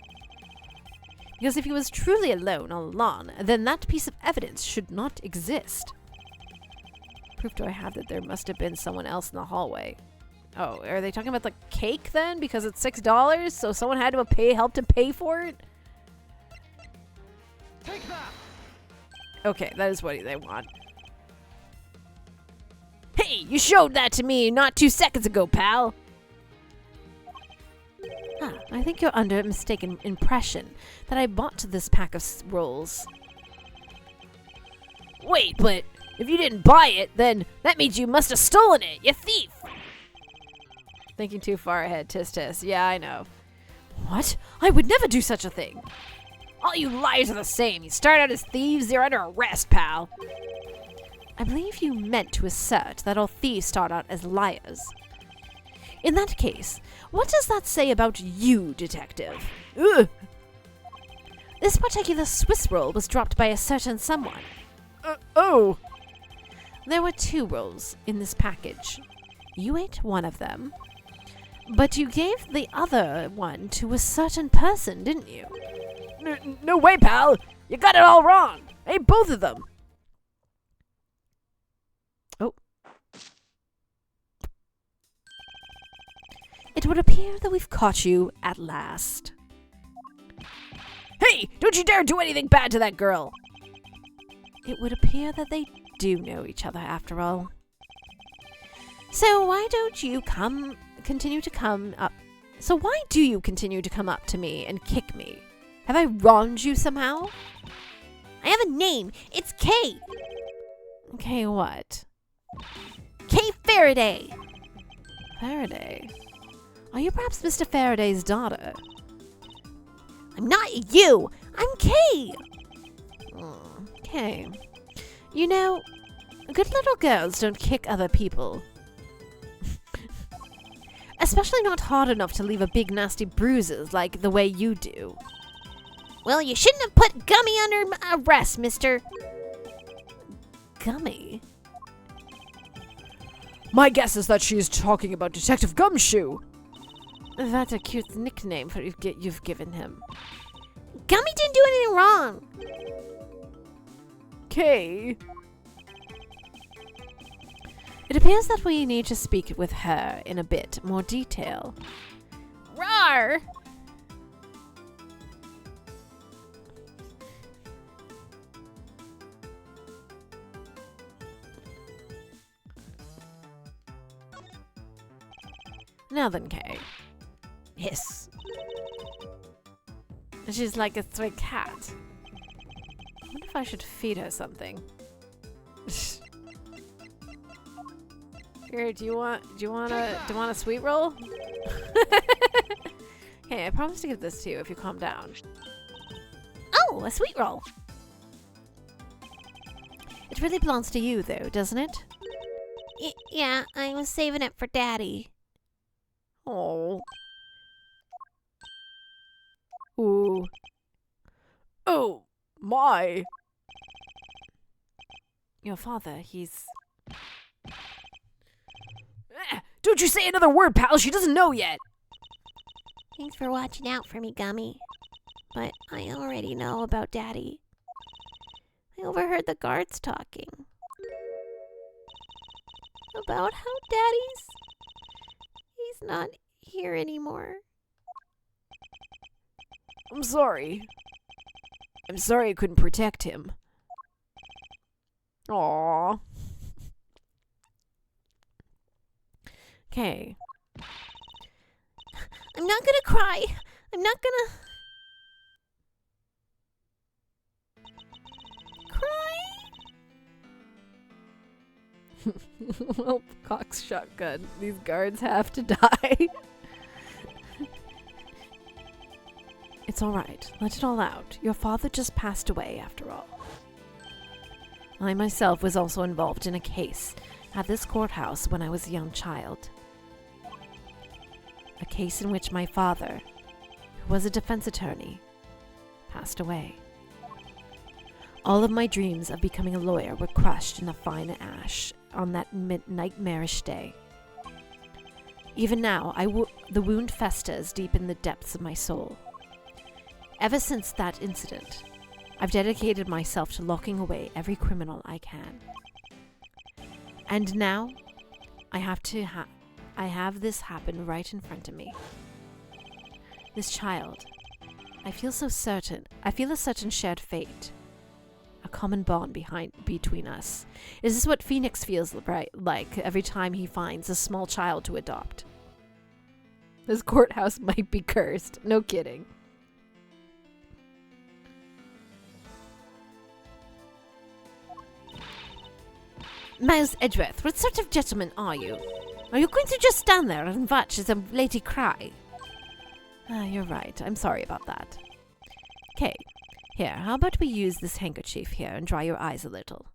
Because if he was truly alone all along, then that piece of evidence should not exist. Proof do I have that there must have been someone else in the hallway? Oh, are they talking about the cake then? Because it's $6, so someone had to help to pay for it? Take that! Okay, that is what they want. Hey, you showed that to me not 2 seconds ago, pal. I think you're under a mistaken impression that I bought this pack of rolls. Wait, but if you didn't buy it, then that means you must have stolen it, you thief! Thinking too far ahead, tisk tisk. Yeah, I know. What? I would never do such a thing. All you liars are the same. You start out as thieves, you're under arrest, pal. I believe you meant to assert that all thieves start out as liars. In that case, what does that say about you, detective? Ugh. This particular Swiss roll was dropped by a certain someone. Oh. There were 2 rolls in this package. You ate one of them, but you gave the other one to a certain person, didn't you? No way, pal. You got it all wrong. I ate both of them. Oh. It would appear that we've caught you at last. Hey, don't you dare do anything bad to that girl. It would appear that they do know each other after all. So why do you continue to come up to me and kick me? Have I wronged you somehow? I have a name. It's Kay. Okay, what? Kay Faraday. Faraday? Are you perhaps Mr. Faraday's daughter? I'm not you. I'm Kay. Okay. You know, good little girls don't kick other people. Especially not hard enough to leave a big nasty bruises like the way you do. Well, you shouldn't have put Gummy under arrest, mister. Gummy? My guess is that she's talking about Detective Gumshoe. That's a cute nickname for you've given him. Gummy didn't do anything wrong. Kay. It appears that we need to speak with her in a bit more detail. Rawr! Now then, Kay. Yes. She's like a stray cat. I wonder if I should feed her something. Here, do you want a sweet roll? Hey, I promise to give this to you if you calm down. Oh, a sweet roll. It really belongs to you, though, doesn't it? Yeah, I was saving it for Daddy. Oh. Ooh. Oh, my. Your father, he's... Don't you say another word, pal. She doesn't know yet. Thanks for watching out for me, Gummy. But I already know about Daddy. I overheard the guards talking. About how he's not here anymore. I'm sorry. I'm sorry I couldn't protect him. Aww. Okay. I'm not gonna cry. I'm not gonna cry. Well, cock's shotgun. These guards have to die. It's alright. Let it all out. Your father just passed away, after all. I myself was also involved in a case at this courthouse when I was a young child. A case in which my father, who was a defense attorney, passed away. All of my dreams of becoming a lawyer were crushed in a fine ash on that nightmarish day. Even now, the wound festers deep in the depths of my soul. Ever since that incident, I've dedicated myself to locking away every criminal I can. And now, I have this happen right in front of me. This child. I feel a certain shared fate. A common bond between us. Is this what Phoenix feels like every time he finds a small child to adopt? This courthouse might be cursed. No kidding. Miles Edgeworth, what sort of gentleman are you? Are you going to just stand there and watch as a lady cry? You're right. I'm sorry about that. Okay. Here, how about we use this handkerchief here and dry your eyes a little?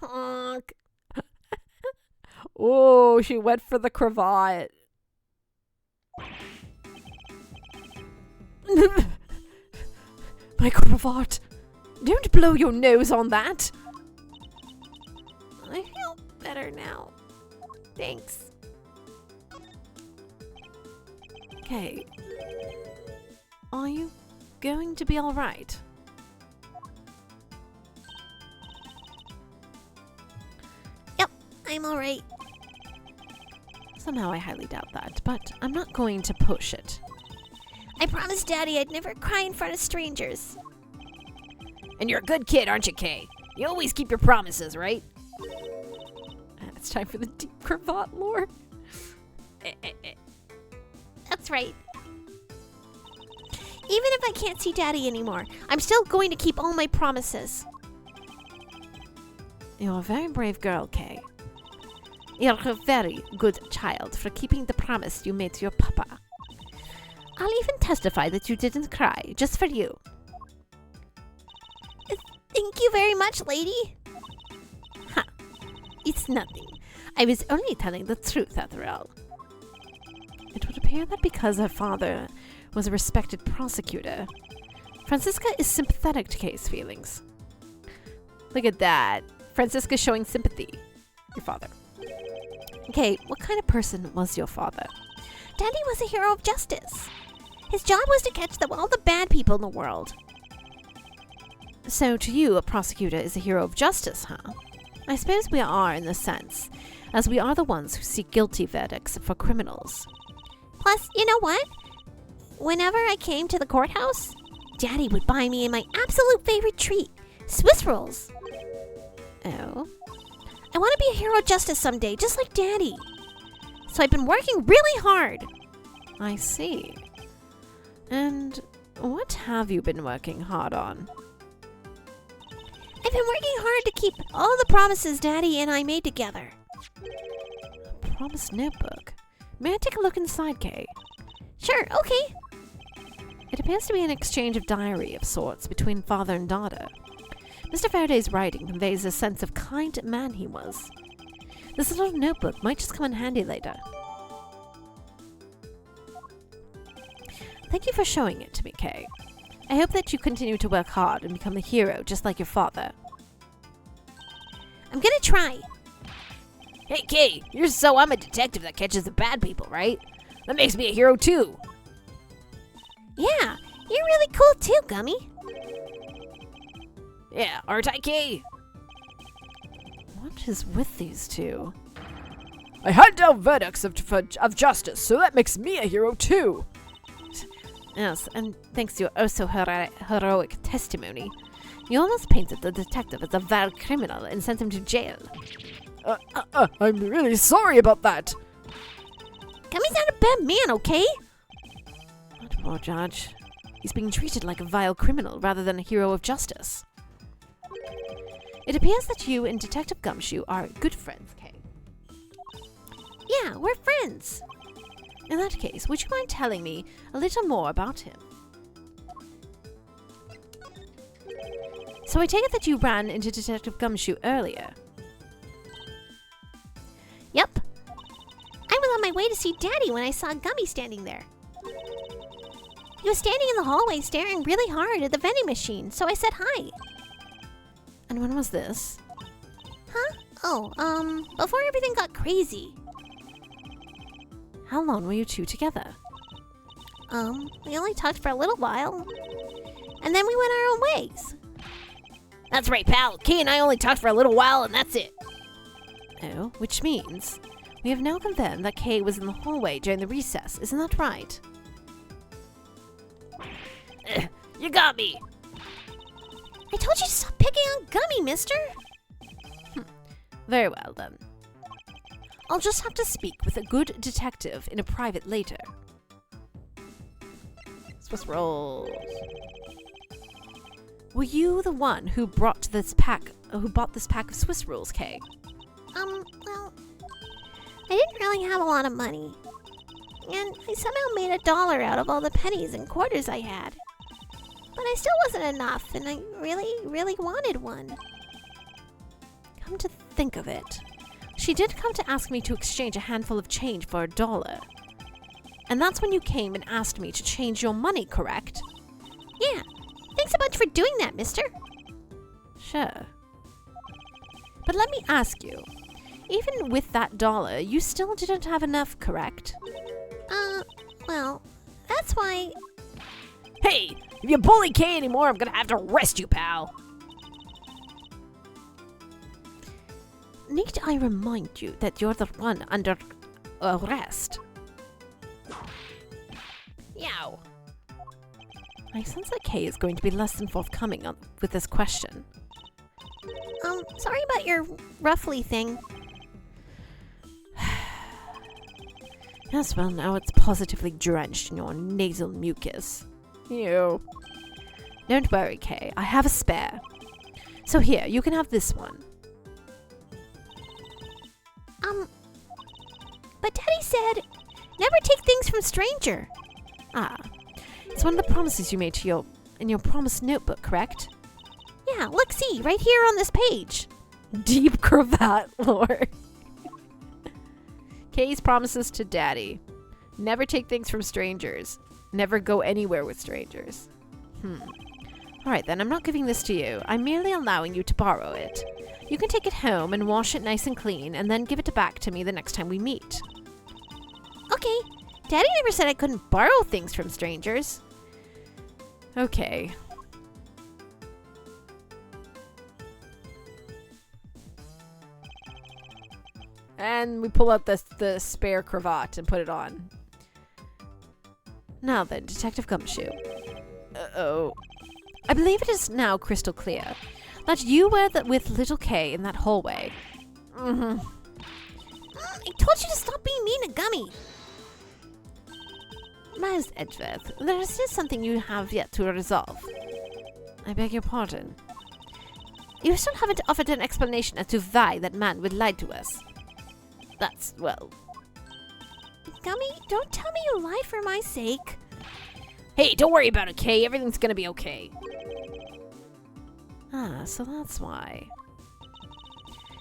Honk. Oh, she went for the cravat. My cravat. Don't blow your nose on that. I feel better now. Thanks. Okay. Are you going to be alright? Yep, I'm alright. Somehow I highly doubt that, but I'm not going to push it. I promised Daddy I'd never cry in front of strangers. And you're a good kid, aren't you, Kay? You always keep your promises, right? It's time for the deep cravat lore. That's right. Even if I can't see Daddy anymore, I'm still going to keep all my promises. You're a very brave girl, Kay. You're a very good child for keeping the promise you made to your papa. I'll even testify that you didn't cry, just for you. Thank you very much, lady. Ha! It's nothing. I was only telling the truth after all. It would appear that because her father was a respected prosecutor, Francisca is sympathetic to Kay's feelings. Look at that. Francisca showing sympathy. Your father. Okay, what kind of person was your father? Daddy was a hero of justice. His job was to catch all the bad people in the world. So to you, a prosecutor is a hero of justice, huh? I suppose we are in this sense, as we are the ones who seek guilty verdicts for criminals. Plus, you know what? Whenever I came to the courthouse, Daddy would buy me my absolute favorite treat, Swiss rolls. Oh? I want to be a hero of justice someday, just like Daddy. So I've been working really hard. I see. And what have you been working hard on? I've been working hard to keep all the promises Daddy and I made together. A promise notebook? May I take a look inside, Kay? Sure, okay. It appears to be an exchange of diary of sorts between father and daughter. Mr. Faraday's writing conveys a sense of kind man he was. This little notebook might just come in handy later. Thank you for showing it to me, Kay. I hope that you continue to work hard and become a hero just like your father. I'm gonna try. Hey, Kay, I'm a detective that catches the bad people, right? That makes me a hero too. Yeah, you're really cool too, Gummy. Yeah, aren't I, Kay? What is with these two? I hand down verdicts of justice, so that makes me a hero too. Yes, and thanks to your heroic testimony, you almost painted the detective as a vile criminal and sent him to jail. I'm really sorry about that. Gummy's not a bad man, okay? Not poor Judge. He's being treated like a vile criminal rather than a hero of justice. It appears that you and Detective Gumshoe are good friends, Kay. Yeah, we're friends. In that case, would you mind telling me a little more about him? So I take it that you ran into Detective Gumshoe earlier. Yep. I was on my way to see Daddy when I saw Gummy standing there. He was standing in the hallway staring really hard at the vending machine, so I said hi. And when was this? Huh? Oh, before everything got crazy. How long were you two together? We only talked for a little while. And then we went our own ways. That's right, pal. Kay and I only talked for a little while, and that's it. Oh, which means we have now confirmed that Kay was in the hallway during the recess, isn't that right? You got me. I told you to stop picking on Gummy, mister. Very well, then. I'll just have to speak with a good detective in a private later. Swiss rolls. Were you the one who bought this pack of Swiss rolls, Kay? Well, I didn't really have a lot of money. And I somehow made $1 out of all the pennies and quarters I had. But I still wasn't enough, and I really, really wanted one. Come to think of it, she did come to ask me to exchange a handful of change for $1. And that's when you came and asked me to change your money, correct? Yeah, thanks a bunch for doing that, mister. Sure. But let me ask you, even with that $1, you still didn't have enough, correct? Well, that's why... Hey, if you bully Kay anymore, I'm gonna have to arrest you, pal. Need I remind you that you're the one under arrest? Yow. I sense that Kay is going to be less than forthcoming with this question. Sorry about your roughly thing. Yes, well, now it's positively drenched in your nasal mucus. Ew. Don't worry, Kay. I have a spare. So here, you can have this one. But Daddy said, never take things from stranger. Ah, it's one of the promises you made to in your promise notebook, correct? Yeah, look, see, right here on this page. Deep cravat lore. Kay's promises to Daddy. Never take things from strangers. Never go anywhere with strangers. Alright then, I'm not giving this to you. I'm merely allowing you to borrow it. You can take it home and wash it nice and clean, and then give it back to me the next time we meet. Okay, Daddy never said I couldn't borrow things from strangers. Okay. And we pull out the spare cravat and put it on. Now then, Detective Gumshoe. Uh-oh. I believe it is now crystal clear that you were with little Kay in that hallway. I told you to stop being mean to Gummy. Miles Edgeworth, there is still something you have yet to resolve. I beg your pardon. You still haven't offered an explanation as to why that man would lie to us. That's, well... Gummy, don't tell me you lie for my sake. Hey, don't worry about it, Kay. Everything's gonna be okay. Ah, so that's why.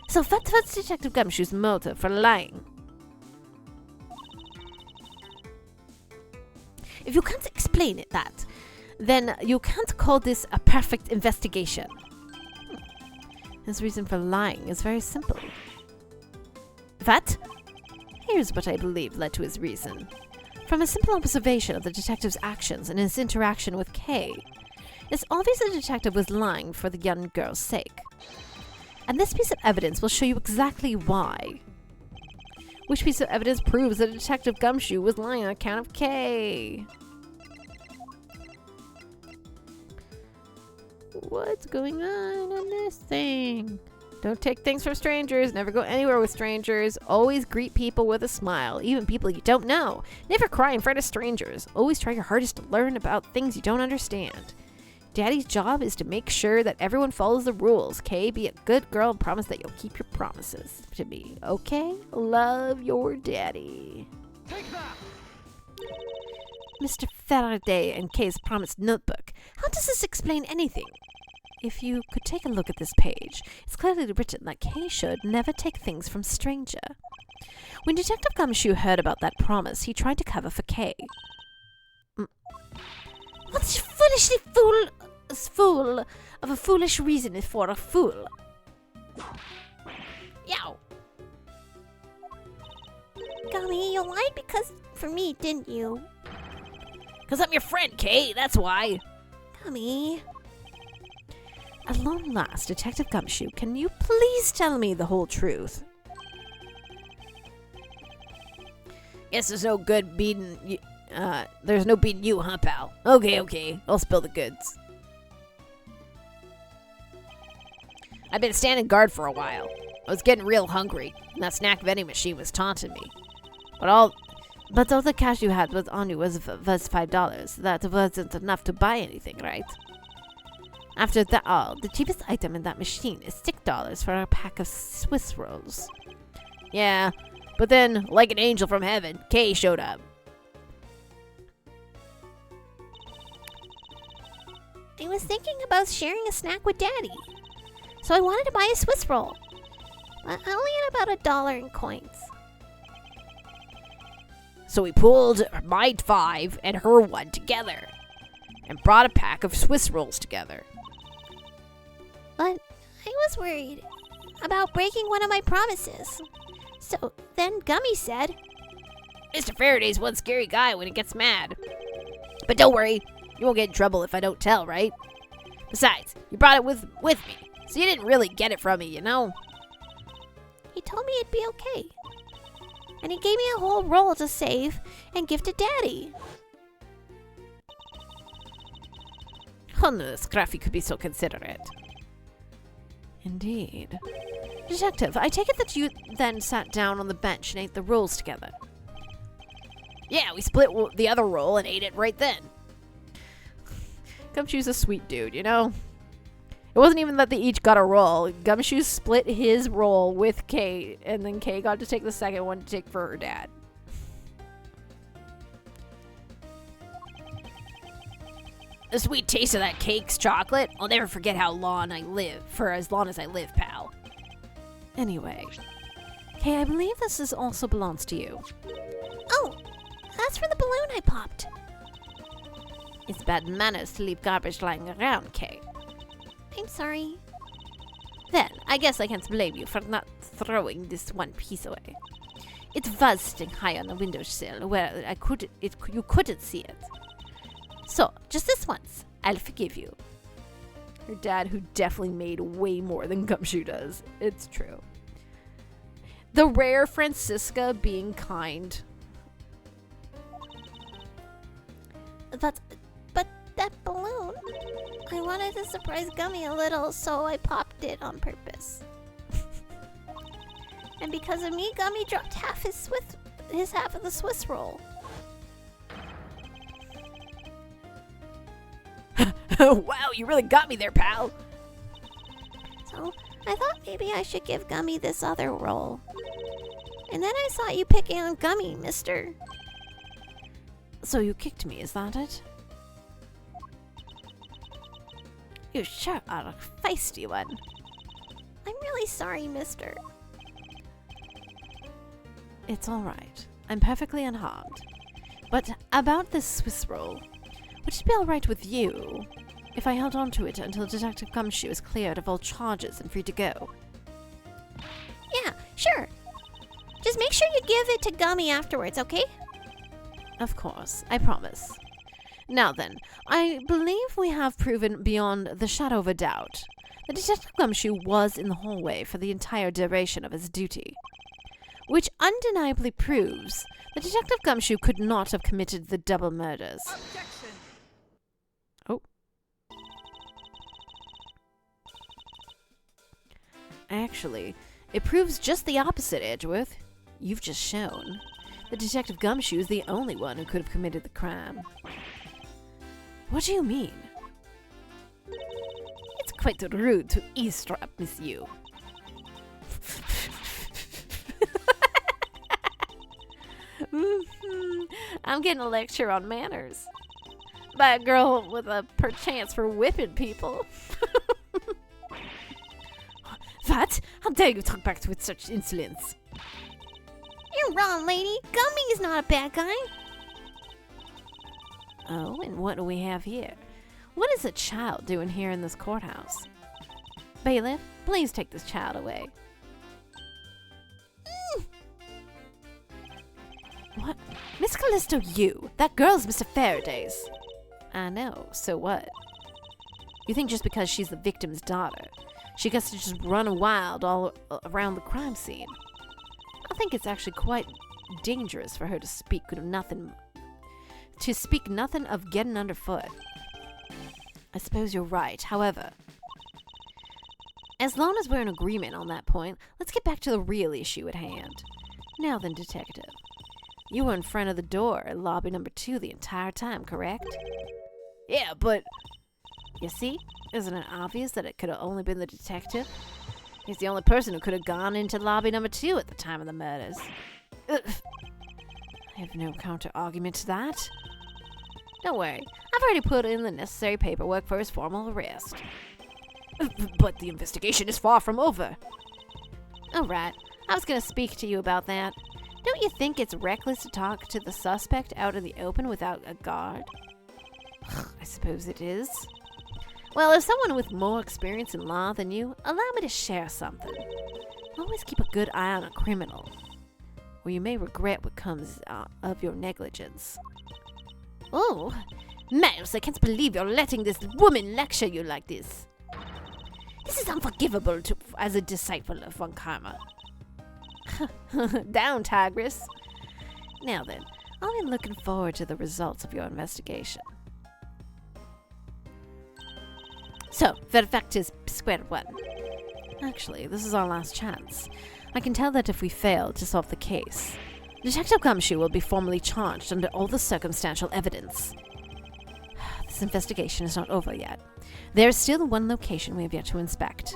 So what was Detective Gumshoe's motive for lying? If you can't explain it that, then you can't call this a perfect investigation. His reason for lying is very simple. If What? Here's what I believe led to his reason. From a simple observation of the detective's actions and his interaction with Kay, it's obvious the detective was lying for the young girl's sake. And this piece of evidence will show you exactly why. Which piece of evidence proves that Detective Gumshoe was lying on account of Kay? What's going on this thing? Don't take things from strangers. Never go anywhere with strangers. Always greet people with a smile, even people you don't know. Never cry in front of strangers. Always try your hardest to learn about things you don't understand. Daddy's job is to make sure that everyone follows the rules. Kay, be a good girl and promise that you'll keep your promises to me. Okay? Love, your daddy. Take that! Mr. Faraday and Kay's promised notebook. How does this explain anything? If you could take a look at this page, it's clearly written that Kay should never take things from stranger. When Detective Gumshoe heard about that promise, he tried to cover for Kay. What's foolishly fool of a foolish reason is for a fool? Yow! Gummy, you lied because for me, didn't you? 'Cause I'm your friend, Kay, that's why. Gummy. At long last, Detective Gumshoe, can you please tell me the whole truth? Guess there's no good beating you. There's no beating you, huh, pal? Okay, I'll spill the goods. I've been standing guard for a while. I was getting real hungry, and that snack vending machine was taunting me. But all the cash you had was on you was $5. That wasn't enough to buy anything, right? After that all, the cheapest item in that machine is $6 for a pack of Swiss rolls. Yeah, but then, like an angel from heaven, Kay showed up. I was thinking about sharing a snack with Daddy. So I wanted to buy a Swiss roll. But I only had about $1 in coins. So we pooled my 5 and her 1 together, and brought a pack of Swiss rolls together. But I was worried about breaking one of my promises. So then Gummy said, Mr. Faraday's one scary guy when he gets mad. But don't worry, you won't get in trouble if I don't tell, right? Besides, you brought it with me, so you didn't really get it from me, you know? he told me it'd be okay. And he gave me a whole roll to save and give to Daddy. Oh no, Scruffy could be so considerate. Indeed. Detective, I take it that you then sat down on the bench and ate the rolls together. Yeah, we split the other roll and ate it right then. Gumshoe's a sweet dude, you know? It wasn't even that they each got a roll. Gumshoe split his roll with Kay, and then Kay got to take the second one to take for her dad. The sweet taste of that cake's chocolate. I'll never forget how long I live, for as long as I live, pal. Anyway, Kay, I believe this also belongs to you. Oh, that's for the balloon I popped. It's bad manners to leave garbage lying around, Kay. I'm sorry. Then, I guess I can't blame you for not throwing this one piece away. It was sitting high on the windowsill where you couldn't see it. So, just this once, I'll forgive you. Her dad, who definitely made way more than Gumshoe does. It's true. The rare Francisca being kind. But that balloon, I wanted to surprise Gummy a little, so I popped it on purpose. And because of me, Gummy dropped half his half of the Swiss roll. Wow, you really got me there, pal. So I thought maybe I should give Gummy this other roll. And then I saw you picking on Gummy, mister. So you kicked me, is that it? You sure are a feisty one. I'm really sorry, mister. It's all right. I'm perfectly unharmed. But about this Swiss roll, would it be all right with you if I held on to it until Detective Gumshoe is cleared of all charges and free to go? Yeah, sure. Just make sure you give it to Gummy afterwards, okay? Of course, I promise. Now then, I believe we have proven beyond the shadow of a doubt that Detective Gumshoe was in the hallway for the entire duration of his duty, which undeniably proves that Detective Gumshoe could not have committed the double murders. Objection. Oh. Actually, it proves just the opposite, Edgeworth. You've just shown that Detective Gumshoe is the only one who could have committed the crime. What do you mean? It's quite rude to eavesdrop, Miss You. I'm getting a lecture on manners by a girl with a perchance for whipping people. What? How dare you talk back with such insolence? You're wrong, lady. Gummy is not a bad guy. Oh, and what do we have here? What is a child doing here in this courthouse? Bailiff, please take this child away. What? Miss Callisto, you! That girl's Mr. Faraday's. I know, so what? You think just because she's the victim's daughter, she gets to just run wild all around the crime scene? I think it's actually quite dangerous for her to speak nothing of getting underfoot. I suppose you're right. However, as long as we're in agreement on that point, let's get back to the real issue at hand. Now then, Detective, you were in front of the door at lobby number 2 the entire time, correct? Yeah, but... You see? Isn't it obvious that it could have only been the detective? He's the only person who could have gone into lobby number 2 at the time of the murders. Ugh. I have no counter-argument to that. Don't worry, I've already put in the necessary paperwork for his formal arrest. But the investigation is far from over. Alright, I was gonna speak to you about that. Don't you think it's reckless to talk to the suspect out in the open without a guard? I suppose it is. Well, as someone with more experience in law than you, allow me to share something. Always keep a good eye on a criminal, or you may regret what comes of your negligence. Oh, Miles, I can't believe you're letting this woman lecture you like this. This is unforgivable as a disciple of Von Karma. Down, Tigress. Now then, I'll be looking forward to the results of your investigation. So, verdict is square one. Actually, this is our last chance. I can tell that if we fail to solve the case, Detective Gumshoe will be formally charged under all the circumstantial evidence. This investigation is not over yet. There is still one location we have yet to inspect.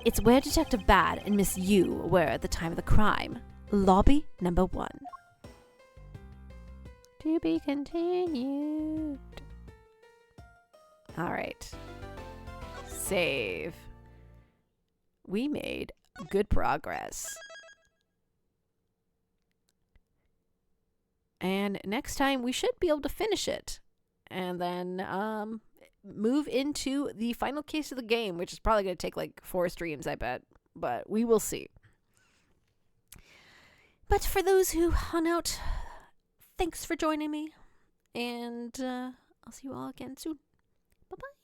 It's where Detective Bad and Miss Yu were at the time of the crime. Lobby number 1. To be continued. Alright. Save. We made good progress. And next time we should be able to finish it. And then move into the final case of the game, which is probably going to take like 4 streams, I bet. But we will see. But for those who hung out, thanks for joining me. And I'll see you all again soon. Bye-bye.